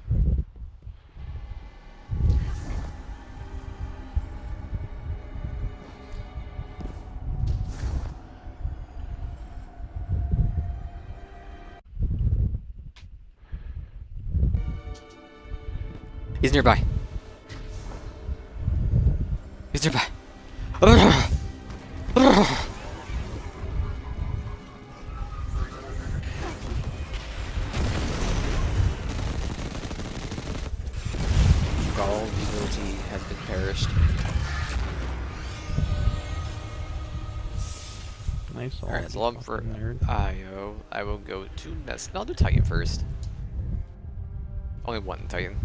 He's nearby. He's nearby. Gaul devotee has been perished. Nice. Alright, so long for fucking nerd. IO. I will go to Nest. No, I'll do Titan first. Only one Titan.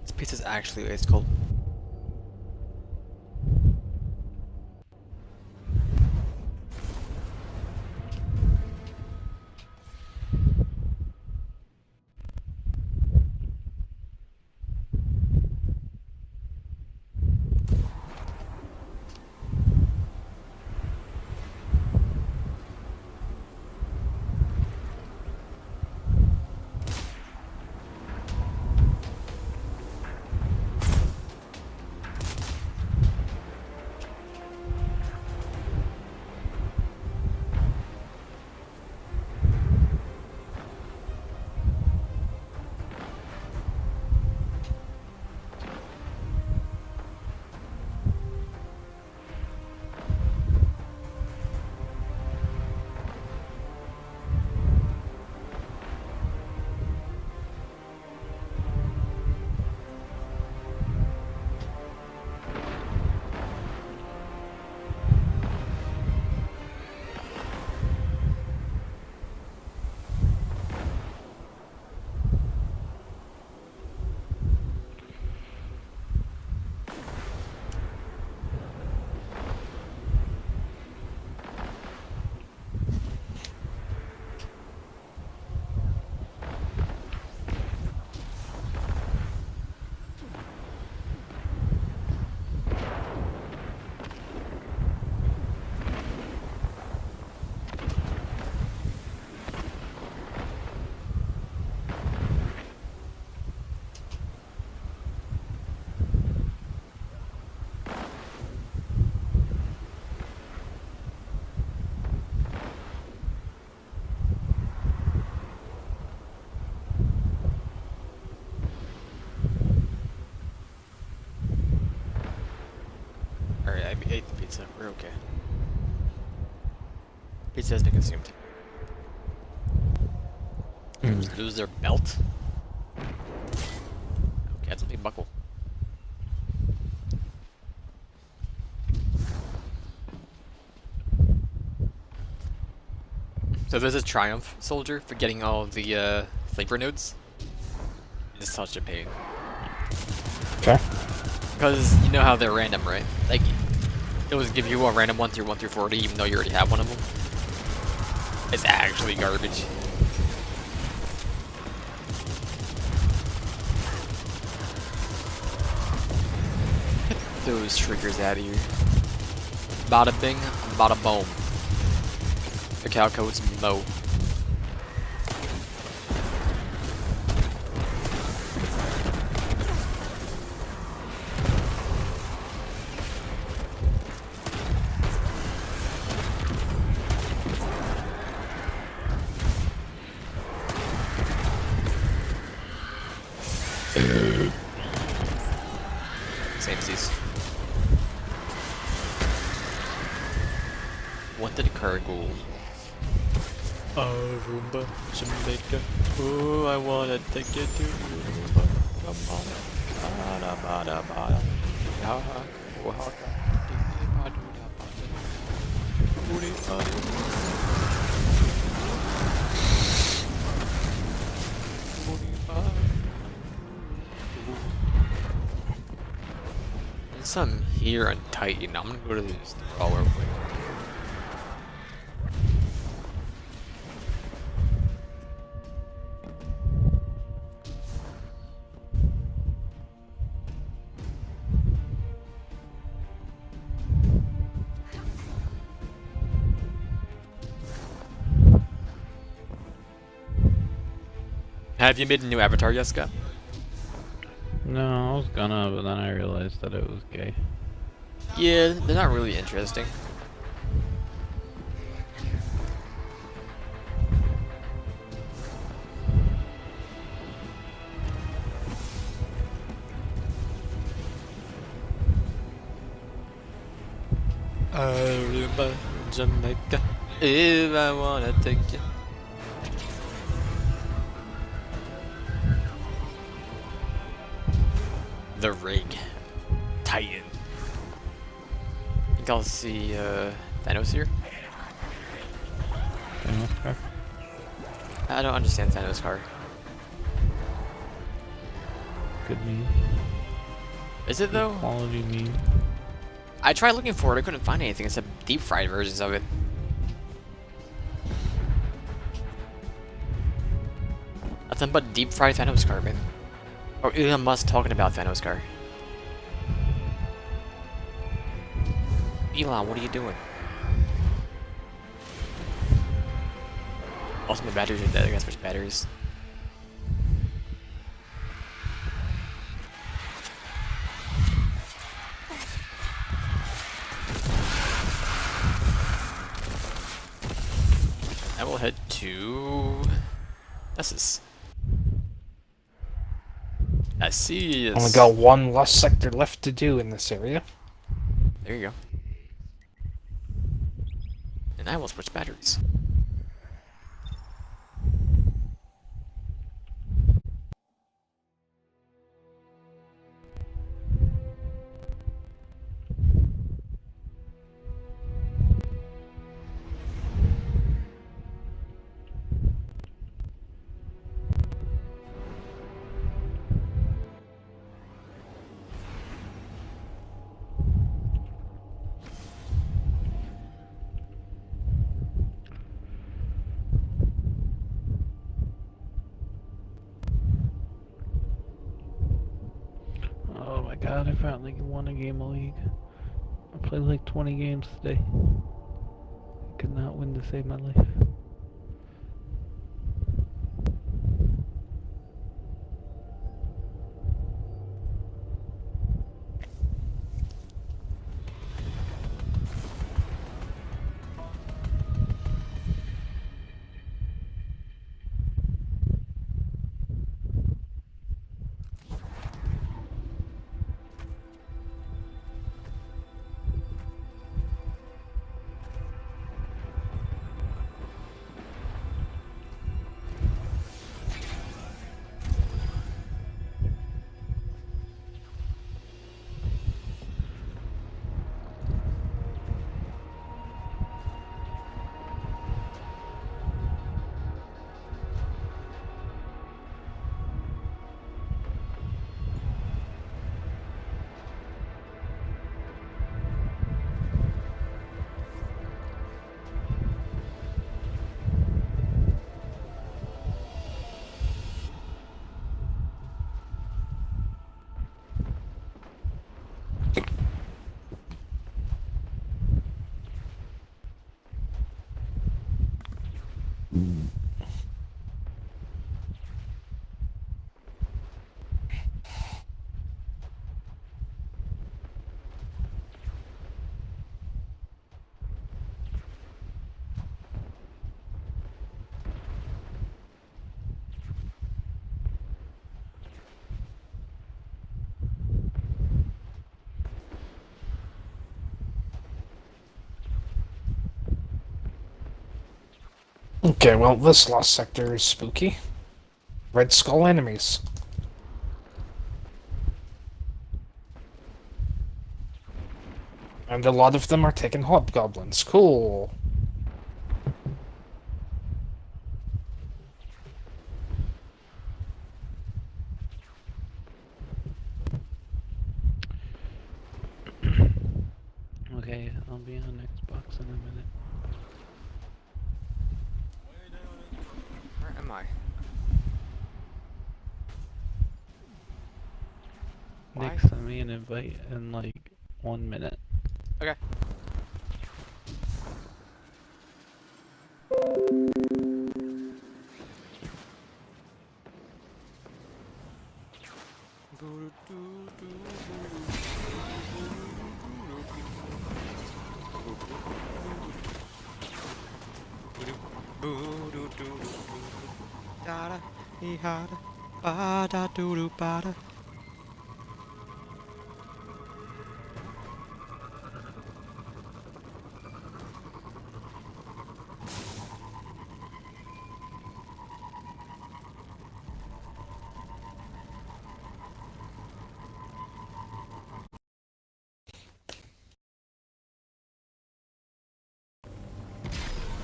This pizza's actually ice cold. Alright, I ate the pizza. We're okay. Pizza has been consumed. Lose their belt? Okay, that's a big buckle. So there's a Triumph soldier for getting all of the flavor nodes. It's such a pain. Okay. Because you know how they're random, right? Like, it will give you a random 1 through 40 even though you already have one of them. It's actually garbage. Get those triggers out of here. Bada bing, bada boom. The cow coats Mo. Same seas. Wanted cargo. Aruba, Jamaica. Ooh, I wanna take it to Aruba. Come on. Bada bada bada. Ya, Oaxaca. Booty, There's some here on Titan. I'm gonna go to this all real quick. Have you made a new avatar yet, Scott? No, I was gonna, but then I realized that it was gay. Yeah, they're not really interesting. Aruba, Jamaica, if I wanna take you. The rig. Titan. I think I'll see Thanos here. Thanos car? I don't understand Thanos' car. Good meme. Is it though? Quality meme. I tried looking for it, I couldn't find anything except deep fried versions of it. Nothing but deep fried Thanos car, man. Or Elon Musk talking about Thanos car. Elon, what are you doing? Also, my batteries are dead. I gotta switch batteries. I will head to Nessus. I see. Only got one last sector left to do in this area. There you go. And I will switch batteries. Oh my god, I finally won a game of League. I played like 20 games today. Could not win to save my life. Okay, well, this last sector is spooky. Red Skull enemies. And a lot of them are taking hobgoblins. Cool. Okay, I'll be on Xbox in a minute. Where am I? Why? Nick sent me an invite in like 1 minute. Okay.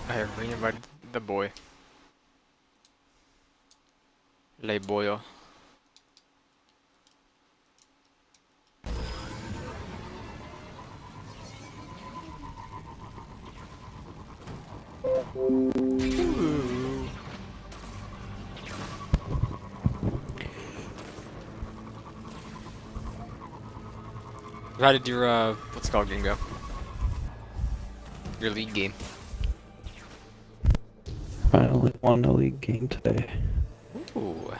I have re-invited the boy. Le boyo. How did your what's it called game go? Your league game. Finally won a league game today. Ooh.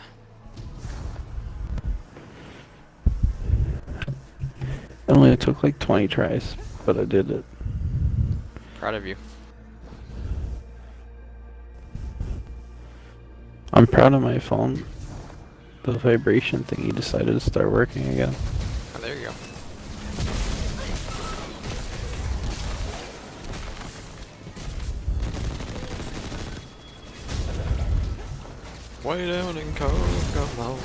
It only took like 20 tries, but I did it. Proud of you. I'm proud of my phone. The vibration thingy decided to start working again. Oh, there you go. Way down in Kokomo.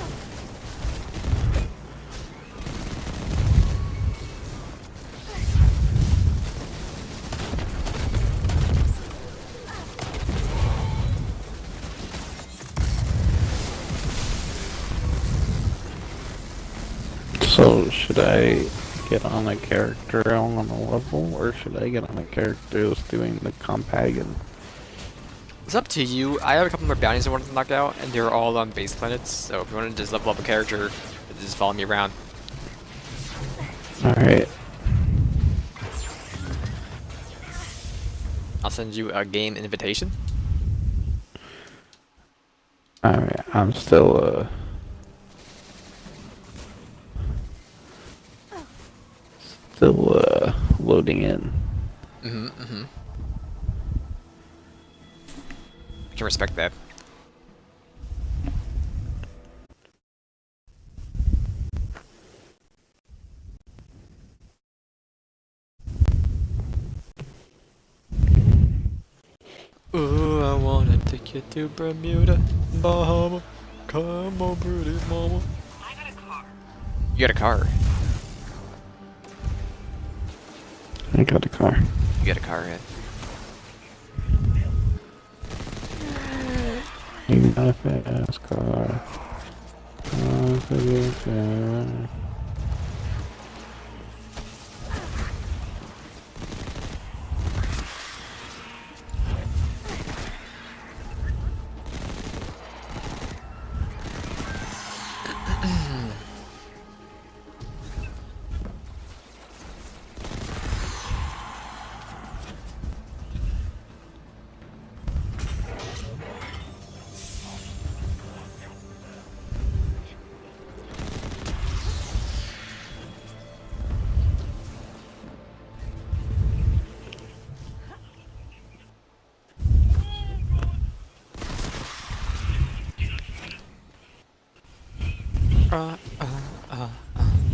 So, should I get on a character on a level, or should I get on a character that's doing the Compagan? It's up to you. I have a couple more bounties I want to knock out, and they're all on base planets. So if you want to just level up a character, just follow me around. Alright. I'll send you a game invitation. Alright, I'm still, loading in. I can respect that. Ooh, I wanna take you to Bermuda, Bahama. Come on, pretty mama. I got a car. You got a car. I got a car. You got a car, yeah. You got a fast car. Oh, for you, sir.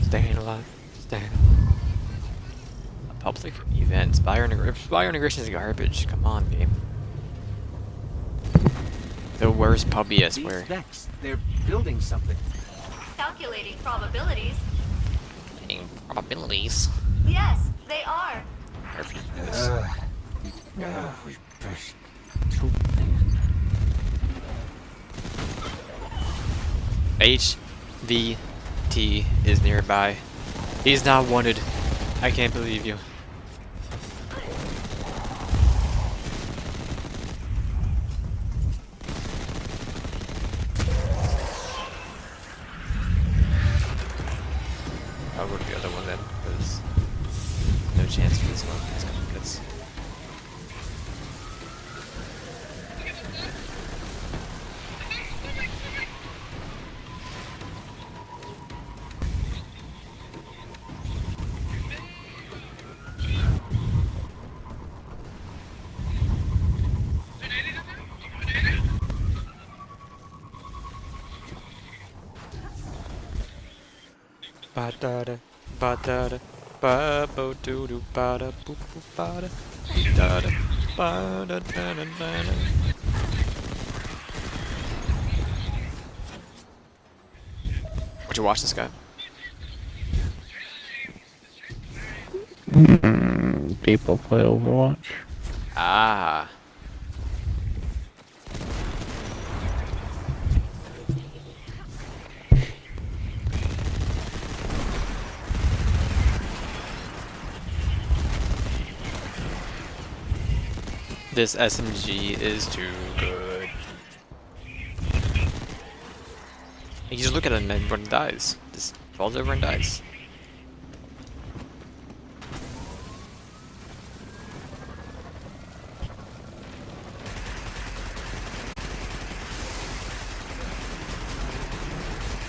Staying alive. Staying alive. Public events. Buyer integration is garbage. Come on, game. The worst puppy, I swear. These Vex, they're building something. Calculating probabilities. Probabilities. Yes, they are. HVT is nearby. He's not wanted. I can't believe you. I'll go to the other one then, because no chance for this one. It's gonna be good. Ba da da, ba da da, ba bo doo doo, ba da boop boop ba da, da da, ba da da da da da. Would you watch this guy? People play Overwatch. Ah. This SMG is too good. You just look at it and everyone dies. Just falls over and dies.